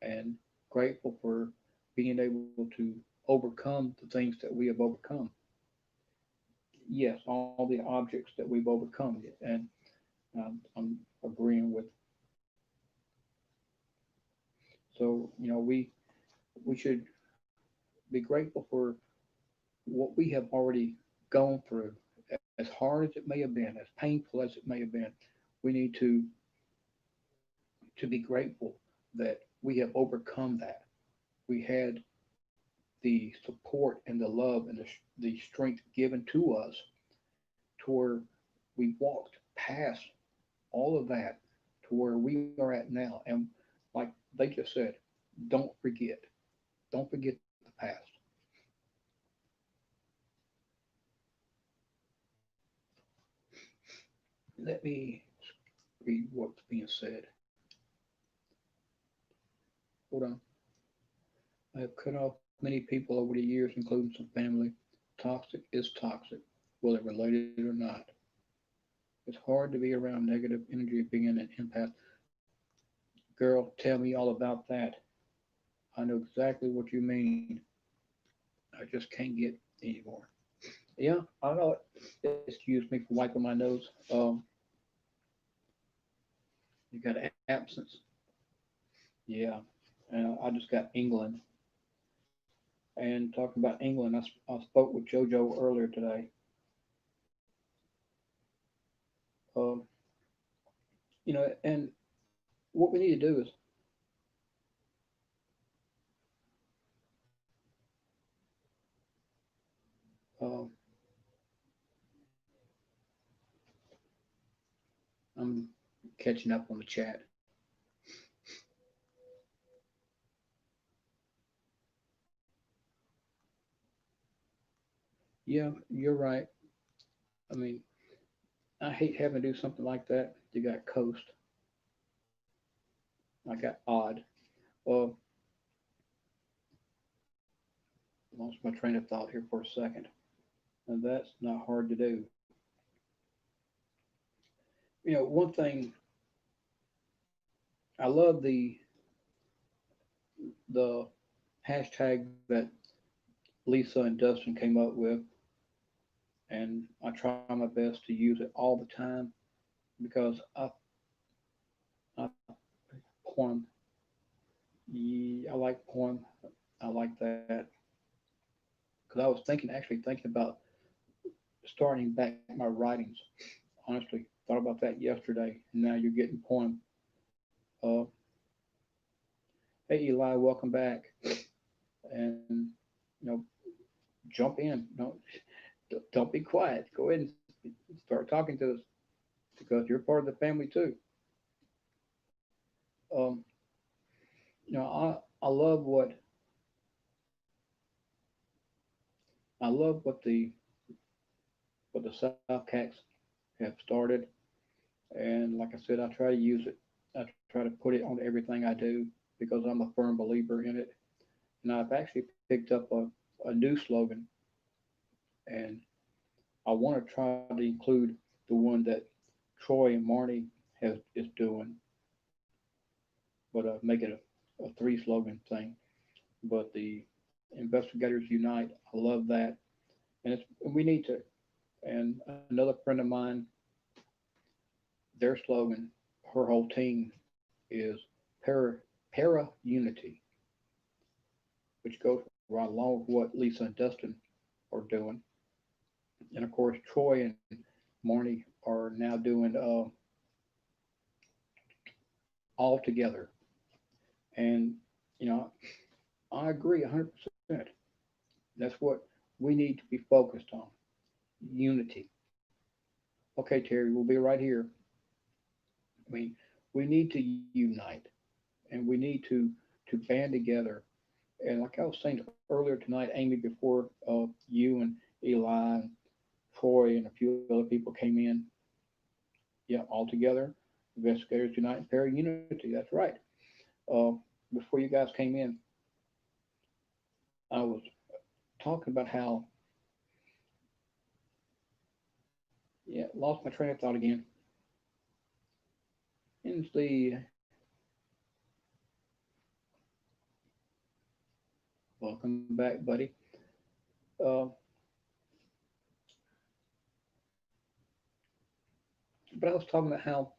and grateful for being able to overcome the things that we have overcome. Yes, all the objects that we've overcome, and I'm agreeing with. So we should be grateful for what we have already gone through, as hard as it may have been, as painful as it may have been. We need to be grateful that we have overcome that. We had the support and the love and the strength given to us to where we walked past all of that to where we are at now. And like they just said, don't forget. Don't forget the past. Let me read what's being said. Hold on. I have cut off many people over the years, including some family. Toxic is toxic, whether related or not. It's hard to be around negative energy being an empath. Girl, tell me all about that. I know exactly what you mean. I just can't get anymore. Yeah, I know it. Excuse me for wiping my nose. You got absence. Yeah, and I just got England. And talking about England, I spoke with JoJo earlier today. Um, and what we need to do is, um, I'm catching up on the chat. Yeah, you're right. I mean, I hate having to do something like that. You got Coast. I got Odd. Well, lost my train of thought here for a second. And that's not hard to do. One thing I love the hashtag that Lisa and Dustin came up with, and I try my best to use it all the time because I poem. Yeah, I like poem. I like that because I was actually thinking about starting back my writings. Honestly, thought about that yesterday, and now you're getting poem. Uh, hey Eli, welcome back, and you know, jump in. Don't be quiet. Go ahead and start talking to us because you're part of the family too. Um, I love I love what the South Cats have started, And like I said, I try to use it. I try to put it on everything I do because I'm a firm believer in it. And I've actually picked up a new slogan, and I want to try to include the one that Troy and Marnie is doing, but make it a three slogan thing. But the Investigators Unite, I love that, and we need to. And another friend of mine, their slogan, her whole team is para unity, which goes right along with what Lisa and Dustin are doing. And of course, Troy and Marnie are now doing all together. And you know, I agree 100%. That's what we need to be focused on: unity. Okay, Terry, we'll be right here. I mean, we need to unite, and we need to band together. And like I was saying earlier tonight, Amy, before you and Eli and Troy and a few other people came in, yeah, all together, Investigators Unite and Para Unity. That's right. Uh, before you guys came in, I was talking about how, yeah, lost my train of thought again. And it's welcome back, buddy. Uh, but I was talking about how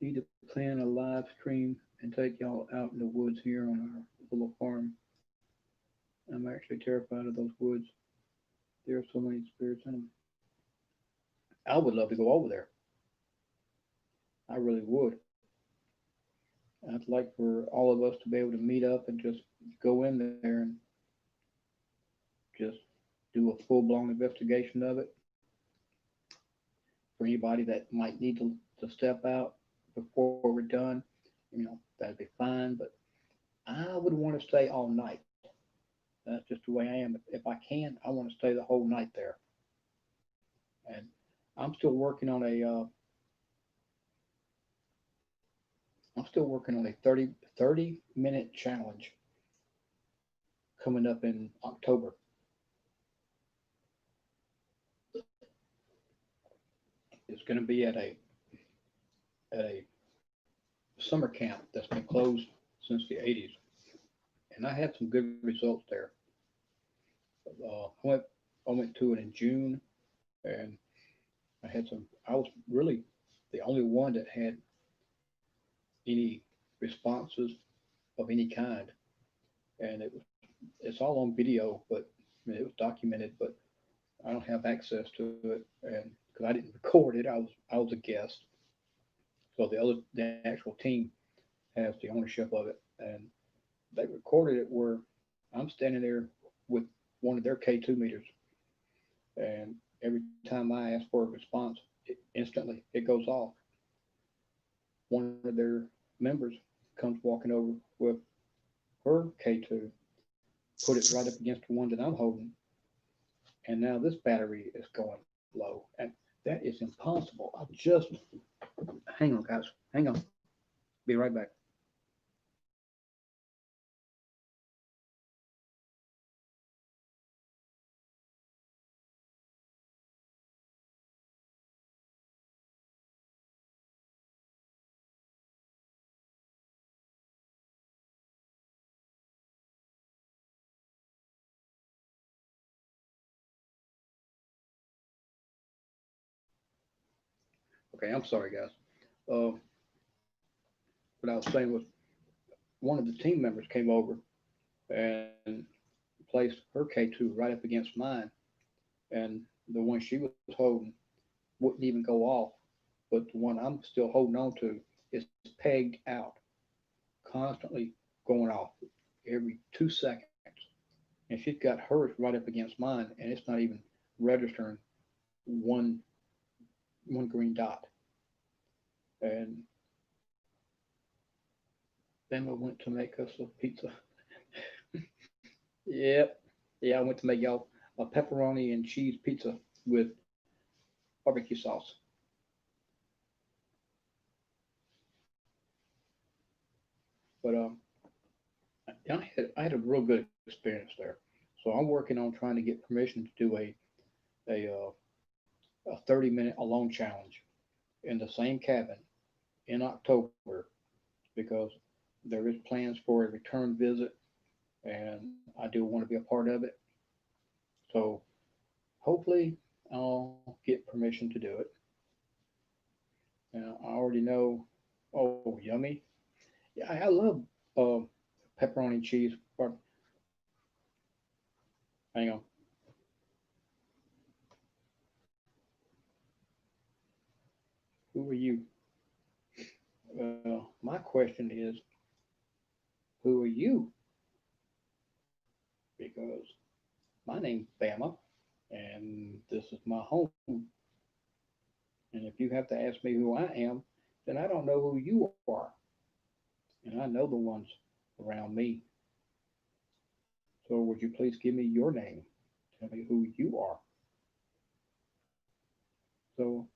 we need to plan a live stream and take y'all out in the woods here on our little farm. I'm actually terrified of those woods. There are so many spirits in them. I would love to go over there. I really would. I'd like for all of us to be able to meet up and just go in there and just do a full blown investigation of it. For anybody that might need to step out before we're done, that'd be fine. But I would want to stay all night. That's just the way I am. If I can, I want to stay the whole night there. And I'm still working on a 30 minute challenge coming up in October. It's going to be at a summer camp that's been closed since the 80s, and I had some good results there. I went to it in June, and I had some. I was really the only one that had any responses of any kind, and it's all on video, but I mean, it was documented, but I don't have access to it, and because I didn't record it, I was a guest, so the actual team has the ownership of it, and they recorded it where I'm standing there with one of their K2 meters, and every time I ask for a response, instantly it goes off. One of their members comes walking over with her K2, put it right up against the one that I'm holding, and now this battery is going low, and that is impossible. I just hang on, guys, hang on, be right back. Okay, I'm sorry, guys. Uh, what I was saying was one of the team members came over and placed her K2 right up against mine, and the one she was holding wouldn't even go off, but the one I'm still holding on to is pegged out, constantly going off every 2 seconds. And she's got hers right up against mine, and it's not even registering one one green dot. And then I went to make us a pizza. Yep, yeah, I went to make y'all a pepperoni and cheese pizza with barbecue sauce. But I had a real good experience there. So I'm working on trying to get permission to do a 30-minute alone challenge in the same cabin in October because there is plans for a return visit, and I do want to be a part of it. So hopefully I'll get permission to do it. Now I already know. Oh, yummy! Yeah, I love uh, pepperoni cheese. Hang on. Who are you? Well, my question is, who are you? Because my name's Bama, and this is my home. And if you have to ask me who I am, then I don't know who you are. And I know the ones around me. So would you please give me your name? Tell me who you are. So,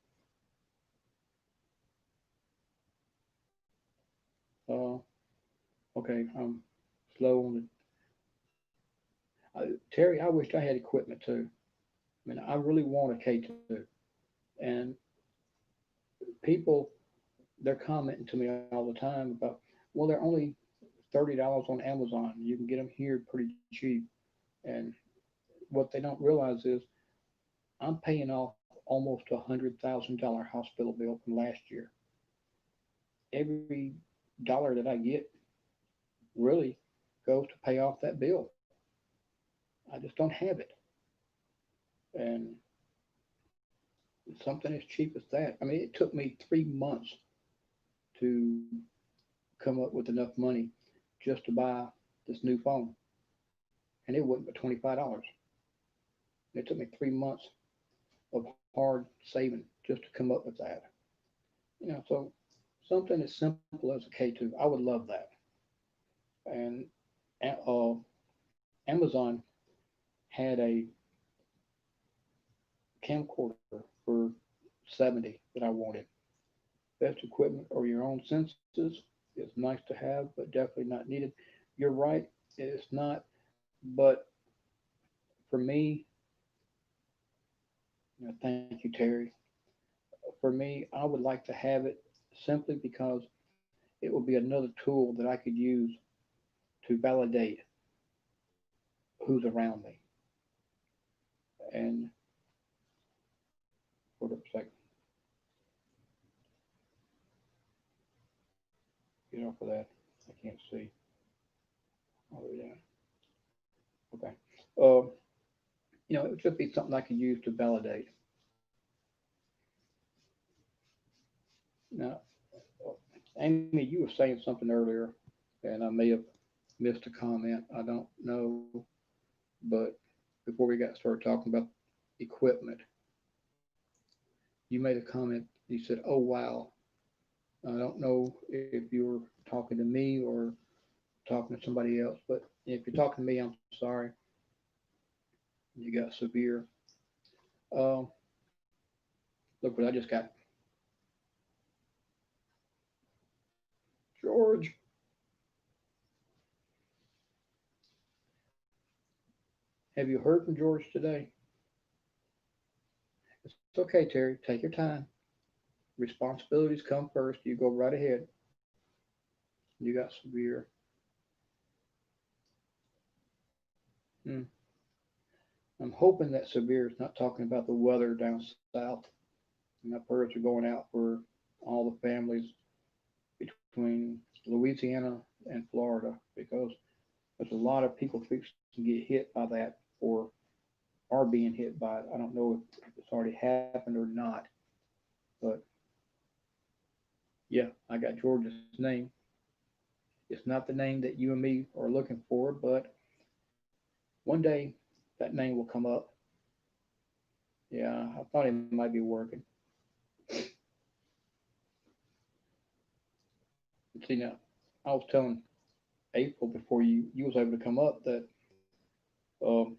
uh, okay, I'm slow on Terry, I wished I had equipment too. I mean, I really want a K2. And people, they're commenting to me all the time about, well, they're only $30 on Amazon. You can get them here pretty cheap. And what they don't realize is I'm paying off almost $100,000 hospital bill from last year. Every dollar that I get really goes to pay off that bill. I just don't have it. And something as cheap as that. I mean, it took me 3 months to come up with enough money just to buy this new phone, and it wasn't but $25. It took me 3 months of hard saving just to come up with that. So something as simple as a K2, I would love that. And uh, Amazon had a camcorder for 70 that I wanted. Best equipment or your own senses is nice to have, but definitely not needed. You're right, it's not. But for me, thank you, Terry. For me, I would like to have it simply because it would be another tool that I could use to validate who's around me. And hold up a second, get off of that. I can't see all the way down. Okay. Uh, it would just be something I could use to validate. Now, Amy, you were saying something earlier, and I may have missed a comment. I don't know, but before we got started talking about equipment, you made a comment. You said, "Oh wow." I don't know if you were talking to me or talking to somebody else, but if you're talking to me, I'm sorry. You got severe. Uh, Look what I just got. George, have you heard from George today? It's okay, Terry. Take your time. Responsibilities come first. You go right ahead. You got severe. Hmm. I'm hoping that severe is not talking about the weather down south. My prayers are going out for all the families between Louisiana and Florida because there's a lot of people fixing to get hit by that or are being hit by it. I don't know if it's already happened or not, but yeah, I got George's name. It's not the name that you and me are looking for, but one day that name will come up. Yeah, I thought it might be working. See now, I was telling April before you was able to come up that um,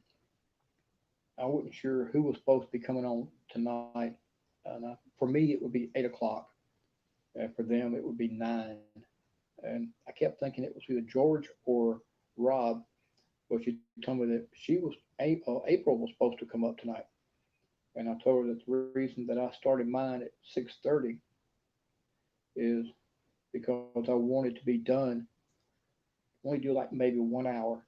I wasn't sure who was supposed to be coming on tonight. And for me, it would be 8 o'clock. And for them, it would be 9. and I kept thinking it was either George or Rob. But she told me that April was supposed to come up tonight, and I told her that the reason that I started mine at 6:30 is because I wanted to be done. Only do like maybe 1 hour.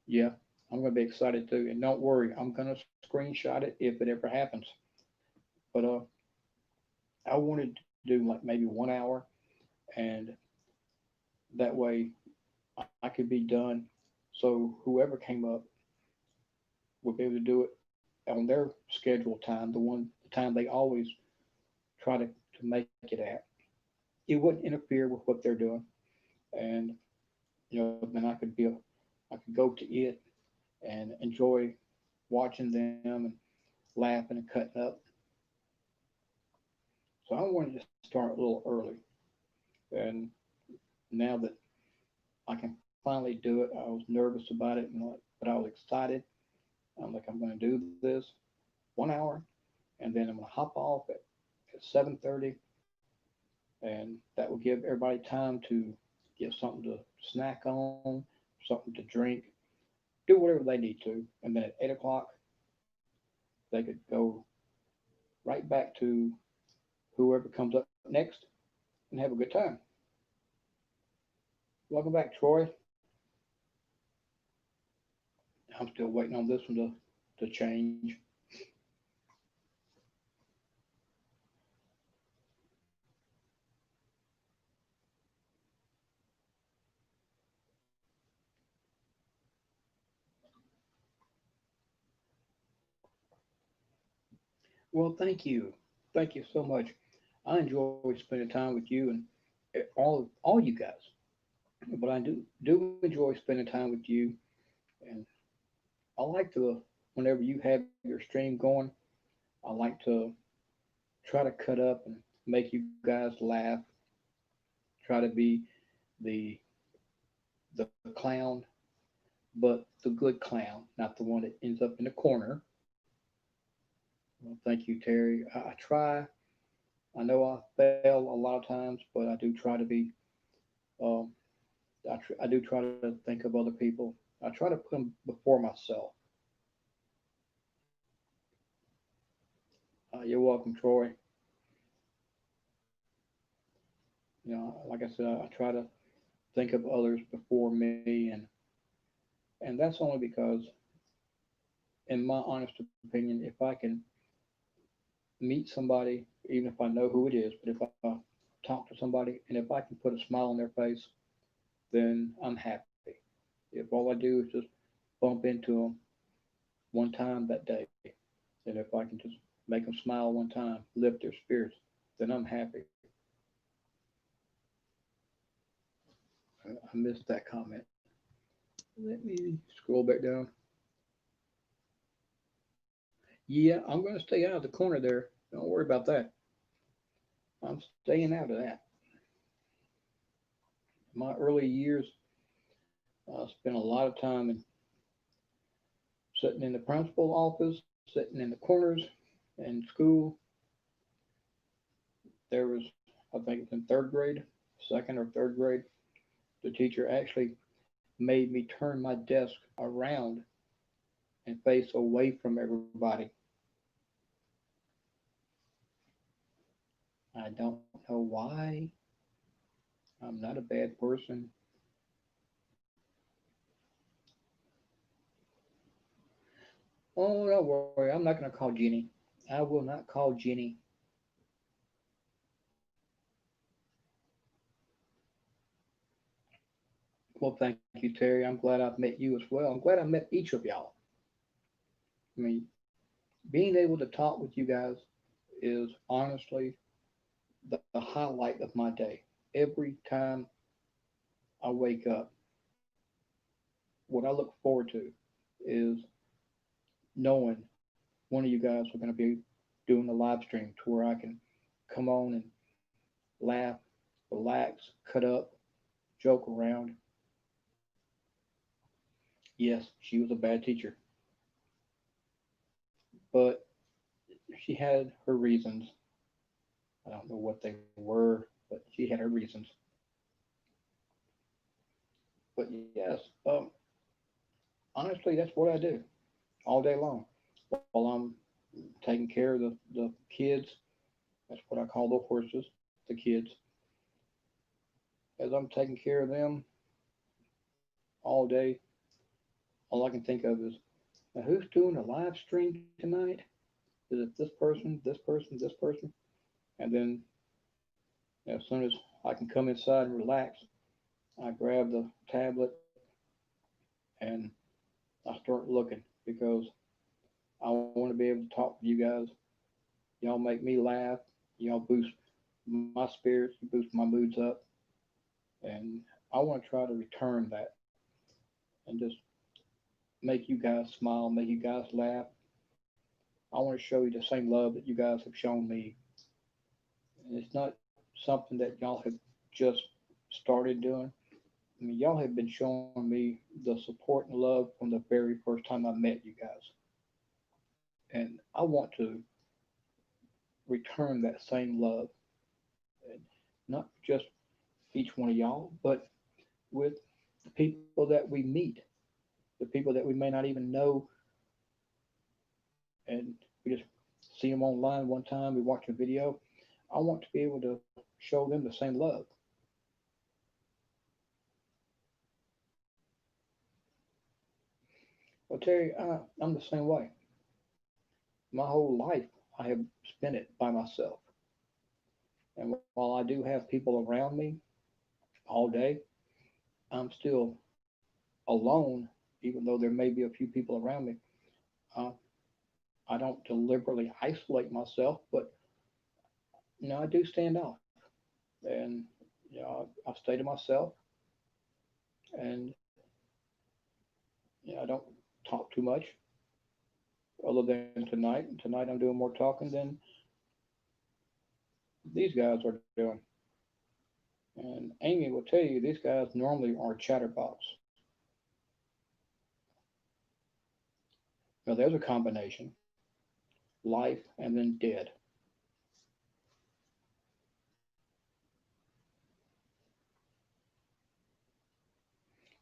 Yeah, I'm gonna be excited too, and don't worry, I'm gonna screenshot it if it ever happens. But I wanted to do like maybe 1 hour, and that way I could be done. So whoever came up would be able to do it on their scheduled time, the time they always try to make it at. It wouldn't interfere with what they're doing, and then I could go to it and enjoy watching them and laughing and cutting up. So I wanted to start a little early, and now that I can finally do it, I was nervous about it, but I was excited. I'm like, I'm going to do this 1 hour, and then I'm going to hop off at 7:30, and that will give everybody time to get something to snack on, something to drink, do whatever they need to, and then at 8 o'clock they could go right back to whoever comes up next and have a good time. Welcome back, Troy. I'm still waiting on this one to change. Well, thank you. Thank you so much. I enjoy spending time with you and all you guys. But I do enjoy spending time with you, and I like to whenever you have your stream going, I like to try to cut up and make you guys laugh. Try to be the the clown, but the good clown, not the one that ends up in the corner. Well, thank you, Terry. I try. I know I fail a lot of times, but I do try to be. Um, I do try to think of other people. I try to put them before myself. You're welcome, Troy. Like I said, I try to think of others before me, and that's only because, in my honest opinion, if I can meet somebody, even if I know who it is, but if I talk to somebody and if I can put a smile on their face, then I'm happy. If all I do is just bump into them one time that day, and if I can just make them smile one time, lift their spirits, then I'm happy. I missed that comment. Let me scroll back down. Yeah, I'm going to stay out of the corner there. Don't worry about that. I'm staying out of that. My early years, I spent a lot of time sitting in the principal office, sitting in the corners in school. There was, I think it was in third grade, second or third grade, the teacher actually made me turn my desk around and face away from everybody. I don't know why. I'm not a bad person. Oh, don't worry. I'm not going to call Jenny. I will not call Jenny. Well, thank you, Terry. I'm glad I've met you as well. I'm glad I met each of y'all. I mean, being able to talk with you guys is honestly the highlight of my day. Every time I wake up, what I look forward to is knowing one of you guys are going to be doing a live stream to where I can come on and laugh, relax, cut up, joke around. Yes, she was a bad teacher, but she had her reasons. I don't know what they were. but she had her reasons. But yes, honestly, that's what I do all day long while I'm taking care of the kids. That's what I call the horses, the kids. As I'm taking care of them all day, all I can think of is, now who's doing a live stream tonight? Is it this person, this person, this person? And then as soon as I can come inside and relax, I grab the tablet and I start looking because I want to be able to talk to you guys. Y'all make me laugh. Y'all boost my spirits. You boost my moods up. And I want to try to return that and just make you guys smile, make you guys laugh. I want to show you the same love that you guys have shown me. And it's not something that y'all have just started doing. I mean, y'all have been showing me the support and love from the very first time I met you guys. And I want to return that same love. And not just each one of y'all, but with the people that we meet, the people that we may not even know, and we just see them online one time, we watch a video. I want to be able to show them the same love. Well, Terry, I'm the same way. My whole life, I have spent it by myself. And while I do have people around me all day, I'm still alone, even though there may be a few people around me. Uh, I don't deliberately isolate myself, but I do stand off, and I stay to myself, and I don't talk too much, other than tonight. And tonight I'm doing more talking than these guys are doing. And Amy will tell you these guys normally are chatterbox. Now there's a combination: life and then dead.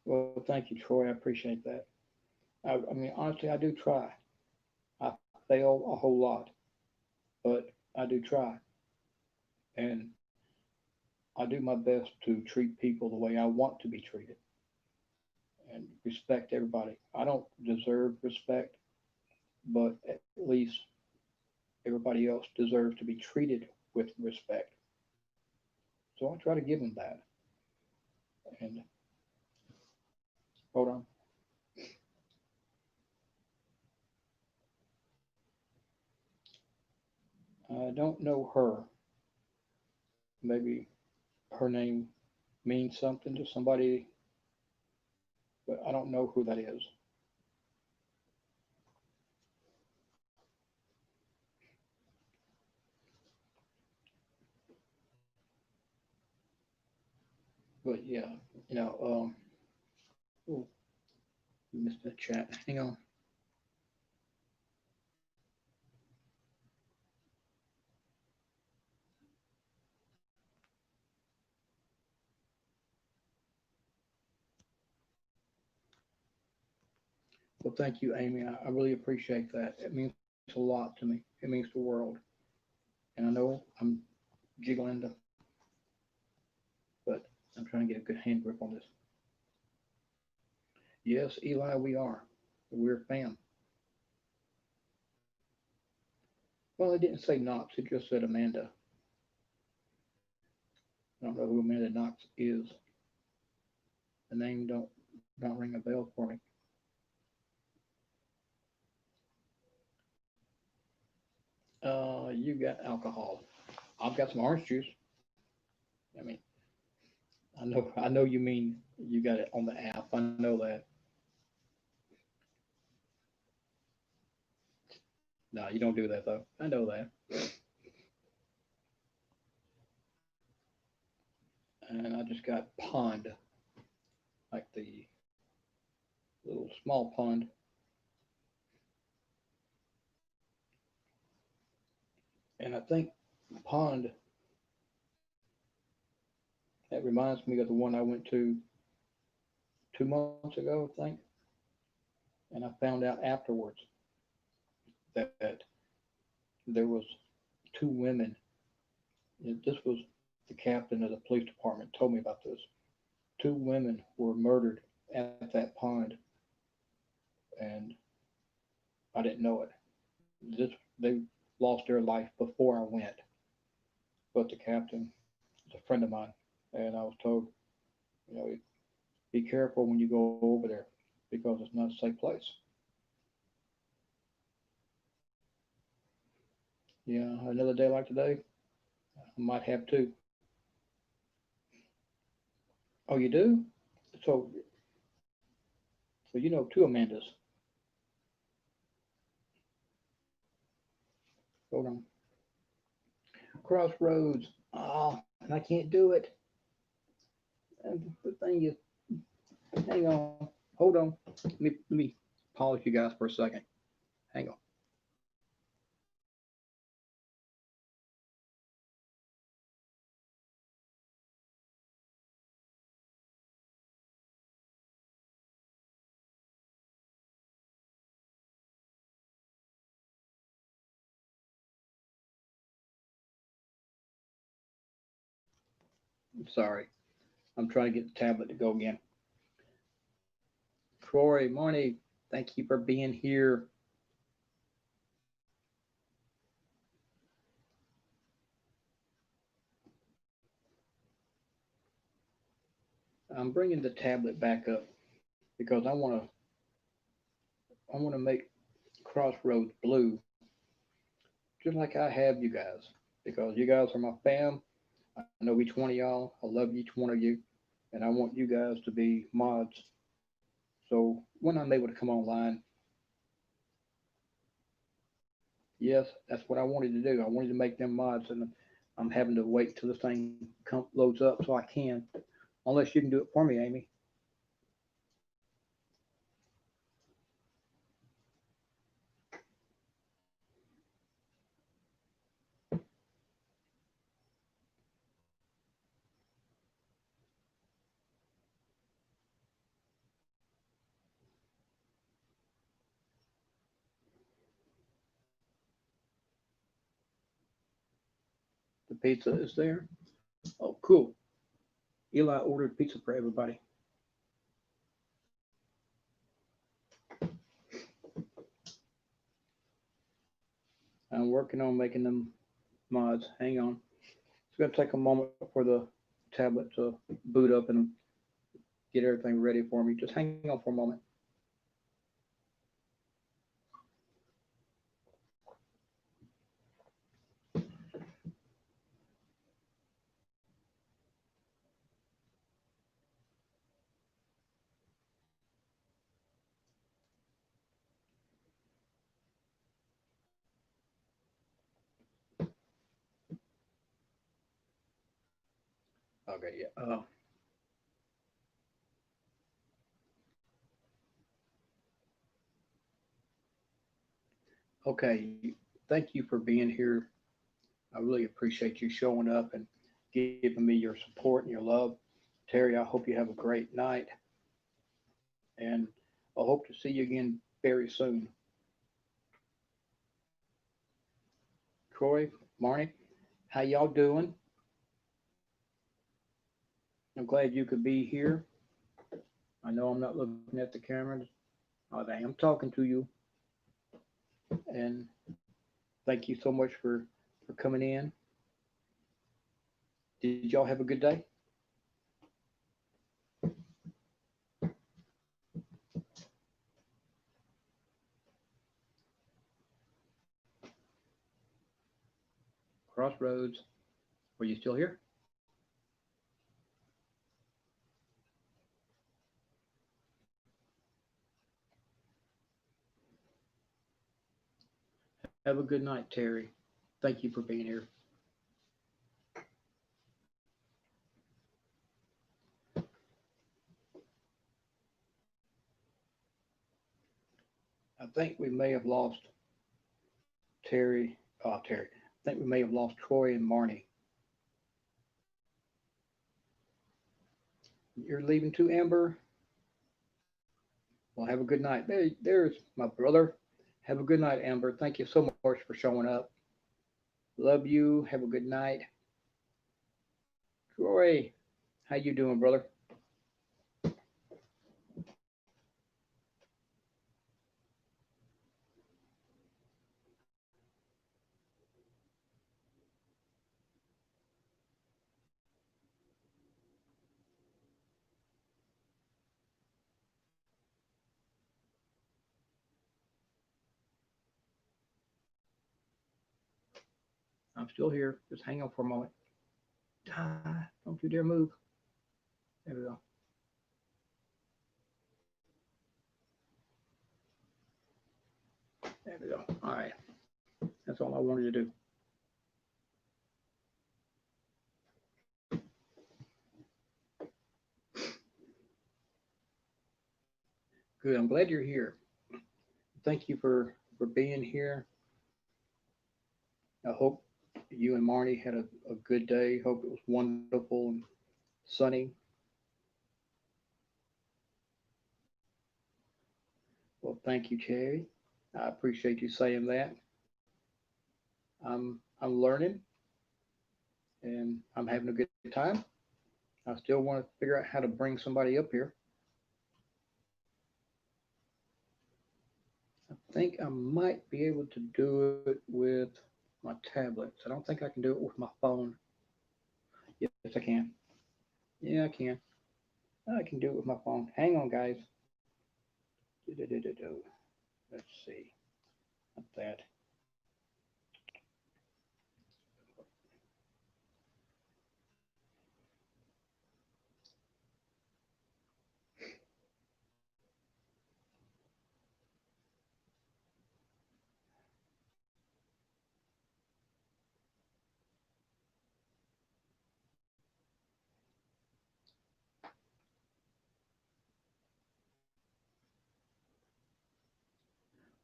Well, thank you, Troy. I appreciate that. I mean, honestly, I do try. I fail a whole lot, but I do try. And I do my best to treat people the way I want to be treated and respect everybody. I don't deserve respect, but at least everybody else deserves to be treated with respect. So I try to give them that. And hold on. I don't know her. Maybe her name means something to somebody, but I don't know who that is. But yeah, you know, oh, missed that chat. Hang on. Well, thank you, Amy. I really appreciate that. It means a lot to me. It means the world. And I know I'm jiggling the, but I'm trying to get a good hand grip on this. Yes, Eli, we are. We're fam. Well, it didn't say Knox. It just said Amanda. I don't know who Amanda Knox is. The name don't ring a bell for me. You got alcohol. I've got some orange juice. I mean, I know you mean you got it on the app. I know that. No, you don't do that though. I know that. And I just got pond, like the little small pond. And I think pond That reminds me of the one I went to 2 months ago, I think. And I found out afterwards that there was two women. This was the captain of the police department told me about this. Two women were murdered at that pond, and I didn't know it. They lost their life before I went, but the captain is a friend of mine, and I was told, be careful when you go over there because it's not a safe place. Yeah, another day like today, I might have two. Oh, you do? So, so you know two Amandas. Hold on. Crossroads. Oh, and I can't do it. And the thing is, hang on. Hold on. Let me pause you guys for a second. Hang on. I'm sorry. I'm trying to get the tablet to go again. Troy, Marnie, thank you for being here. I'm bringing the tablet back up because I want to make Crossroads blue, just like I have you guys, because you guys are my fam. I know each one of y'all. I love each one of you, and I want you guys to be mods. So when I'm able to come online, yes, that's what I wanted to do. I wanted to make them mods, and I'm having to wait till this thing loads up so I can. Unless you can do it for me, Amy. The pizza is there. Oh, cool. Eli ordered pizza for everybody. I'm working on making them mods. Hang on. It's going to take a moment for the tablet to boot up and get everything ready for me. Just hang on for a moment. Okay, yeah. Okay, thank you for being here. I really appreciate you showing up and giving me your support and your love. Terry, I hope you have a great night, and I hope to see you again very soon. Troy, Marnie, how y'all doing? I'm glad you could be here. I know I'm not looking at the camera. I am talking to you, and thank you so much for coming in. Did y'all have a good day? Crossroads, were you still here? Have a good night, Terry. Thank you for being here. I think we may have lost Terry. Terry. I think we may have lost Troy and Marnie. You're leaving too, Amber? Well, have a good night. There's my brother. Have a good night, Amber. Thank you so much for showing up. Love you. Have a good night. Troy, how you doing, brother? I'm still here. Just hang on for a moment. Don't you dare move. There we go. There we go. All right. That's all I wanted to do. Good. I'm glad you're here. Thank you for being here. I hope you and Marnie had a good day. Hope it was wonderful and sunny. Well, thank you, Cherry. I appreciate you saying that. I'm learning and I'm having a good time. I still want to figure out how to bring somebody up here. I think I might be able to do it with my tablets. I don't think I can do it with my phone. Yes, I can. Yeah, I can. I can do it with my phone. Hang on, guys. Do. Let's see. Not that.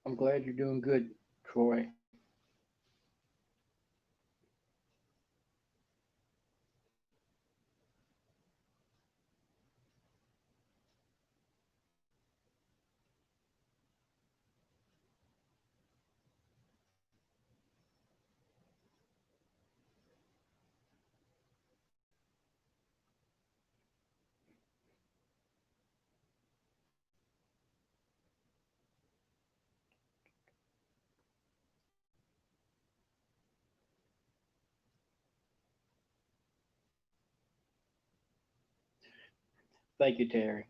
I'm glad you're doing good, Troy. Thank you, Terry.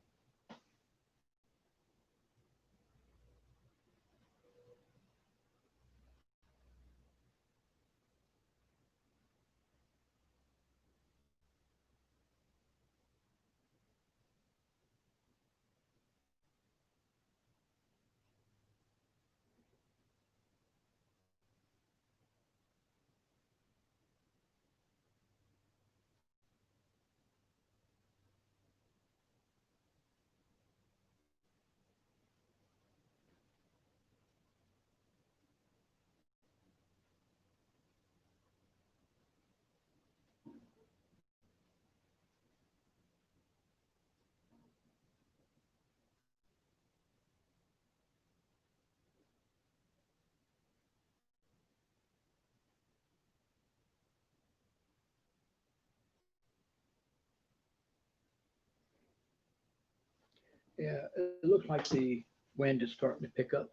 Yeah, it looks like the wind is starting to pick up.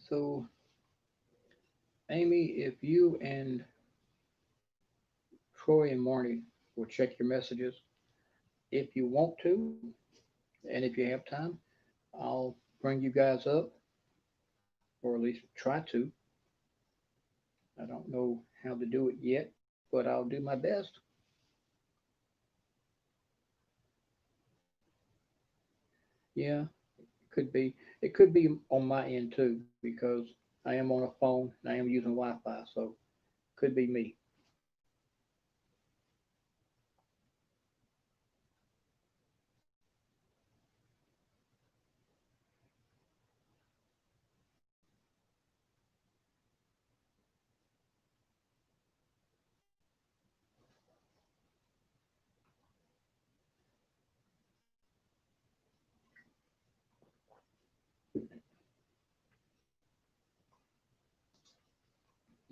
So, Amy, if you and Troy and Marty will check your messages, if you want to, and if you have time, I'll bring you guys up, or at least try to. I don't know how to do it yet, but I'll do my best. Yeah, could be. It could be on my end too, because I am on a phone and I am using Wi-Fi, so could be me.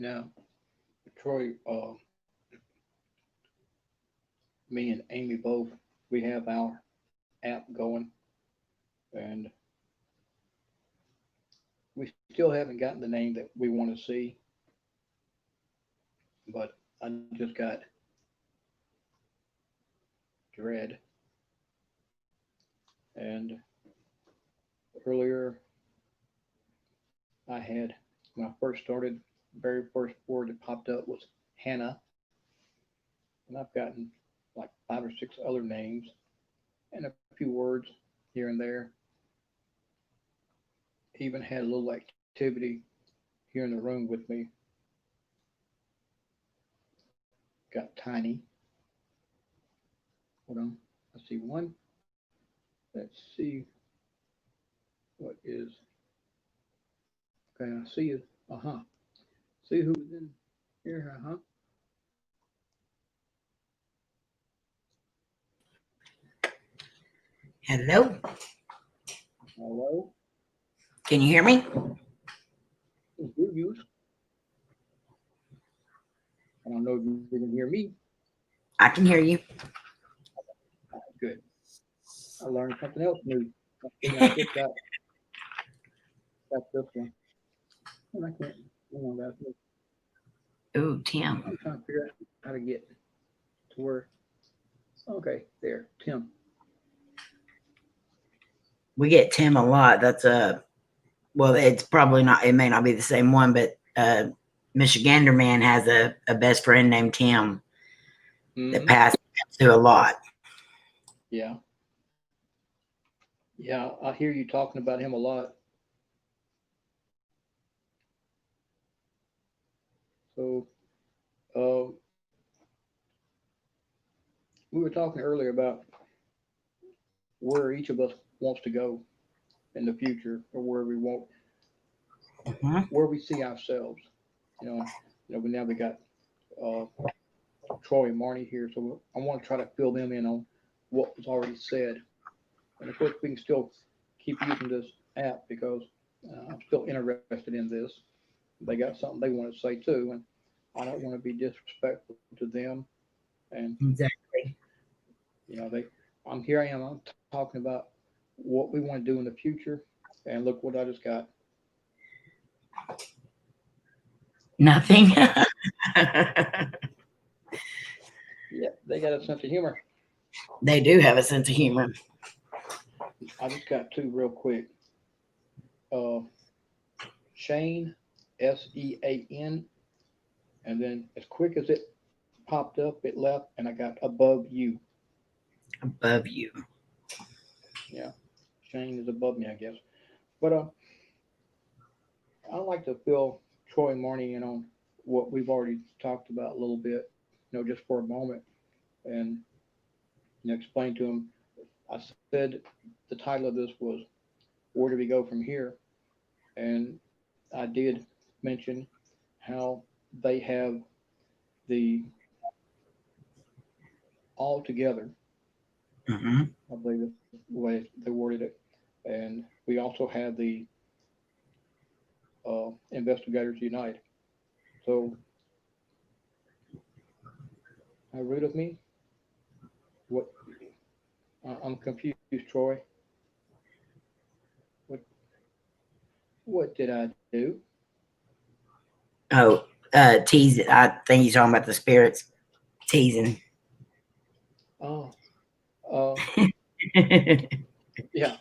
Now, Troy, me and Amy both, we have our app going, and we still haven't gotten the name that we want to see. But I just got Dread, and earlier I had when I first started, the very first word that popped up was Hannah, and I've gotten like 5 or 6 other names and a few words here and there. Even had a little activity here in the room with me. Got Tiny. Hold on. I see one. Let's see what is. Okay, I see you. Uh huh. See who's in here. Uh huh. Hello. Hello. Can you hear me? You use. I don't know if you can hear me. I can hear you. Good. I learned something else new. I just got this one. And I can't. Hang on, guys. Ooh, Tim. I'm trying to figure out how to get to where. Okay, there, Tim. We get Tim a lot. That's well, it's probably not, it may not be the same one, but Michigander man has a best friend named Tim that passes to a lot. Yeah. Yeah, I hear you talking about him a lot. So, uh, we were talking earlier about where each of us wants to go in the future, or where we want, Mhm. where we see ourselves. But now we got uh, Troy and Marnie here, so I want to try to fill them in on what was already said. And of course, we can still keep using this app because I'm still interested in this. They got something they want to say too, and I don't want to be disrespectful to them. And Exactly. they, I'm here. I am. I'm talking about what we want to do in the future, and look what I just got. Nothing. Yeah, they got a sense of humor. They do have a sense of humor. I just got two real quick. Uh, Shane, Sean, and then as quick as it popped up, it left, and I got above you. Above you. Yeah, Shane is above me, I guess. But I'd like to fill Troy and Marnie in on what we've already talked about a little bit, just for a moment, and explain to them. I said the title of this was "Where do we go from here?" And I did mention how they have the all together. Hmm. I believe that's the way they worded it, and we also have the Investigators Unite. So, root of me, what I'm confused, Troy. What what did I do? Oh, teasing. I think you're talking about the spirits teasing. Oh, uh, yeah.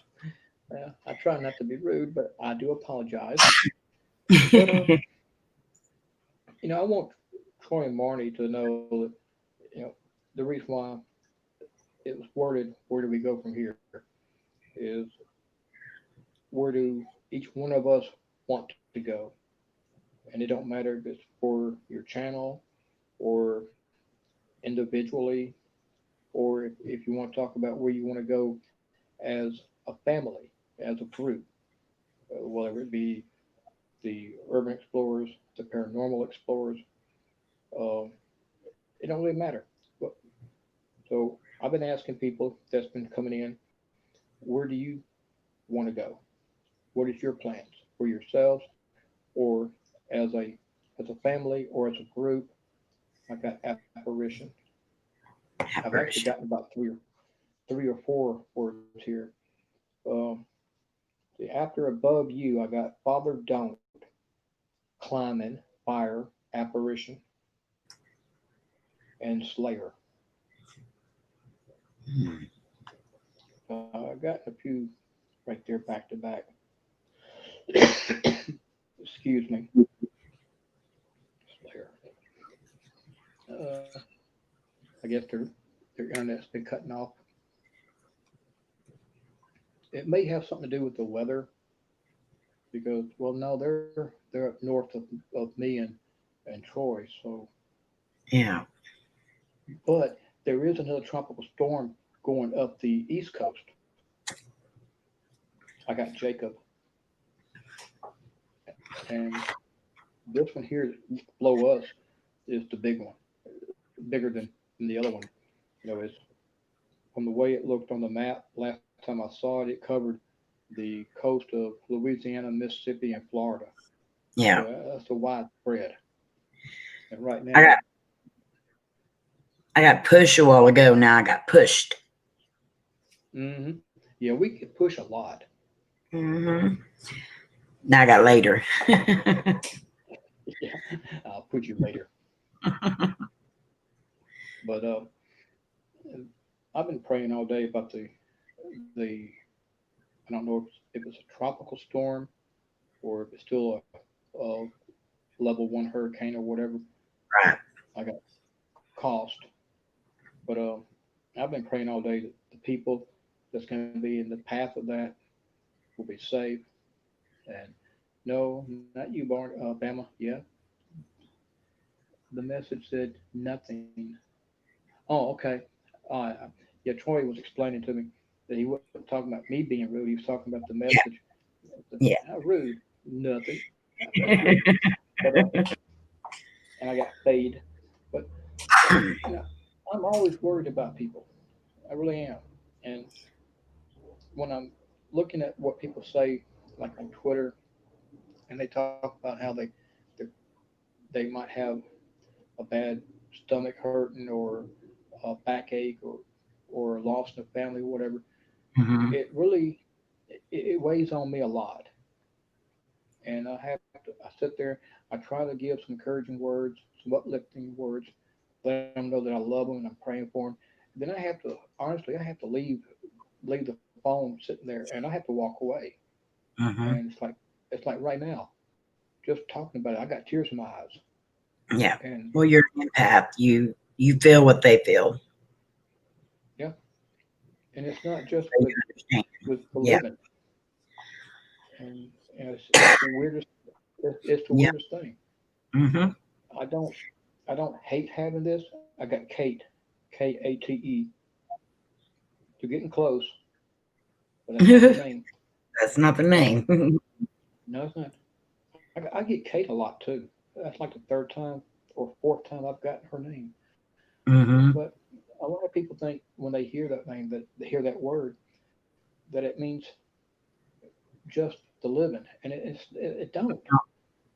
I try not to be rude, but I do apologize. But I want Troy and Marnie to know that the reason why it was worded, "Where do we go from here?" is where do each one of us want to go, and it don't matter if it's for your channel or individually, or if you want to talk about where you want to go as a family, as a group, whether it be the urban explorers, the paranormal explorers. Uh, it don't really matter. But, so I've been asking people that's been coming in, where do you want to go? What is your plans for yourselves or as as a family or as a group, I got apparition. I've actually Apparition. gotten about three or four words here. Um, after above you, I got Father Don't, Climbing, Fire, Apparition, and Slayer. Hmm. I got a few right there back to back. Excuse me, Slayer. Uh, I guess their internet's been cutting off. It may have something to do with the weather because, well, no, they're up north of me and Troy. So, Yeah. but there is another tropical storm going up the east coast. I got Jacob, and this one here below us is the big one, bigger than the other one. You know, it's from the way it looked on the map last time I saw it. It covered the coast of Louisiana, Mississippi, and Florida. So Yeah. that's a widespread. And right I now, got I got pushed a while ago. Now I got pushed. hmm yeah, we could push a lot. Hmm. Now I got later. Yeah, I'll put you later. But I've been praying all day about the I don't know if it's a tropical storm or if it's still a level one hurricane or whatever. Right. I got cost, but I've been praying all day that the people that's going to be in the path of that will be safe. And no, not you, Bama. Yeah, the message said nothing. Oh, okay. Uh, yeah, Troy was explaining to me that he wasn't talking about me being rude. He was talking about the Yeah. message. Yeah. How rude? Nothing. That's good. But and I got fade. But you know, I'm always worried about people. I really am. And when I'm looking at what people say, like on Twitter, and they talk about how they might have a bad stomach hurting or a backache or a loss in the family or whatever, Hmm. it really it weighs on me a lot. And I sit there, I try to give some encouraging words, some uplifting words, let them know that I love them and I'm praying for them. Then I have to honestly, I have to leave the phone sitting there and I have to walk away. Hmm. And it's like right now, just talking about it, I got tears in my eyes. Yeah. And Well, you're an empath. You feel what they feel. yeah, and it's not just So you understand. with the Yeah. living, and it's the weirdest it's the Yeah. weirdest thing. Hmm. I don't I don't hate having this. I got Kate, Kate, to getting close, but that's not the name. That's not the Uh, name. no, it's not. I get Kate a lot too. That's like the third time or fourth time I've gotten her name. Hmm. But a lot of people think when they hear that name, that they hear that word, that it means just the living, and it don't.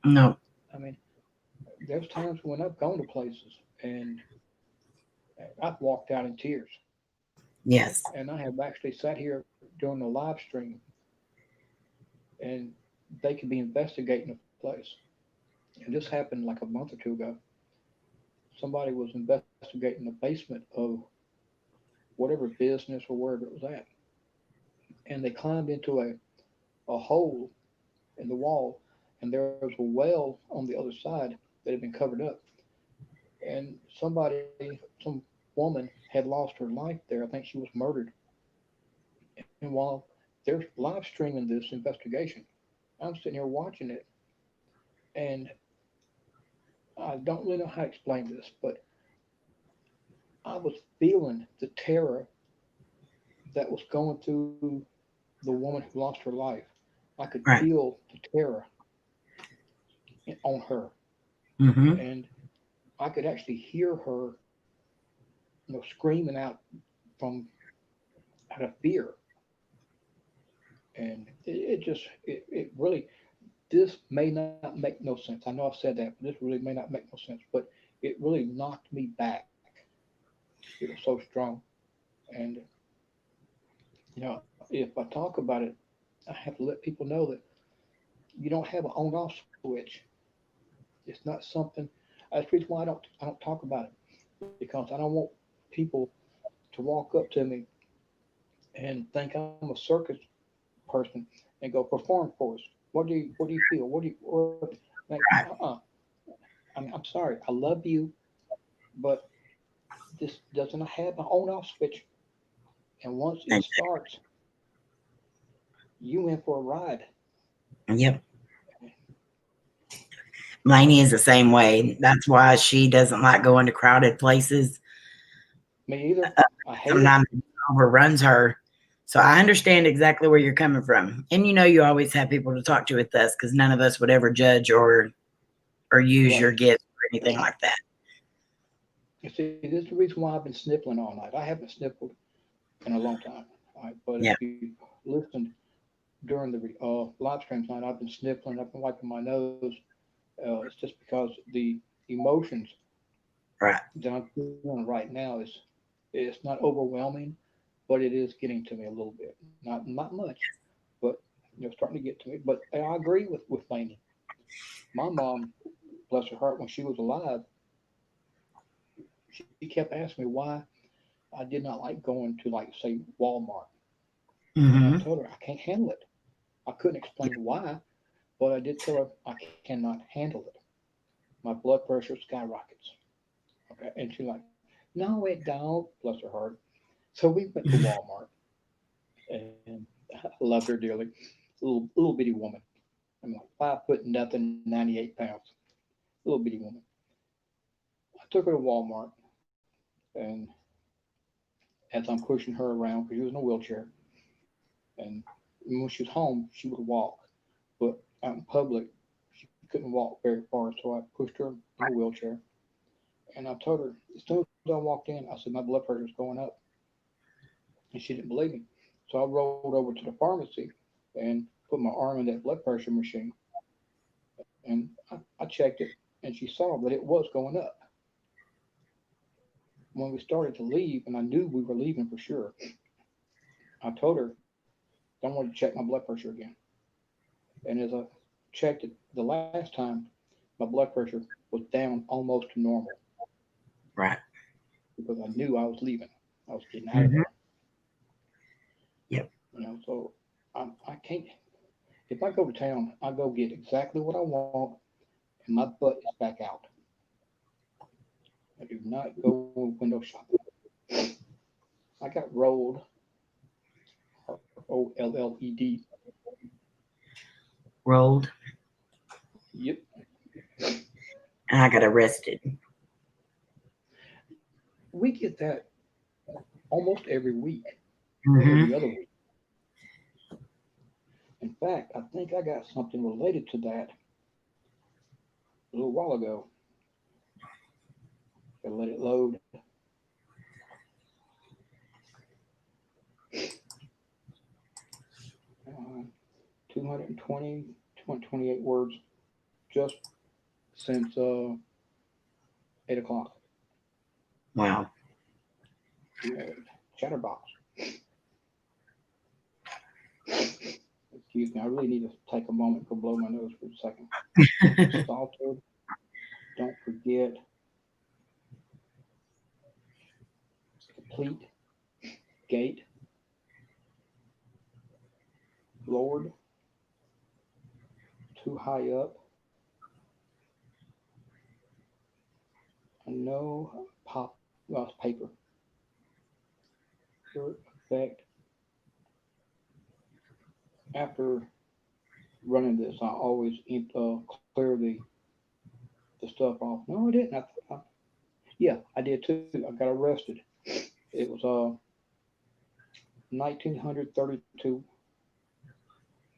No. I mean, there's times when I've gone to places and I've walked out in tears, Yes. and I have actually sat here during the live stream, and they could be investigating a place. And this happened like a month or two ago. Somebody was investigating the basement of whatever business or wherever it was at, and they climbed into a hole in the wall, and there was a well on the other side that had been covered up. And some woman had lost her life there. I think she was murdered. And while they're live streaming this investigation, I'm sitting here watching it, and I don't really know how to explain this, but I was feeling the terror that was going through the woman who lost her life. I could Right. feel the terror on her, Hmm. and I could actually hear her, screaming out from out of fear. And it just it really this may not make no sense. I know I've said that, but this really may not make no sense. But it really knocked me back. It was so strong. And, if I talk about it, I have to let people know that you don't have an on off switch. It's not something. That's the reason why I don't talk about it, because I don't want people to walk up to me and think I'm a circus person and go perform for us. What do you feel? Like, I'm sorry. I love you, but this doesn't have an on off switch. And once it And starts, you in for a ride. yep. Lainey is the same way. That's why she doesn't like going to crowded places. Me either. I hate it. Sometimes it overruns her. So I understand exactly where you're coming from. And you always have people to talk to with us because none of us would ever judge or use your Right. gifts or anything like that. You see, this is the reason why I've been sniffling all night. I haven't sniffled in a long time. All right, but if Yeah. you listened during the live stream tonight, I've been sniffling. I've been wiping my nose. It's just because the emotions Right. that I'm feeling right now is it's not overwhelming, but it is getting to me a little bit. Not much, but starting to get to me. But I agree with Lainey. My mom, bless her heart, when she was alive, she kept asking me why I did not like going to, like, say, Walmart, and I Mm-hmm. told her I can't handle it. I couldn't explain why, but I did tell her I cannot handle it. My blood pressure skyrockets. Okay, and she's like, "No, it don't." Bless her heart. So we went to Walmart, and I loved her dearly. Little bitty woman. I'm like 5 foot nothing, 98 pounds. Little bitty woman. I took her to Walmart, and as I'm pushing her around because she was in a wheelchair, and when she was home, she would walk, but out in public, she couldn't walk very far, so I pushed her in the wheelchair. And I told her, as soon as I walked in, I said, my blood pressure's going up. And she didn't believe me. So I rolled over to the pharmacy and put my arm in that blood pressure machine. And I checked it, and she saw that it was going up. When we started to leave, and I knew we were leaving for sure, I told her, don't want to check my blood pressure again. And as I checked it the last time, my blood pressure was down almost to normal Right. because I knew I was leaving. I was getting out of Mm-hmm. there. Yep. So I can't. If I go to town, I go get exactly what I want, and my butt is back out. I do not go window shopping. I got rolled, OLLED. Rolled. Yep. And I got arrested. We get that almost every week or Mm-hmm. every other week. In fact, I think I got something related to that a little while ago. Gotta let it load. 220, 228 words just since 8 o'clock. Wow. Yeah, Chatterbox. Excuse me, I really need to take a moment to blow my nose for a second. Assaulted. Don't forget. Complete. Gate. Lord. Too high up. I know. Pop. Well, it's paper. Hurt. Effect. After running this, I always clear the stuff off. No, I didn't. Yeah, I did too. I got arrested. It was 1932.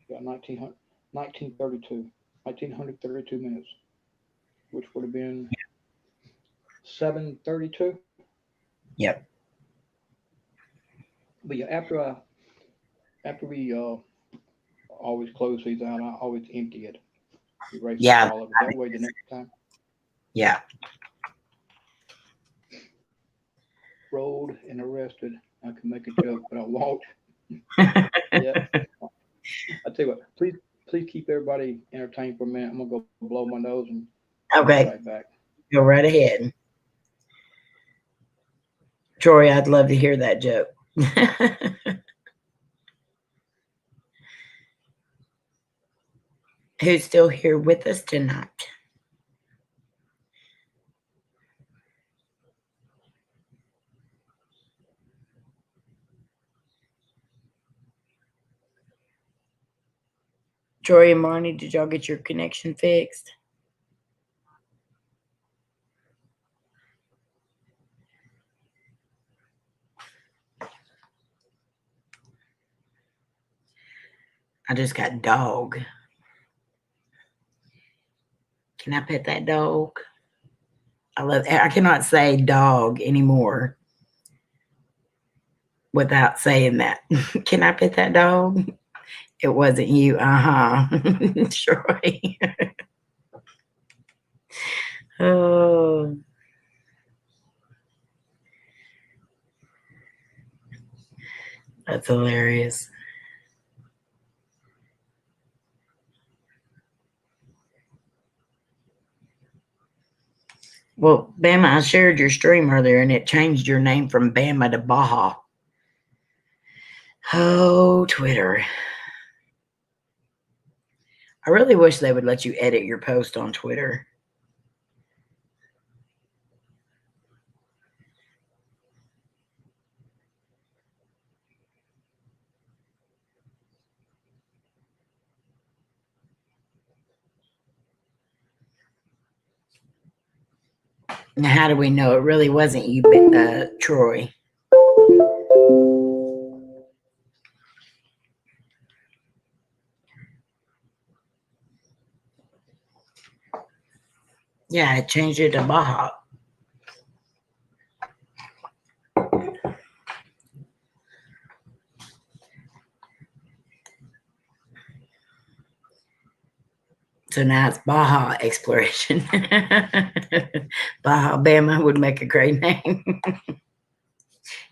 Yeah, 1932. 1932 minutes, which would have been 7:32. Yep. But yeah, after we always close these out, I always empty it. Erase Yeah. all of it. That way the next time. Yeah. Rolled and arrested. I can make a joke, but I won't. Yeah. I tell you what, please keep everybody entertained for a minute. I'm gonna go blow my nose and be Okay. right back. Go right ahead. Troy, I'd love to hear that joke. Who's still here with us tonight? Troy and Marnie, did y'all get your connection fixed? I just got dog. Can I pet that dog? I cannot say dog anymore without saying that. Can I pet that dog? It wasn't you. Troy. Oh, that's hilarious. Well, Bama, I shared your stream earlier and it changed your name from Bama to Baja. Oh, Twitter. I really wish they would let you edit your post on Twitter. Now, how do we know it really wasn't you, Troy? Yeah, I changed it to Baja. So now it's Baja Exploration. Baja Bama would make a great name.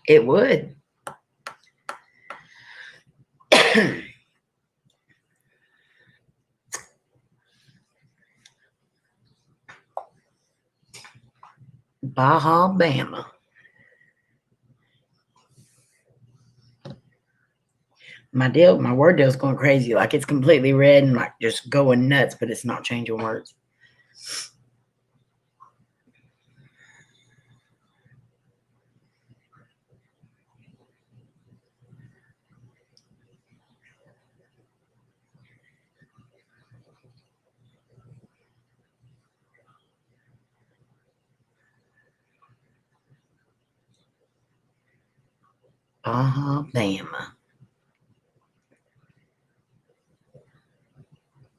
It would. Baja Bama. My word deal's going crazy. Like it's completely red and like just going nuts, but it's not changing words. Baja Bama.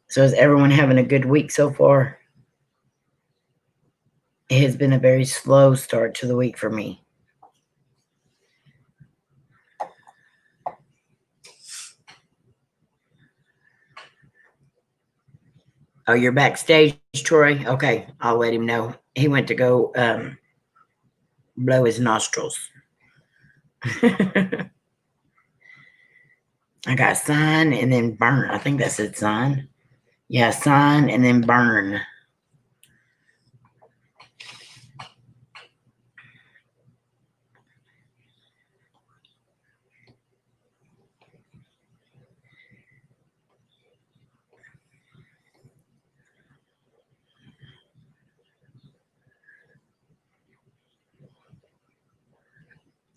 So is everyone having a good week so far? It has been a very slow start to the week for me. Oh, you're backstage, Troy? Okay, I'll let him know. He went to go blow his nostrils. I got sign and then burn. I think that said sign. Yeah, sign and then burn.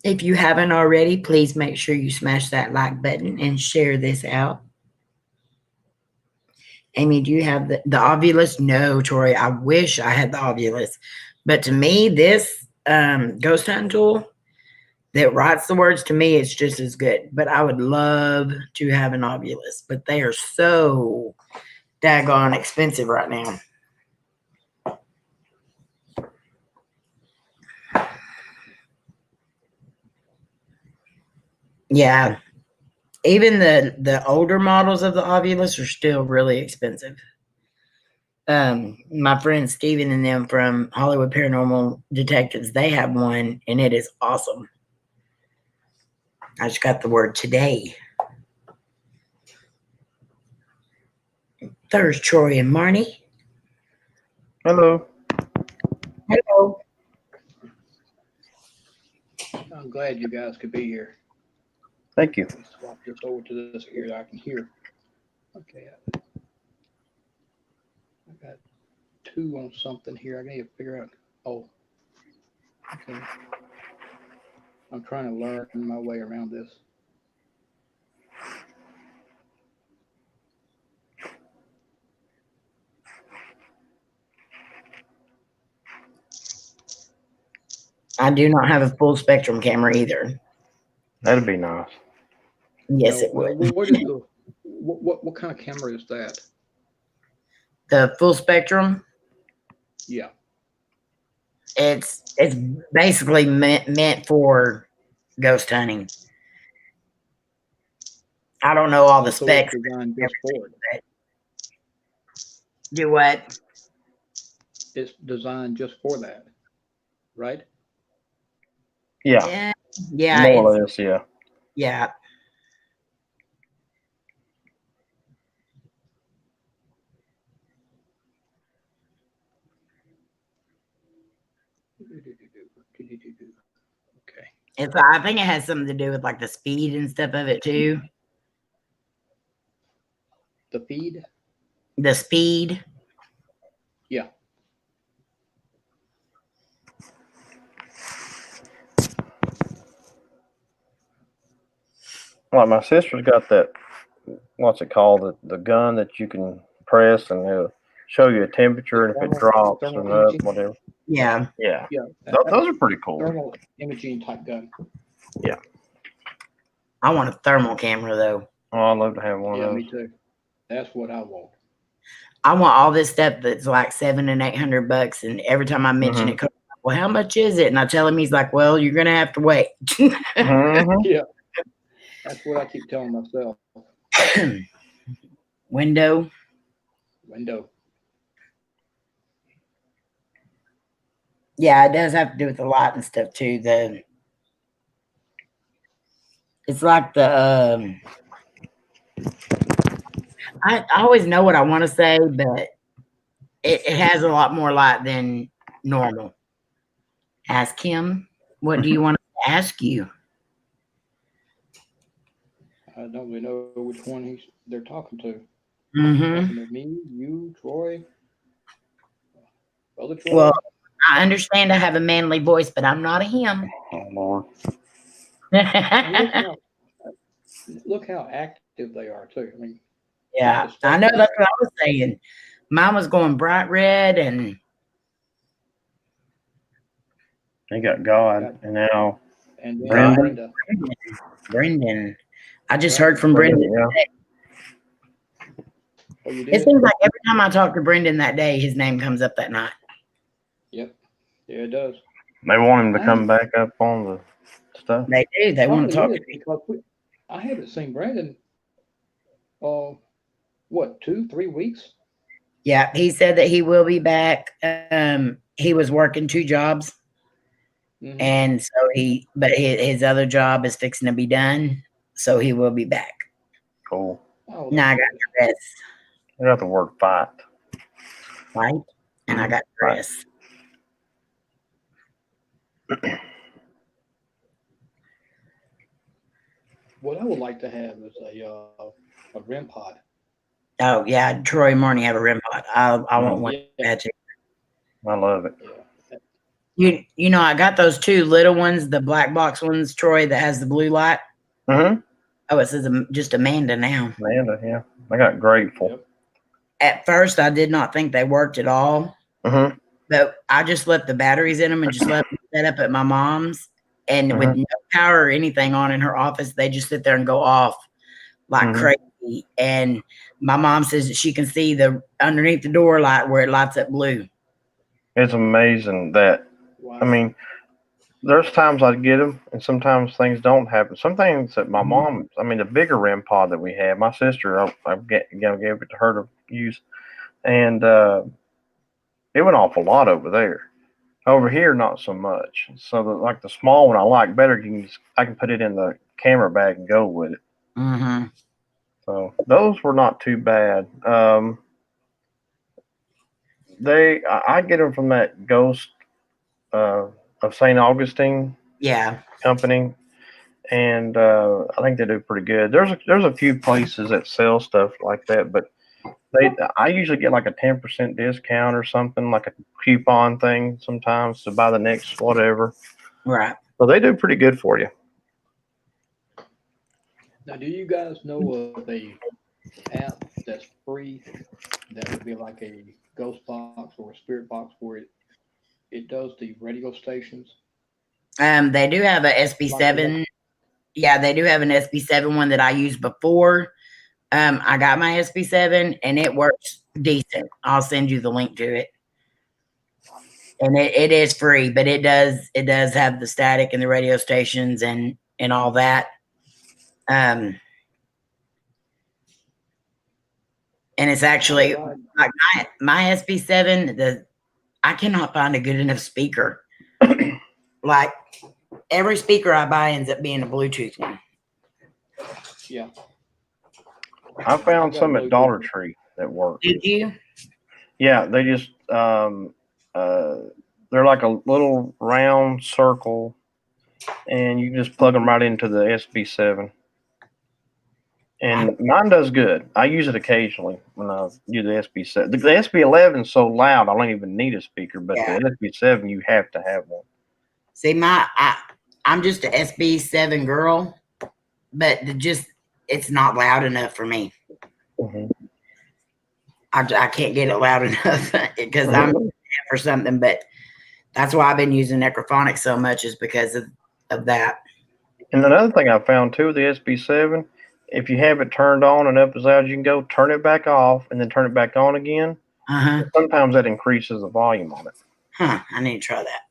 If you haven't already, please make sure you smash that like button and share this out. Amy, do you have the Ovilus? No, Troy, I wish I had the Ovilus. But to me, this ghost hunting tool that writes the words, to me, it's just as good. But I would love to have an Ovilus. But they are so daggone expensive right now. Yeah. Even the older models of the Ovilus are still really expensive. My friend Steven and them from Hollywood Paranormal Detectives, they have one, and it is awesome. I just got the word today. There's Troy and Marnie. Hello. Hello. I'm glad you guys could be here. Thank you. Let's swap this over to this here that I can hear. Okay. I got 2 on something here. I need to figure out. Oh. Okay. I'm trying to learn my way around this. I do not have a full spectrum camera either. That'd be nice. Yes, No, it would. What is the what kind of camera is that? The full spectrum, Yeah. it's basically meant for ghost hunting. I don't know all the So specs. it's designed just for it. Do what? It's designed just for that, right? Yeah. Yeah. More or less, yeah. Yeah. Okay. I think it has something to do with like the speed and stuff of it too. The feed? The speed. Yeah. Like my sister's got that, what's it called? The gun that you can press and it'll show you a temperature and if it drops and up, whatever. Yeah. Yeah. Yeah. Those are pretty cool. Thermal imaging type gun. Yeah. I want a thermal camera though. Oh, I'd love to have one Yeah, of me those. too. That's what I want. I want all this stuff that's like $700 and $800, and every time I mention it, well, how much is it? And I tell him, he's like, well, you're gonna have to wait. Yeah, that's what I keep telling myself. Window. Yeah, it does have to do with the light and stuff too. It's like the I always know what I want to say, but it has a lot more light than normal. Ask him, what do you want to ask you? I don't really know which one they're talking to. Mm-hmm. Talking to me, you, Troy, Brother Troy. Well, I understand I have a manly voice, but I'm not a him. Oh, Lord. Look how active they are too. I mean, yeah, I know that's what I was saying. Mine was going bright red, and They got God, and now and Brendan. I just heard from Brendan. Yeah. Oh, you did? It seems like every time I talk to Brendan that day, his name comes up that night. Yep. Yeah, it does. They want him to come back up on the stuff. They do. They want to talk to me. Because I haven't seen Brandon. What, 2-3 weeks? Yeah, he said that he will be back. He was working 2 jobs, and so but his other job is fixing to be done, so he will be back. Cool. Oh, now I got dress. I got the word fight. Fight, and I got dress. What I would like to have is a REM pod. Oh yeah, Troy and Marnie have a REM pod. I want one. Yeah. I love it. Yeah. You know, I got those 2 little ones, the black box ones, Troy, that has the blue light. Mm-hmm. Oh, it says just Amanda now. Amanda, yeah. I got grateful. Yep. At first, I did not think they worked at all. Mm-hmm. But I just left the batteries in them and just left them set up at my mom's. And with no power or anything on in her office, they just sit there and go off like crazy. And my mom says that she can see the underneath the door light where it lights up blue. It's amazing that, I mean, there's times I get them and sometimes things don't happen. Some things that my mom, I mean, the bigger REM pod that we have, my sister, I gave it to her to use. and it went off a lot over there. Over here, not so much. So like the small one, I like better. I can put it in the camera bag and go with it. Mm-hmm. So those were not too bad. I get them from that Ghost of St. Augustine Yeah. company, and I think they do pretty good. There's a few places that sell stuff like that, but I usually get like a 10% discount or something, like a coupon thing sometimes to buy the next whatever. Right. So they do pretty good for you. Now, do you guys know of a app that's free that would be like a Ghost Box or a Spirit Box where it does the radio stations? They do have a SB7. Yeah, they do have an SB7 one that I used before. I got my SB7 and it works decent. I'll send you the link to it. And it is free, but it does have the static and the radio stations and all that. And it's actually like my SB7, I cannot find a good enough speaker. Like every speaker I buy ends up being a Bluetooth one. Yeah. I found some at Dollar Tree that work. Did you? Yeah, they just they're like a little round circle, and you just plug them right into the SB7. And mine does good. I use it occasionally when I use the SB7. The SB11 is so loud, I don't even need a speaker, but the SB7, you have to have one. See, I'm just a SB7 girl, but it's not loud enough for me. Mm-hmm. I can't get it loud enough because I'm for something, but that's why I've been using Necrophonics so much is because of that. And another thing I found too with the SB7, if you have it turned on and up as loud as you can go, turn it back off and then turn it back on again. Sometimes that increases the volume on it. Huh, I need to try that.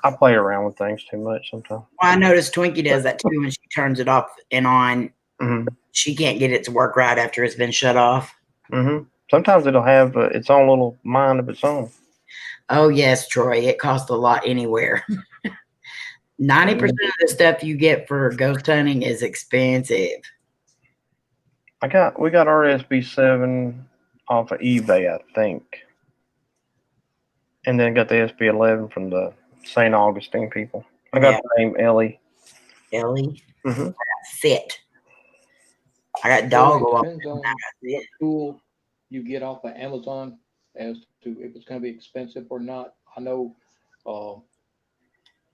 I play around with things too much sometimes. Well, I noticed Twinkie does that too when she turns it off and on. Mm-hmm. She can't get it to work right after it's been shut off. Mm-hmm. Sometimes it'll have its own little mind of its own. Oh, yes, Troy. It costs a lot anywhere. 90% of the stuff you get for ghost hunting is expensive. We got our SB7 off of eBay, I think. And then got the SB11 from the St. Augustine people. I got the name Ellie. Ellie? Mm-hmm. I got Fit. I got Doggo. Depends on what tool you get off of Amazon as to if it's going to be expensive or not. I know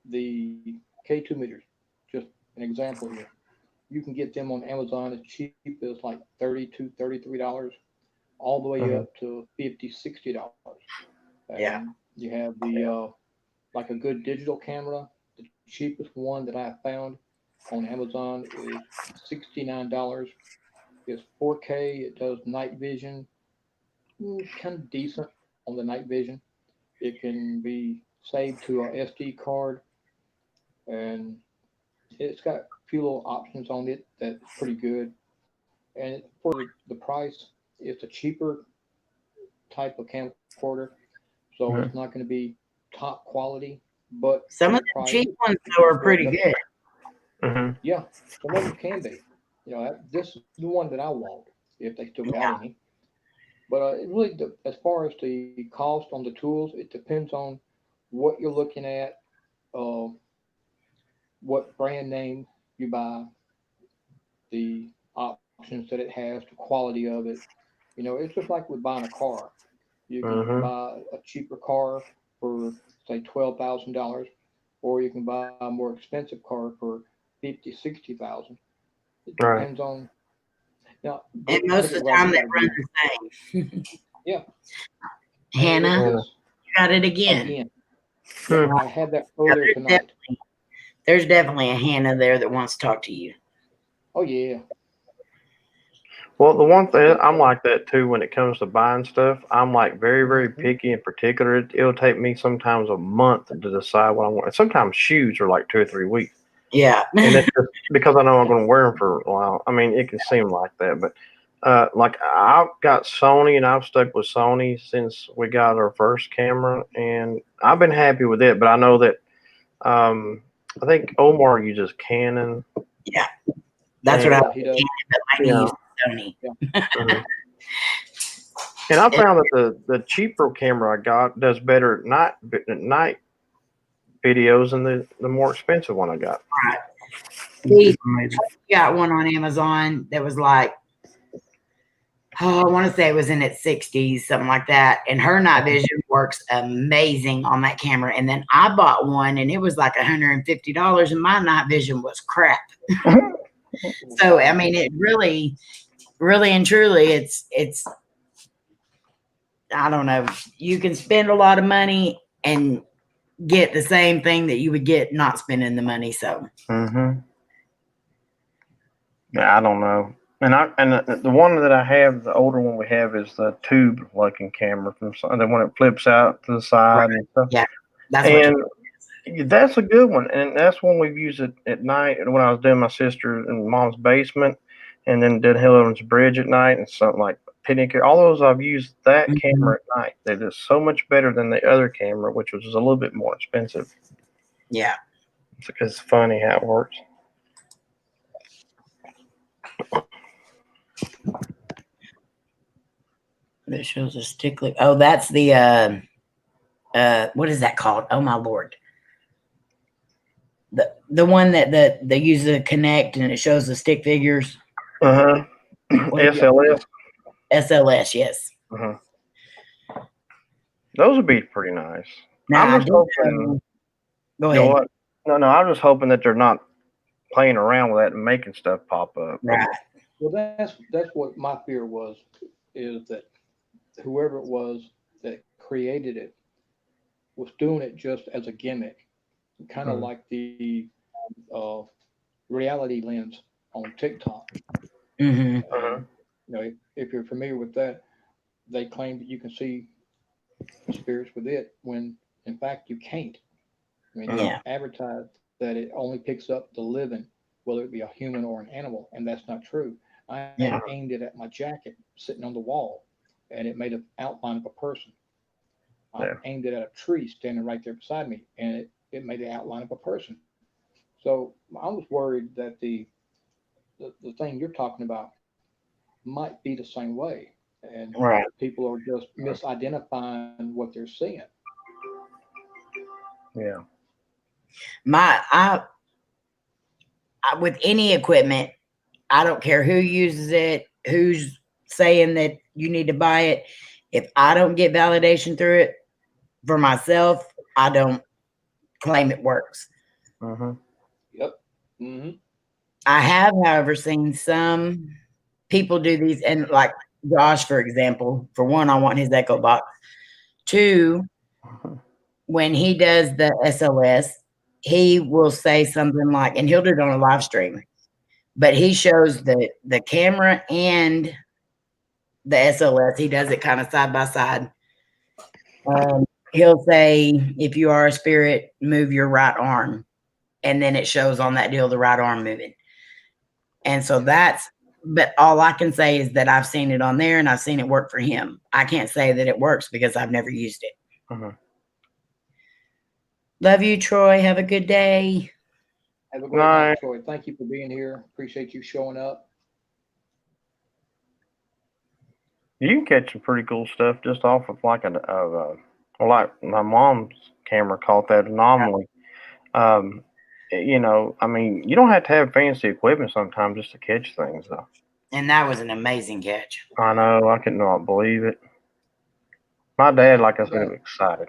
the K2 meters, just an example here. You can get them on Amazon as cheap as like $32, $33, all the way up to $50, $60. And you have the like a good digital camera. The cheapest one that I found on Amazon is $69. It's 4K. It does night vision, kind of decent on the night vision. It can be saved to an SD card, and it's got a few little options on it that's pretty good. And for the price, it's a cheaper type of camcorder, so it's not going to be top quality. But some of the cheap ones though are pretty good. Mm-hmm. Yeah, some of them can be. This is the one that I want if they still got any. But it really, as far as the cost on the tools, it depends on what you're looking at, what brand name you buy, the options that it has, the quality of it. It's just like with buying a car. You can buy a cheaper car for say $12,000, or you can buy a more expensive car for $50,000, $60,000. It depends on. Now, and most of the time they run the same. Yeah. Hannah, you got it again. I had that earlier tonight. There's definitely a Hannah there that wants to talk to you. Oh, yeah. Well, the one thing, I'm like that too when it comes to buying stuff. I'm like very, very picky and particular. It'll take me sometimes a month to decide what I want. And sometimes shoes are like 2 or 3 weeks. Yeah. And it's just because I know I'm going to wear them for a while. I mean, it can seem like that, but Like I've got Sony and I've stuck with Sony since we got our first camera, and I've been happy with it. But I know that I think Omar uses Canon. Yeah, that's what I He does. but Mikey Yeah. uses Sony. Mhm. And I found that the cheaper camera I got does better at night videos than the more expensive one I got. Right. See, It's amazing. got one on Amazon that was like, oh, I want to say it was in its 60s, something like that. And her night vision works amazing on that camera. And then I bought one and it was like $150 and my night vision was crap. So, I mean, it really, really and truly, it's, I don't know, you can spend a lot of money and get the same thing that you would get not spending the money. So, Yeah, I don't know. And the one that I have, the older one we have, is the tube looking camera from the one that flips out to the side and stuff. yeah, that's And that's a good one, and that's one we've used it at night when I was doing my sister and mom's basement, and then did Hillen's Bridge at night and something like picnic. All those I've used that camera at night. They're just so much better than the other camera, which was a little bit more expensive. yeah. It's funny how it works. That shows a stick lift. Oh, that's the what is that called? Oh my lord. The one that they use to connect and it shows the stick figures. SLS. SLS, yes. Those would be pretty nice. Now I'm just hoping. Go You know ahead. what? No, I'm just hoping that they're not playing around with that and making stuff pop up. Right. Well, that's what my fear was, is that whoever it was that created it was doing it just as a gimmick, kind of like the uh, reality lens on TikTok. Mm-hmm. You know, if you're familiar with that, they claim that you can see spirits with it when in fact you can't. I mean, Yeah. they advertise that it only picks up the living, whether it be a human or an animal, and that's not true. I aimed it at my jacket sitting on the wall, and it made an outline of a person. I aimed it at a tree standing right there beside me, and it made the outline of a person. So I was worried that the thing you're talking about might be the same way, and Right. people are just misidentifying what they're seeing. Yeah. I with any equipment, I don't care who uses it, who's saying that you need to buy it. If I don't get validation through it for myself, I don't claim it works. Yep. I have, however, seen some people do these, and like Josh, for example, for one, I want his Echo Box. Two, when he does the SLS, he will say something like, and he'll do it on a live stream, but he shows the camera and the SLS. He does it kind of side by side. He'll say, if you are a spirit, move your right arm. And then it shows on that deal the right arm moving. And so but all I can say is that I've seen it on there and I've seen it work for him. I can't say that it works because I've never used it. Love you, Troy. Have a good day. Have a great night, Troy. Thank you for being here. Appreciate you showing up. You can catch some pretty cool stuff just off of like like my mom's camera caught that anomaly. You know, I mean, you don't have to have fancy equipment sometimes just to catch things, though. And that was an amazing catch. I know. I could not believe it. My dad, like I said, was excited.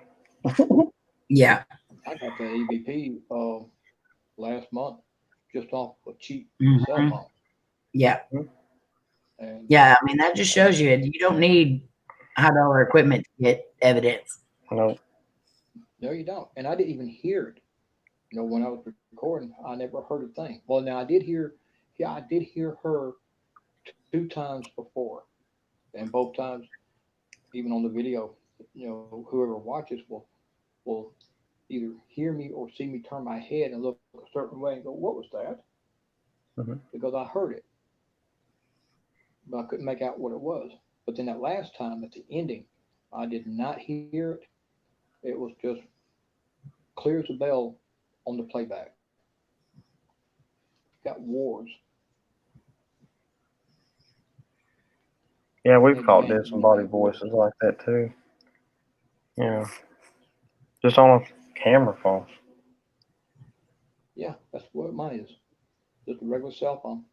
Yeah. I got the EVP last month just off a cheap cell phone. Yeah. And yeah, I mean, that just shows you don't need high-dollar equipment to get evidence. No. No, you don't. And I didn't even hear it. You know, when I was recording, I never heard a thing. Well, now I did hear her 2 times before. And both times, even on the video, you know, whoever watches will either hear me or see me turn my head and look a certain way and go, "What was that?" Because I heard it. but I couldn't make out what it was. But then that last time at the ending, I did not hear it. It was just clear as a bell on the playback. Got wars. Yeah, we've Hey, caught man, when you disembodied got wars. voices like that too. Yeah, just on a camera phone. Yeah, that's what mine is. Just a regular cell phone.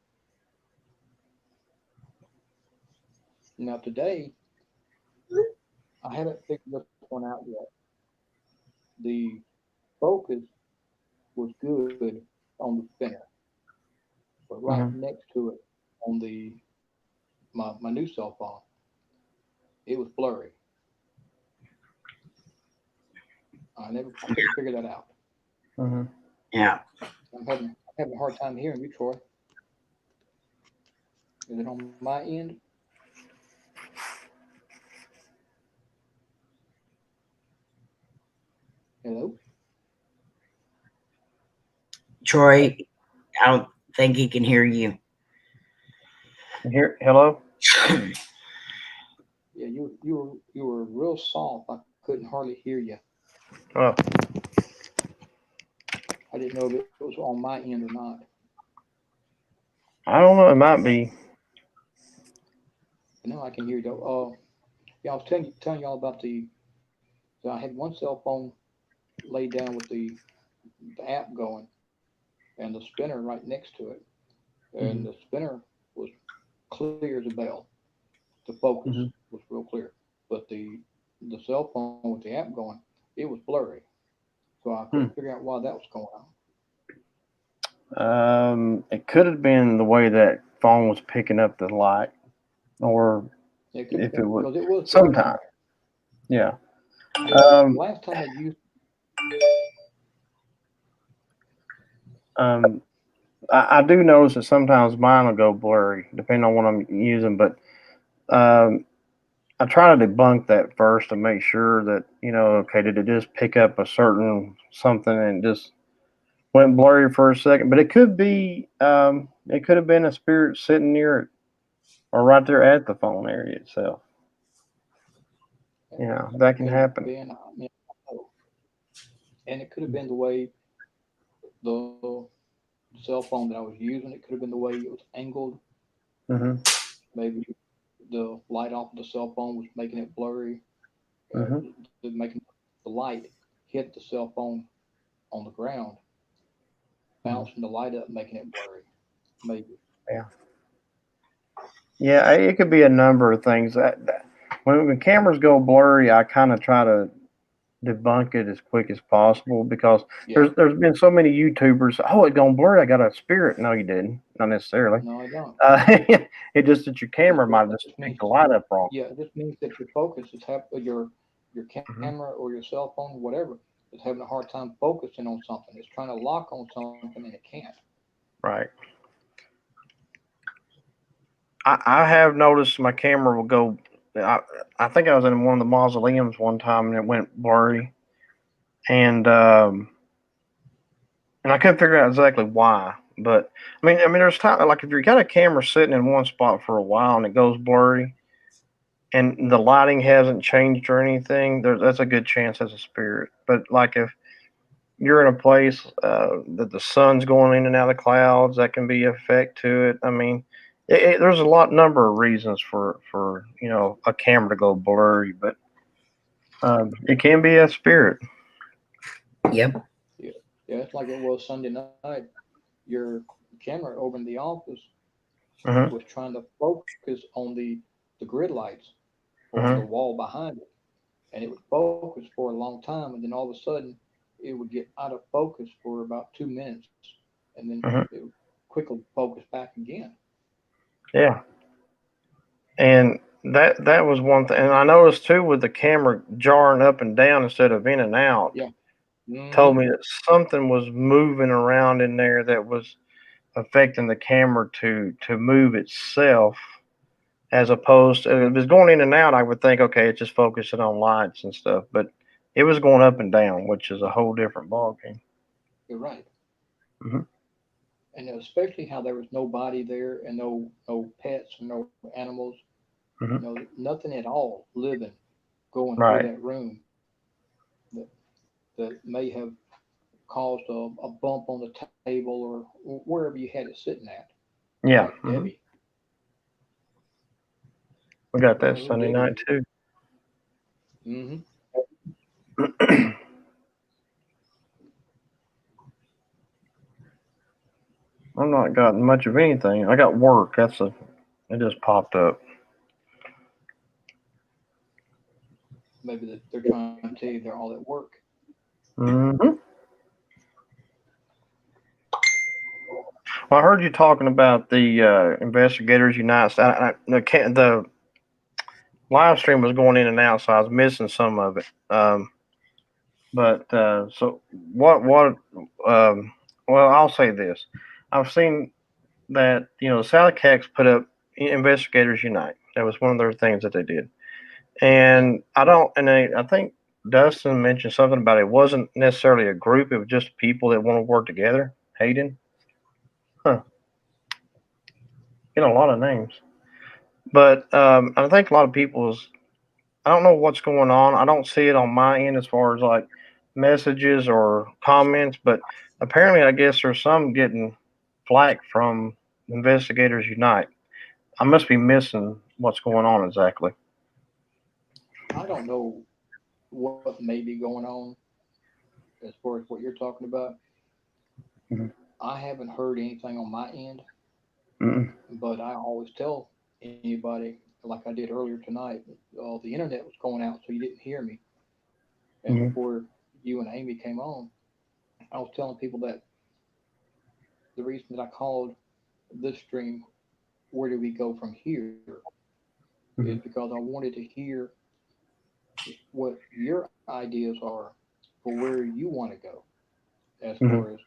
Now today, I haven't figured this one out yet. The focus was good on the spinner, but right Hmm. next to it on my new cell phone, it was blurry. I couldn't figure that out. Hmm. Yeah. I'm having a hard time hearing you, Troy. Is it on my end? Hello? Troy, I don't think he can hear you. Here, hello. Yeah, you were real soft. I couldn't hardly hear you. Oh, I didn't know if it was on my end or not. I don't know. It might be. But now I can hear you. Yeah, I was telling y'all about so I had one cell phone laid down with the app going and the spinner right next to it. And Hmm. the spinner was clear as a bell. The focus Hmm. was real clear. But the cell phone with the app going, it was blurry. So I Hmm. couldn't figure out why that was going on. It could have been the way that phone was picking up the light, or It could have if it been would. because it was blurry. Sometime, yeah. Yeah, the Um, last time I used um, I do notice that sometimes mine will go blurry depending on what I'm using, but um, I try to debunk that first to make sure that, okay, did it just pick up a certain something and just went blurry for a second? But it could have been a spirit sitting near it or right there at the phone area itself. Yeah, that can could have happen. been, and it could have been the way the cell phone that I was using. It could have been the way it was angled. Hmm. Maybe the light off of the cell phone was making it blurry, Hmm. making the light hit the cell phone on the ground, bouncing the light up, making it blurry. Maybe. Yeah, yeah, it could be a number of things. That when cameras go blurry, I kind of try to debunk it as quick as possible because Yeah. there's been so many YouTubers. Oh, it gone blurry. I got a spirit. No, you didn't. Not necessarily. No, I don't. It just that your It camera might have just just means picked the light up wrong. yeah, it just means that your focus is your Hmm. camera or your cell phone, whatever, is having a hard time focusing on something. It's trying to lock on something and it can't. Right. I have noticed my camera will go. I, I think I was in one of the mausoleums one time and it went blurry, and I couldn't figure out exactly why. But I mean, there's time like if you got a camera sitting in one spot for a while and it goes blurry, and the lighting hasn't changed or anything, that's a good chance as a spirit. But like if you're in a place that the sun's going in and out of the clouds, that can be an effect to it. I mean, there's a number of reasons for a camera to go blurry, but it can be a spirit. Yep. Yeah, yeah, it's like it was Sunday night. Your camera over in the office Hmm. was trying to focus on the grid lights for the Hmm. wall behind it, and it would focus for a long time, and then all of a sudden it would get out of focus for about 2 minutes, and then Hmm. it would quickly focus back again. Yeah, and that was one thing. And I noticed too with the camera jarring up and down instead of in and out, Yeah. told Hmm. me that something was moving around in there that was affecting the camera to move itself, as opposed to if it was going in and out. I would think, okay, it's just focusing on lights and stuff, but it was going up and down, which is a whole different ballgame. You're right. Hmm. and especially how there was nobody there and no pets and no animals, Mhm. nothing at all living going through Right. that room that may have caused a bump on the table or wherever you had it sitting at. Yeah. Like Debbie. We got You that know who Sunday Debbie night is? too. Mm-hmm. I'm not got much of anything. I got work. It just popped up. Maybe that they're trying to tell you they're all at work. Hmm. Well, I heard you talking about the Investigators Unite. The live stream was going in and out, so I was missing some of it. But so what? Well, I'll say this: I've seen that the Salacacs put up Investigators Unite. That was one of their things that they did, and I think Dustin mentioned something about it wasn't necessarily a group; it was just people that want to work together. Hayden, huh? Get a lot of names, but I think a lot of people's. I don't know what's going on. I don't see it on my end as far as like messages or comments, but apparently, I guess there's some getting flack from Investigators Unite. I must be missing what's going on exactly. I don't know what may be going on as far as what you're talking about. Mhm. I haven't heard anything on my end, Mm-mm. but I always tell anybody, like I did earlier tonight, the internet was going out, so you didn't hear me. And Mhm. before you and Amy came on, I was telling people that the reason that I called this stream, Where Do We Go From Here, is Mhm. because I wanted to hear what your ideas are for where you want to go as Mhm. far as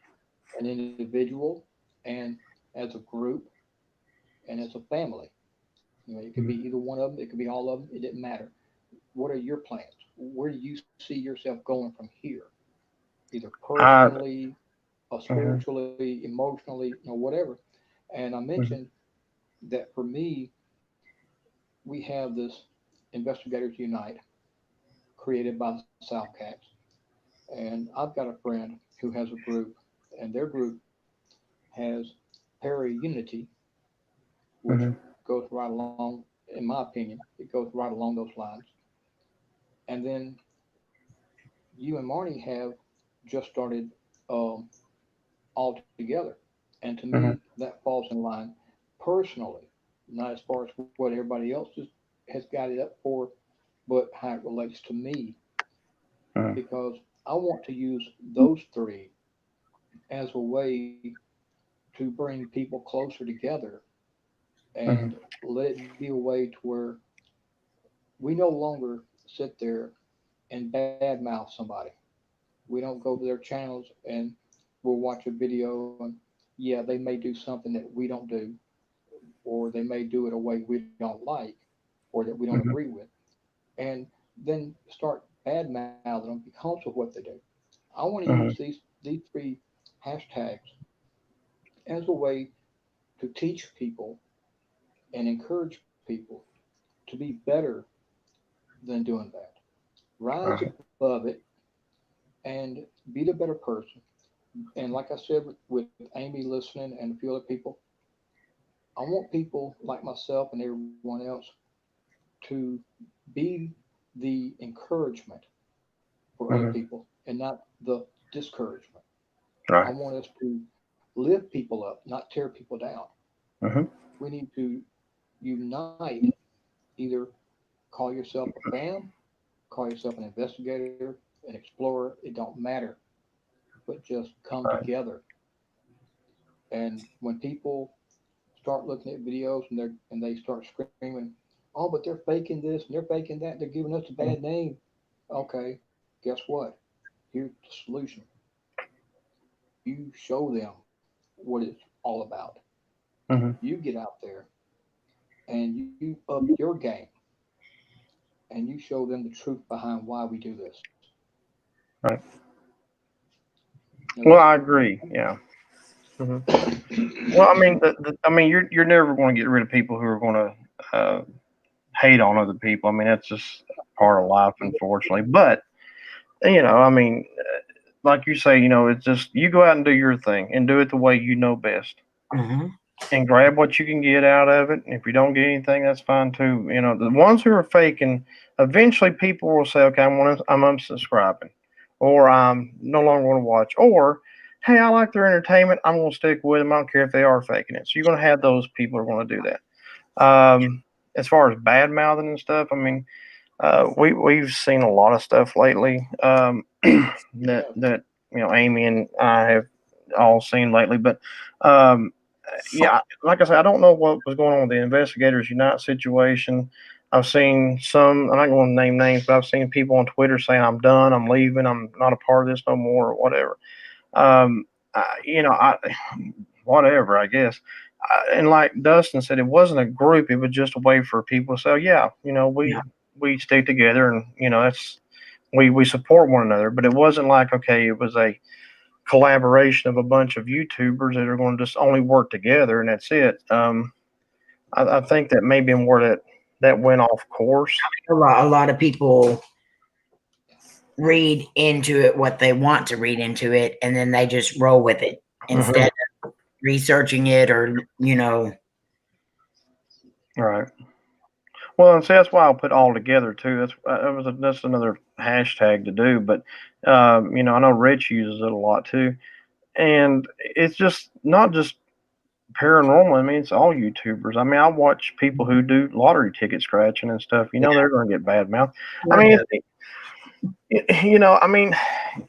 an individual and as a group and as a family. It could be Mhm. either one of them, it could be all of them, it didn't matter. What are your plans? Where do you see yourself going from here? Either I. personally or Mhm. spiritually, emotionally, whatever. And I Mhm. mentioned that for me, we have this Investigators Unite created by the South Cats. And I've got a friend who has a group, and their group has Perry Unity, which Mhm. goes right along, in my opinion, it goes right along those lines. And then you and Marnie have just started um, all together. And to me, Mhm. that falls in line personally, not as far as what everybody else has got it up for, but how it relates to me, Mhm. because I want to use those three as a way to bring people closer together and Mhm. let it be a way to where we no longer sit there and badmouth somebody. We don't go to their channels and we'll watch a video and yeah, they may do something that we don't do, or they may do it a way we don't like, or that we don't agree Mhm. with, and then start badmouthing them because of what they do. I want to use Mhm. these three hashtags as a way to teach people and encourage people to be better than doing that. Rise Right. above it and be the better person. And like I said with Amy listening and a few other people, I want people like myself and everyone else to be the encouragement for other Mhm. people and not the discouragement. I Right. want us to lift people up, not tear people down. Mhm. We need to unite, either call yourself a fam, call yourself an investigator, an explorer, it don't matter, but just come Right. together. And when people start looking at videos and they start screaming, "Oh, but they're faking this and they're faking that. They're giving us a bad Mhm. name." Okay, guess what? Here's the solution. You show them what it's all about. Mhm. You get out there and you up your game and you show them the truth behind why we do this. Right. You know, Well, that's I agree. Yeah. Well, I mean, you're never going to get rid of people who are going to hate on other people. I mean, that's just part of life, unfortunately. But I mean, like you say, it's just you go out and do your thing and do it the way you know best, and grab what you can get out of it. If you don't get anything, that's fine too. The ones who are faking, eventually people will say, okay, I'm unsubscribing, or I'm no longer going to watch, or hey, I like their entertainment, I'm going to stick with them. I don't care if they are faking it. So you're going to have those people who are going to do that. As far as bad mouthing and stuff, I mean, we've seen a lot of stuff lately that Amy and I have all seen lately. But yeah, like I said, I don't know what was going on with the Investigators Unite situation. I've seen some. I'm not going to name names, but I've seen people on Twitter saying, "I'm done. I'm leaving. I'm not a part of this no more," or whatever. Whatever, I guess. And like Dustin said, it wasn't a group; it was just a way for people to say, "Yeah, we stick together, and that's we support one another." But it wasn't like, okay, it was a collaboration of a bunch of YouTubers that are going to just only work together and that's it. I think that may be where that went off course. A lot of people read into it what they want to read into it, and then they just roll with it instead of researching it or Right. Well, and see, that's why I'll put all together too. That's another hashtag to do. But I know Rich uses it a lot too, and it's just not just paranormal. I mean, it's all YouTubers. I mean, I watch people who do lottery ticket scratching and stuff. They're going to get bad mouth. I mean, I mean,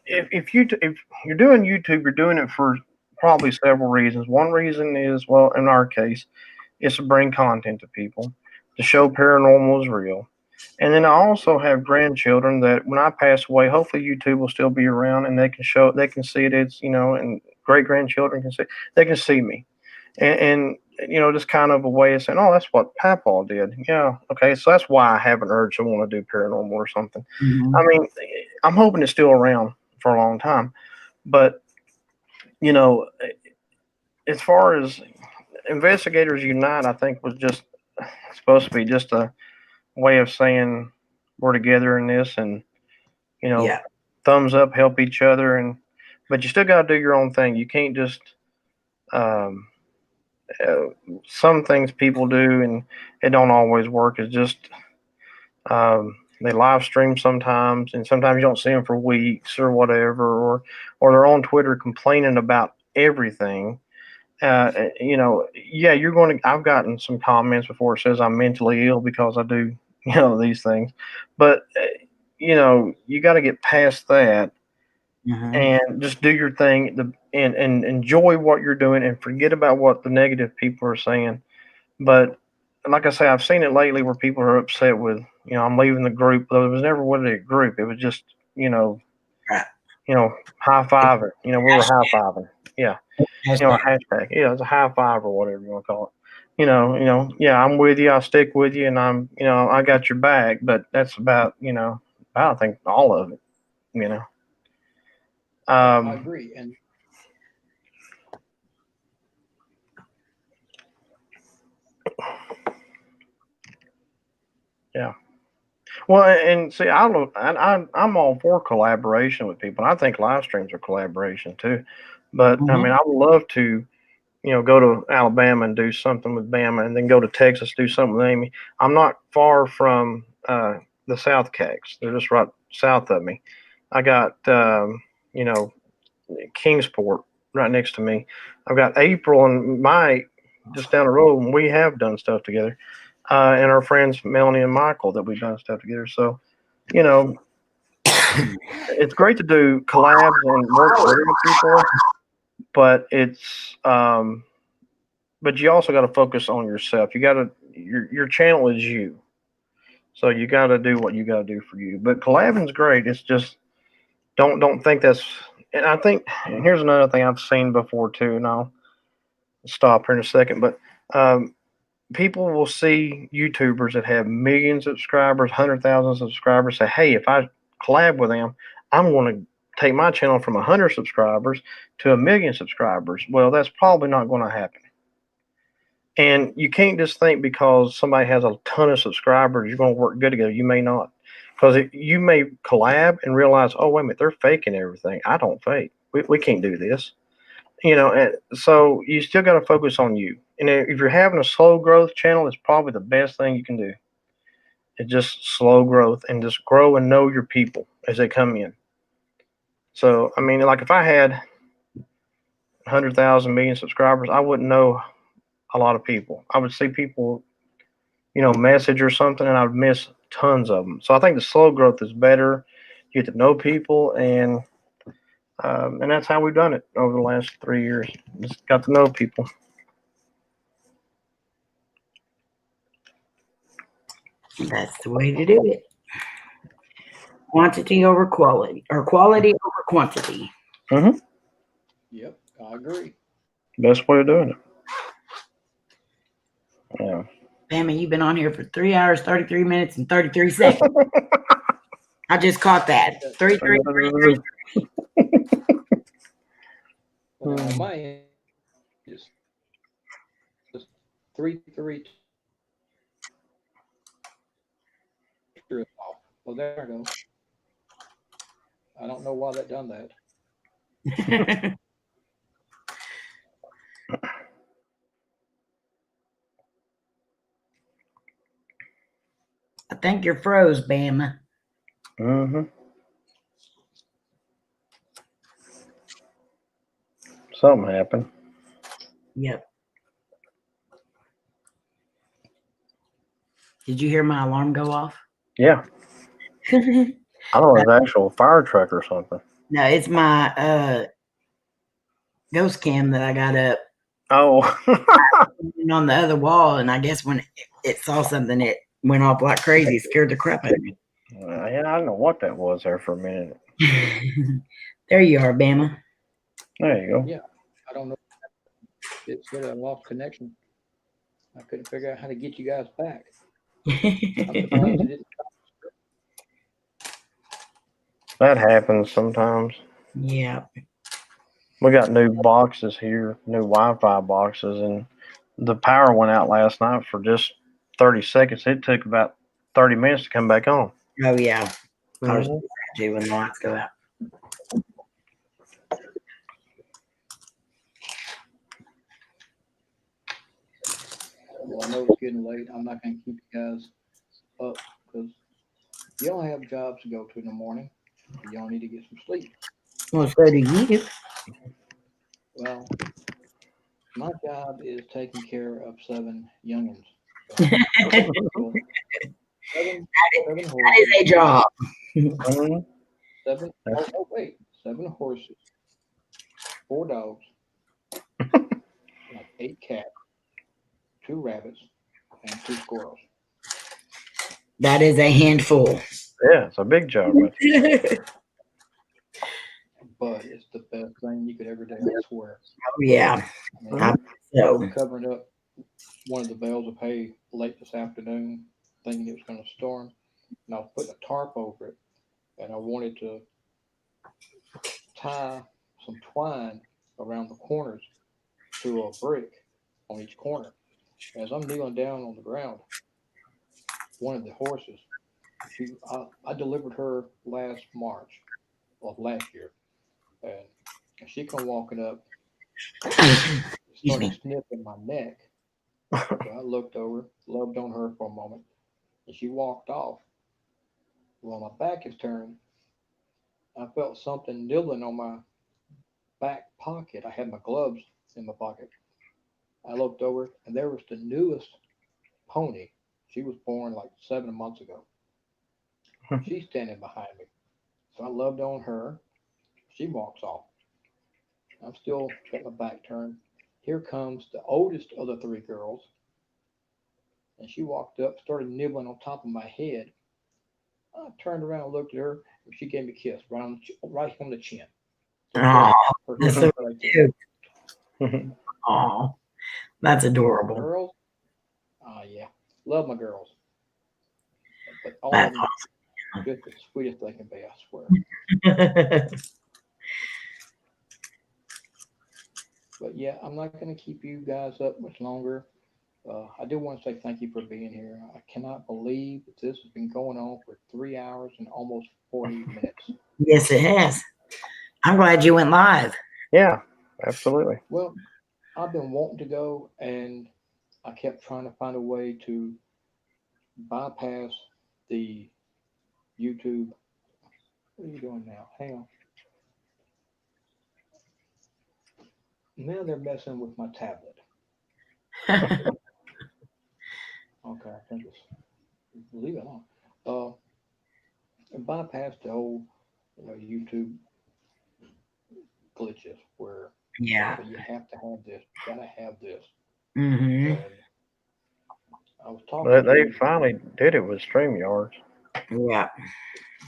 if you're doing YouTube, you're doing it for probably several reasons. One reason is, well, in our case, it's to bring content to people, to show paranormal is real. And then I also have grandchildren that when I pass away, hopefully YouTube will still be around and they can see it. It's, and great grandchildren they can see me. And just kind of a way of saying, oh, that's what Papa did. Yeah. Okay. So that's why I have an urge to want to do paranormal or something. I mean, I'm hoping it's still around for a long time, but as far as Investigators Unite, I think was just supposed to be just a way of saying we're together in this, and thumbs up, help each other, but you still got to do your own thing. You can't just some things people do, and it don't always work. It's just they live stream sometimes, and sometimes you don't see them for weeks or whatever, or they're on Twitter complaining about everything. You're going to. I've gotten some comments before it says I'm mentally ill because I do, these things, but you got to get past that and just do your thing and enjoy what you're doing and forget about what the negative people are saying. But like I say, I've seen it lately where people are upset with, I'm leaving the group. Though it was never really a group. It was just, high fiving. We were high fiving. Yeah. A hashtag. Yeah, it's a high five or whatever you want to call it. Yeah, I'm with you. I'll stick with you, and I got your back. But that's about, I think all of it. I agree. And yeah. Well, and see, I'm all for collaboration with people. I think live streams are collaboration too. But I mean, I would love to, go to Alabama and do something with Bama, and then go to Texas, do something with Amy. I'm not far from the South Cakes. They're just right south of me. I got, Kingsport right next to me. I've got April and Mike just down the road, and we have done stuff together. And our friends Melanie and Michael that we've done stuff together. So, it's great to do collabs and work with other people, but but you also got to focus on yourself. Your channel is you, so you got to do what you got to do for you. But collabing's great. It's just don't think that's. And I think here's another thing I've seen before too, and I'll stop here in a second. But people will see YouTubers that have millions of subscribers, 100,000 subscribers say, hey, if I collab with them, I'm going to take my channel from 100 subscribers to 1 million subscribers. Well, that's probably not going to happen. And you can't just think because somebody has a ton of subscribers, you're going to work good together. You may not. Because you may collab and realize, oh, wait a minute, they're faking everything. I don't fake. We can't do this. And so you still got to focus on you. And if you're having a slow growth channel, it's probably the best thing you can do. It's just slow growth and just grow and know your people as they come in. So, I mean, like if I had 100,000 million subscribers, I wouldn't know a lot of people. I would see people, message or something, and I would miss tons of them. So I think the slow growth is better. You get to know people, and that's how we've done it over the last 3 years. Just got to know people. That's the way to do it. Quantity over quality, or quality over quantity. Mm-hmm. Yep, I agree. Best way of doing it. Yeah. Bama, you've been on here for 3 hours, 33 minutes, and 33 seconds. I just caught that. 33. Well, on my end, it's just 3-3. Well, there we go. I don't know why that done that. I think you're froze, Bama. Mm-hmm. Something happened. Yep. Did you hear my alarm go off? Yeah. I don't know, it's an actual fire truck or something. No, it's my ghost cam that I got up. Oh. On the other wall, and I guess when it saw something, it went off like crazy. It scared the crap out of me. Yeah, I don't know what that was there for a minute. There you are, Bama. There you go. Yeah, I don't know. It said I lost connection. I couldn't figure out how to get you guys back. I'm surprised it didn't. That happens sometimes. Yeah. We got new boxes here, new Wi-Fi boxes, and the power went out last night for just 30 seconds. It took about 30 minutes to come back on. Oh, yeah. Mm-hmm. When the lights go out. Well, I know it's getting late. I'm not going to keep you guys up because y'all have jobs to go to in the morning. Y'all need to get some sleep. Well, so do you. Well, my job is taking care of 7 youngins. Seven That is a job. Mm-hmm. 7 horses, 4 dogs, like 8 cats, 2 rabbits, and 2 squirrels. That is a handful. Yeah, it's a big job. But it's the best thing you could ever do, I swear. Oh, yeah. I So, was covering up one of the bales of hay late this afternoon, thinking it was going to storm, and I was putting a tarp over it, and I wanted to tie some twine around the corners to a brick on each corner. As I'm kneeling down on the ground, one of the horses, I delivered her last March of last year, and she come walking up, started sniffing my neck. So I looked over, loved on her for a moment, and she walked off. Well, my back is turned. I felt something nibbling on my back pocket. I had my gloves in my pocket. I looked over, and there was the newest pony. She was born like 7 months ago. She's standing behind me. So I loved on her. She walks off. I'm still got my back turned. Here comes the oldest of the 3 girls. And she walked up, started nibbling on top of my head. I turned around and looked at her, and she gave me a kiss right on the chin. Oh, That's so cute. Oh, that's adorable. Girls? Yeah. Love my girls. But all That's of them, just the sweetest they can be, I swear. But yeah, I'm not going to keep you guys up much longer. I do want to say thank you for being here. I cannot believe that this has been going on for 3 hours and almost 40 minutes. Yes, it has. I'm glad you went live. Yeah, absolutely. Well, I've been wanting to go, and I kept trying to find a way to bypass the YouTube. What are you doing now? Hang on. Now they're messing with my tablet. Okay, I think it's leave it alone. Uh, and bypass the whole YouTube glitches where Yeah. you have to have this, you gotta have this. Hmm. And I was talking But they to, finally did it with StreamYards. Yeah.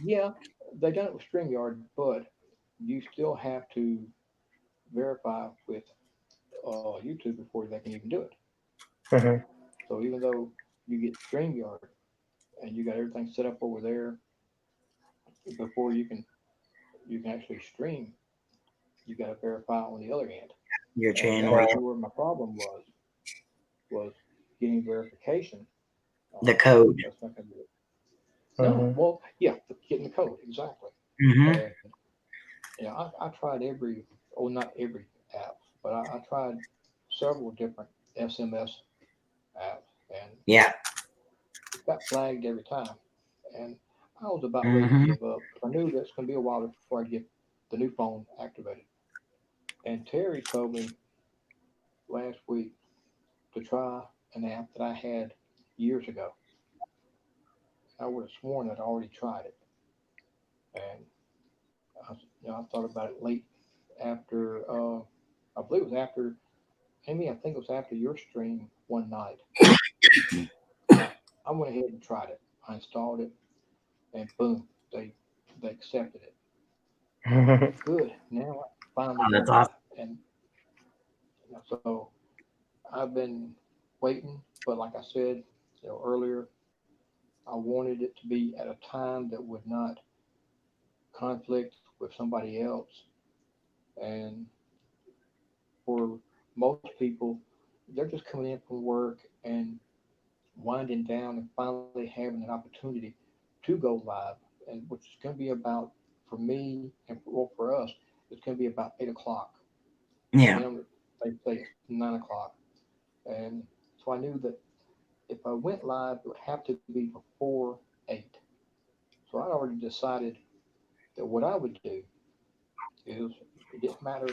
yeah, they done it with StreamYard, but you still have to verify with YouTube before they can even do it. Hmm. So even though you get StreamYard and you got everything set up over there before you can actually stream, you got to verify on the other end. Your And channel. that Right. was where my problem was getting verification. The code. That's not going to be it. No, Hmm. well, yeah, getting the code exactly. Hmm. And I tried every, oh, not every app, but I tried several different SMS apps, and Yeah. it got flagged every time. And I was about ready to Hmm. give up. I knew that's going to be a while before I get the new phone activated. And Terry told me last week to try an app that I had years ago. I would have sworn I'd already tried it, and I thought about it late after. I believe it was after. Amy, I think it was after your stream one night. I went ahead and tried it. I installed it, and boom, they accepted it. Good. Now I finally Oh, go that's awesome. live, and so I've been waiting. But like I said, earlier, I wanted it to be at a time that would not conflict with somebody else. And for most people, they're just coming in from work and winding down and finally having an opportunity to go live, and which is going to be about for me and for us, it's going to be about 8 o'clock. For Yeah. them, they say it's 9 o'clock, and so I knew that if I went live, it would have to be before 8. So I already decided that what I would do is it didn't matter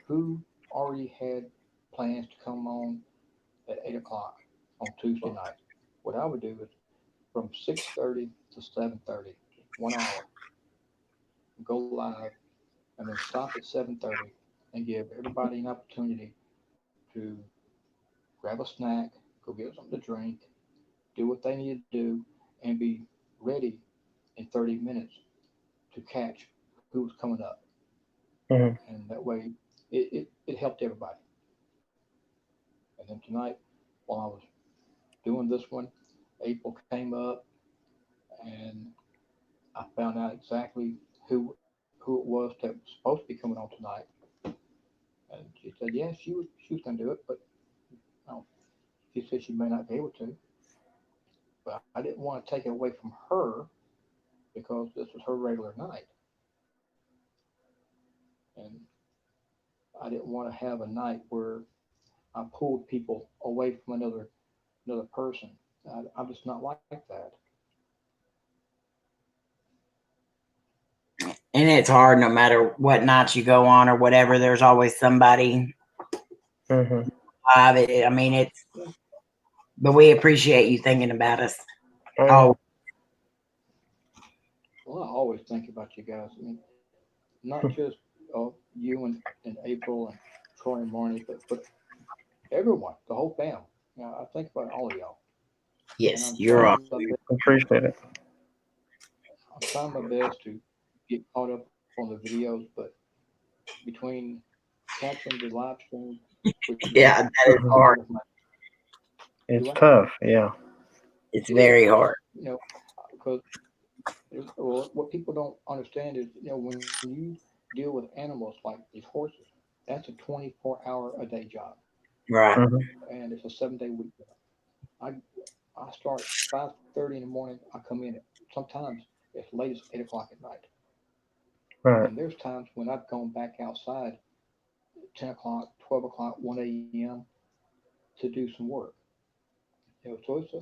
who already had plans to come on at 8 o'clock on Tuesday night. What I would do is from 6:30 to 7:30, 1 hour, go live, and then stop at 7:30 and give everybody an opportunity to grab a snack, go get something to drink, do what they need to do, and be ready in 30 minutes to catch who was coming up. Hmm. And that way, it helped everybody. And then tonight, while I was doing this one, April came up, and I found out exactly who it was that was supposed to be coming on tonight. And she said, yeah, she was going to do it, but no, she said she may not be able to. But I didn't want to take it away from her because this was her regular night, and I didn't want to have a night where I pulled people away from another person. I'm just not like that. And it's hard no matter what nights you go on or whatever. There's always somebody Hmm. live. I mean, it's, but we appreciate you thinking about us. Oh, yeah. Oh, Well, I always think about you guys. I mean, not just you and April and Troy and Marnie, but everyone, the whole fam. I think about all of y'all, and yes, you're on. Appreciate it. I'm trying my best to get caught up on the videos, but between catching the live stream with you Yeah, that is and hard. with my It's do I? tough. Yeah. It's It is. very hard. Because well, what people don't understand is when you deal with animals like these horses, that's a 24-hour-a-day job, Right. Mhm. and it's a 7-day week. I I start 5:30 in the morning. I come in at sometimes as late as 8 o'clock at night. Right. And there's times when I've gone back outside 10 o'clock, 12 o'clock, 1 a.m. to do some work. So it's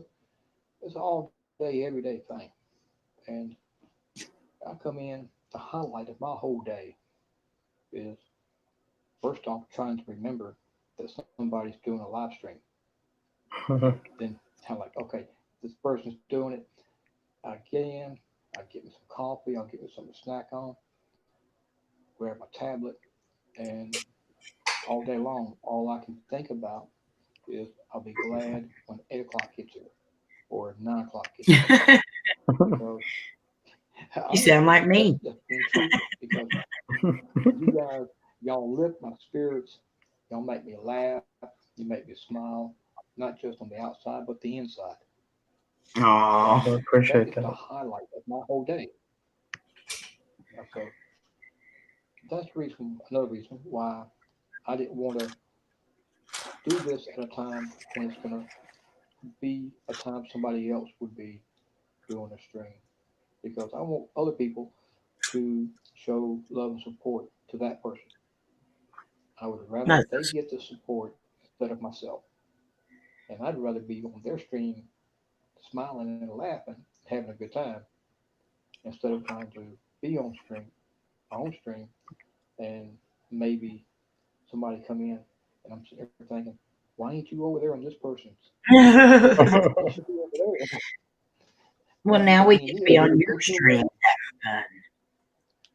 an all day, everyday thing. And I come in, the highlight of my whole day is first off trying to remember that somebody's doing a live stream. Mhm. Then I'm like, okay, this person's doing it. I get in, I get me some coffee, I'll get me something to snack on, grab my tablet, and all day long, all I can think about is I'll be glad when 8 o'clock gets here or 9 o'clock gets here because You sound honestly, like me. that's being true because you guys, y'all lift my spirits, y'all make me laugh, you make me smile, not just on the outside but the inside. Oh, I And that appreciate is the that. highlight of my whole day. So that's another reason why I didn't want to do this at a time when it's going to be a time somebody else would be doing a stream because I want other people to show love and support to that person. I would rather they that's get the support instead of myself. And I'd rather be on their stream smiling and laughing, having a good time, instead of trying to be on stream, my own stream, and maybe somebody come in and I'm sitting there thinking, why ain't you over there on this person's? You should be over there. well, You now got we me can here. be on your Go to stream. work.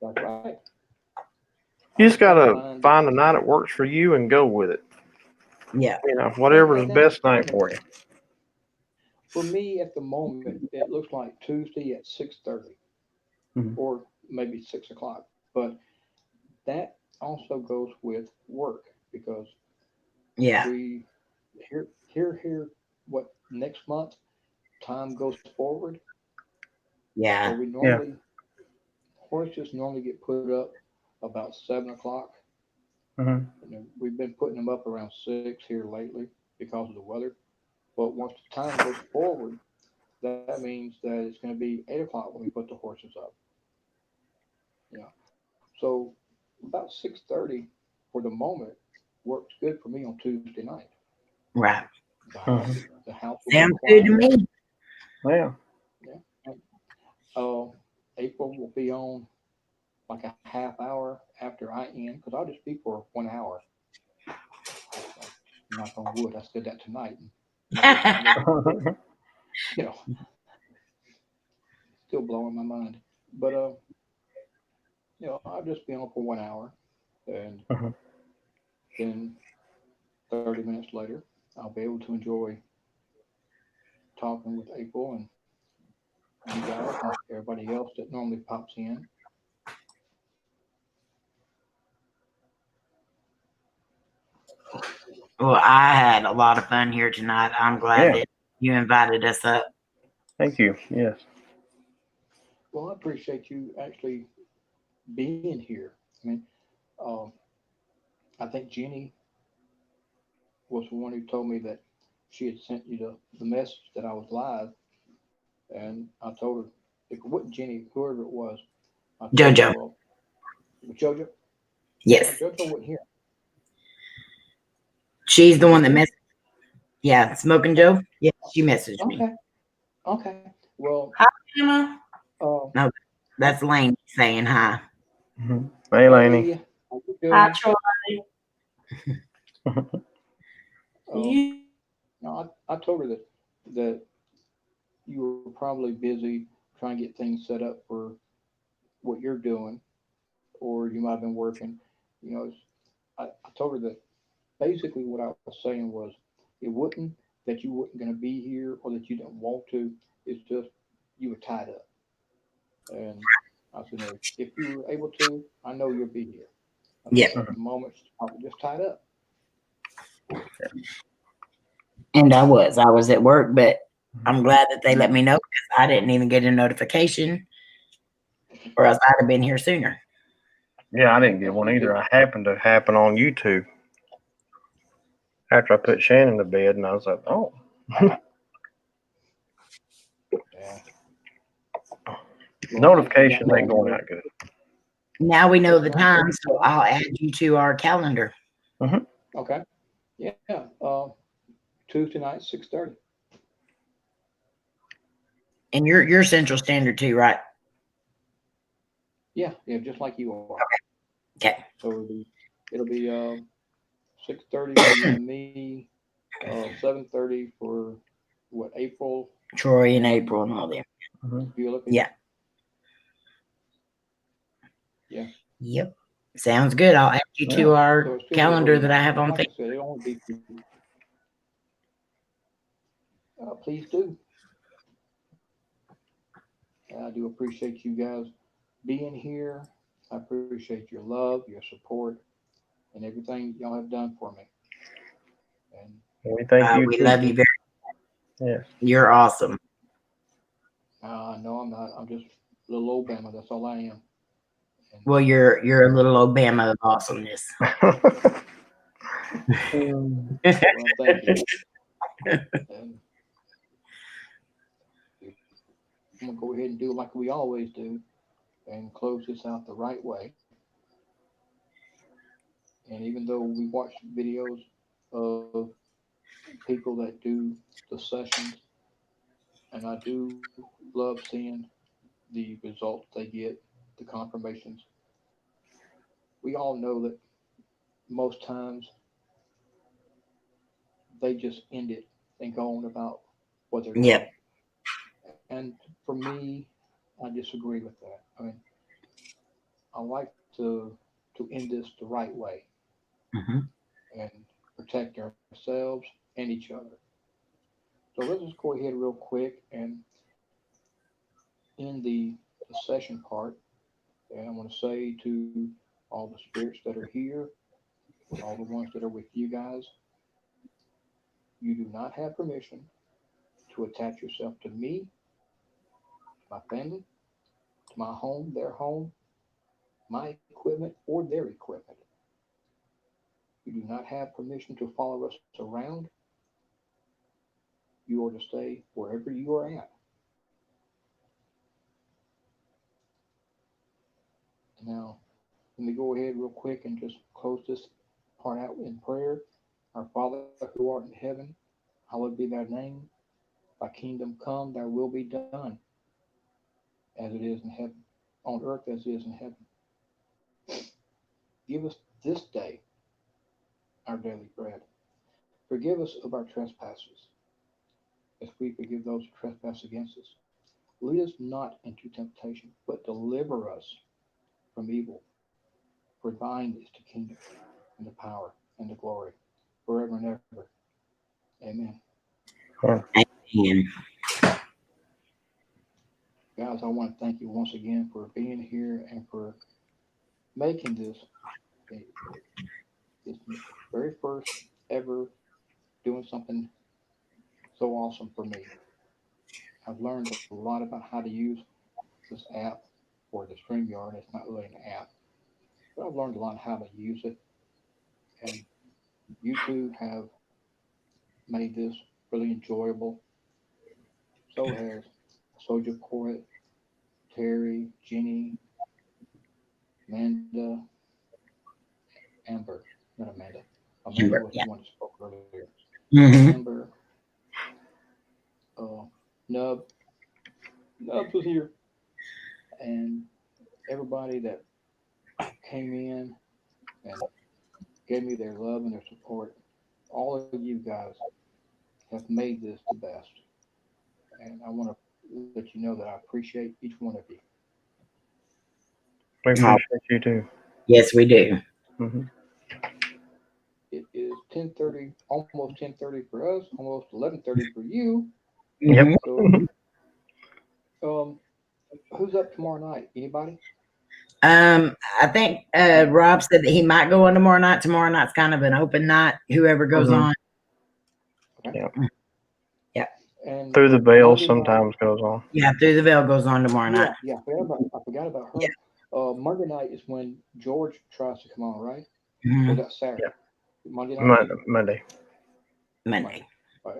That's right. I You just just got to gotta find find a night that works for you and go with it. Yeah. You know, whatever's the and that's best night for you. for me at the moment. It looks like Tuesday at 6:30 Mhm. or maybe 6 o'clock. But that also goes with work because Yeah. we here what next month time goes forward. So Yeah. we Yeah. normally horses normally get put up about 7 o'clock. Mhm. We've been putting them up around 6 here lately because of the weather. But once the time goes forward, that means that it's going to be 8 o'clock when we put the horses up. Yeah. So about 6:30 for the moment works good for me on Tuesday night. Right. Mhm. The house will be Sounds good to quiet. me. Yeah. Yeah. Uh, April will be on like a half hour after I end because I'll just be for 1 hour. So, knock on wood, I said that tonight. And you know, still blowing my mind. But I'll just be on for 1 hour, and Mhm. then 30 minutes later, I'll be able to enjoy talking with April and you guys and everybody else that normally pops in. Well, I had a lot of fun here tonight. I'm glad Yeah. that you invited us up. Thank you. Yes. Well, I appreciate you actually being here. I mean, um, I think Jenny was the one who told me that she had sent you the message that I was live, and I told her if it wasn't Jenny, whoever it was, I told her, Jojo. well, JoJo, Yes. JoJo wasn't here. She's the Was one it that Jenny? messaged. Yeah. Smoking Joe. Yeah. She messaged me. Okay, okay. Well, Hi, Emma. uh, No, that's Lane saying hi. Mhm. Hey, Laney. hey, how you Hi, doing? Troy. Um, You no, I told her that you were probably busy trying to get things set up for what you're doing, or you might have been working. I told her that basically what I was saying was it wouldn't that you weren't going to be here or that you didn't want to. It's just you were tied up. And I said, no, if you were able to, I know you'll be here. I Yeah. said, at the moment, she's probably just tied up. And I was at work, but I'm glad that they let me know because I didn't even get a notification or else I'd have been here sooner. Yeah, I didn't get one either. I happened to happen on YouTube after I put Shannon to bed, and I was like, oh. Yeah. Notifications ain't going out good. Now we know the time, so I'll add you to our calendar. Okay. Yeah. Tuesday night, 6:30. And you're Central Standard too, right? Yeah, just like you are. Okay. So it'll be 6:30 for you and me, 7:30 for what, April? Troy and April and all them. Beulah? Yeah. Yeah. Yep. Sounds good. I'll add you to our calendar that I have on like I said, it'll only be please do. I do appreciate you guys being here. I appreciate your love, your support, and everything y'all have done for me. And We thank you. We too. love you very much. Yes. You're awesome. no, I'm not. I'm just little Obama. That's all I am. And, Well, you're a little Obama of awesomeness. well, thank you. And I'm gonna go ahead and do like we always do, and close this out the right way. And even though we watch videos of people that do the sessions, and I do love seeing the results they get, the confirmations. We all know that most times they just end it and go on about what they're doing. Yep. And for me, I disagree with that. I mean, I like to end this the right way and protect ourselves and each other. So let's just go ahead real quick and in the session part. And I want to say to all the spirits that are here, all the ones that are with you guys, you do not have permission to attach yourself to me, to my family, to my home, their home, my equipment, or their equipment. You do not have permission to follow us around. You are to stay wherever you are at. Now, let me go ahead real quick and just close this part out in prayer. Our Father who art in heaven, hallowed be thy name. Thy kingdom come, thy will be done, as it is in heaven, on earth as it is in heaven. Give us this day our daily bread. Forgive us of our trespasses, as we forgive those who trespass against us. Lead us not into temptation, but deliver us from evil. For thine is the kingdom, and the power, and the glory, forever and ever. Amen. Amen. Guys, I want to thank you once again for being here and for making this very first ever doing something so awesome for me. I've learned a lot about how to use this app or the StreamYard. It's not really an app, but I've learned a lot how to use it. And you two have made this really enjoyable. So has Soja Court, Terry, Jenny, Amanda, Amber, not Amanda. Amanda was the one that spoke earlier. Amber, Nub was here, and everybody that came in and gave me their love and their support. All of you guys have made this the best, and I want to let you know that I appreciate each one of you. We appreciate you too. Yes, we do. It is 10:30, almost 10:30 for us, almost 11:30 for you. Yep. So, who's up tomorrow night? Anybody? I think Rob said that he might go on tomorrow night. Tomorrow night's kind of an open night. Whoever goes on. Okay. Yeah. And Through the Veil sometimes goes on. Yeah, Through the Veil goes on tomorrow night. Yeah, I forgot about her. Yeah. Monday night is when George tries to come on, right? Mhm. Or that's Saturday? Yeah. Monday night? Monday. Monday.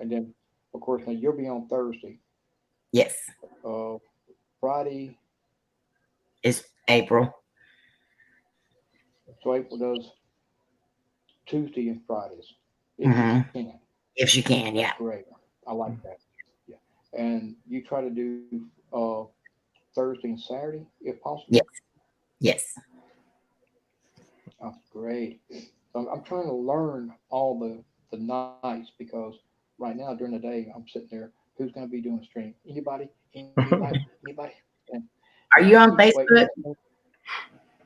And then, of course, now you'll be on Thursday. Yes. Friday, It's April. so April does Tuesday and Fridays. If Mhm. you can. If she can, yeah. Great. I like that. Yeah. And you try to do Thursday and Saturday if possible? Yes. Yes. Oh, great. I'm trying to learn all the nights because right now during the day I'm sitting there. Who's going to be doing a stream? Anybody? Anybody? Anybody? And Are you on wait, Facebook?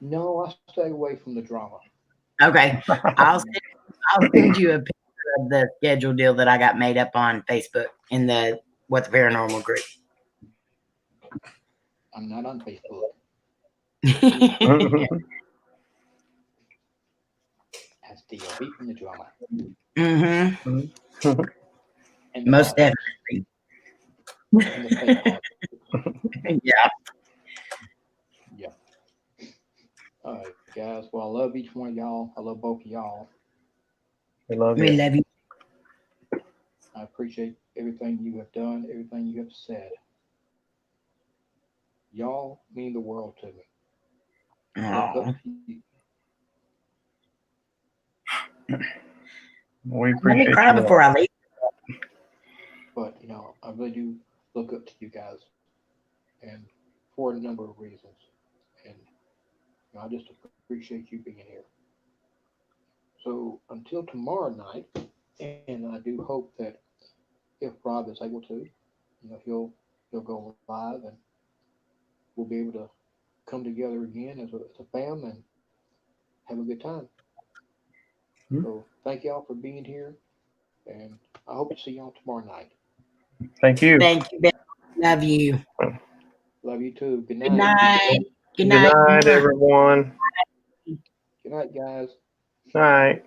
no, I stay away from the drama. Okay. I'll send you a picture of the schedule deal that I got made up on Facebook in the What's Paranormal group. I'm not on Facebook. I stay away from the drama. Mm-hmm. And the Most politics. definitely. And the fake politics. Yeah. Yeah. All right, guys. Well, I love each one of y'all. I love both of y'all. We love We you. love you. I appreciate everything you have done, everything you have said. Y'all mean the world to me. Look Aw. up to you. We Let appreciate me cry you. before I leave. But I really do look up to you guys, and for a number of reasons. And I just appreciate you being here. So until tomorrow night, and I do hope that if Rob is able to, he'll go live and we'll be able to come together again as a fam and have a good time. So thank y'all for being here, and I hope to see y'all tomorrow night. Thank you. Thank you, Ben. Love you. Love you too. Good Good night. night. Good Good night. night, everyone. Good night, guys. Night.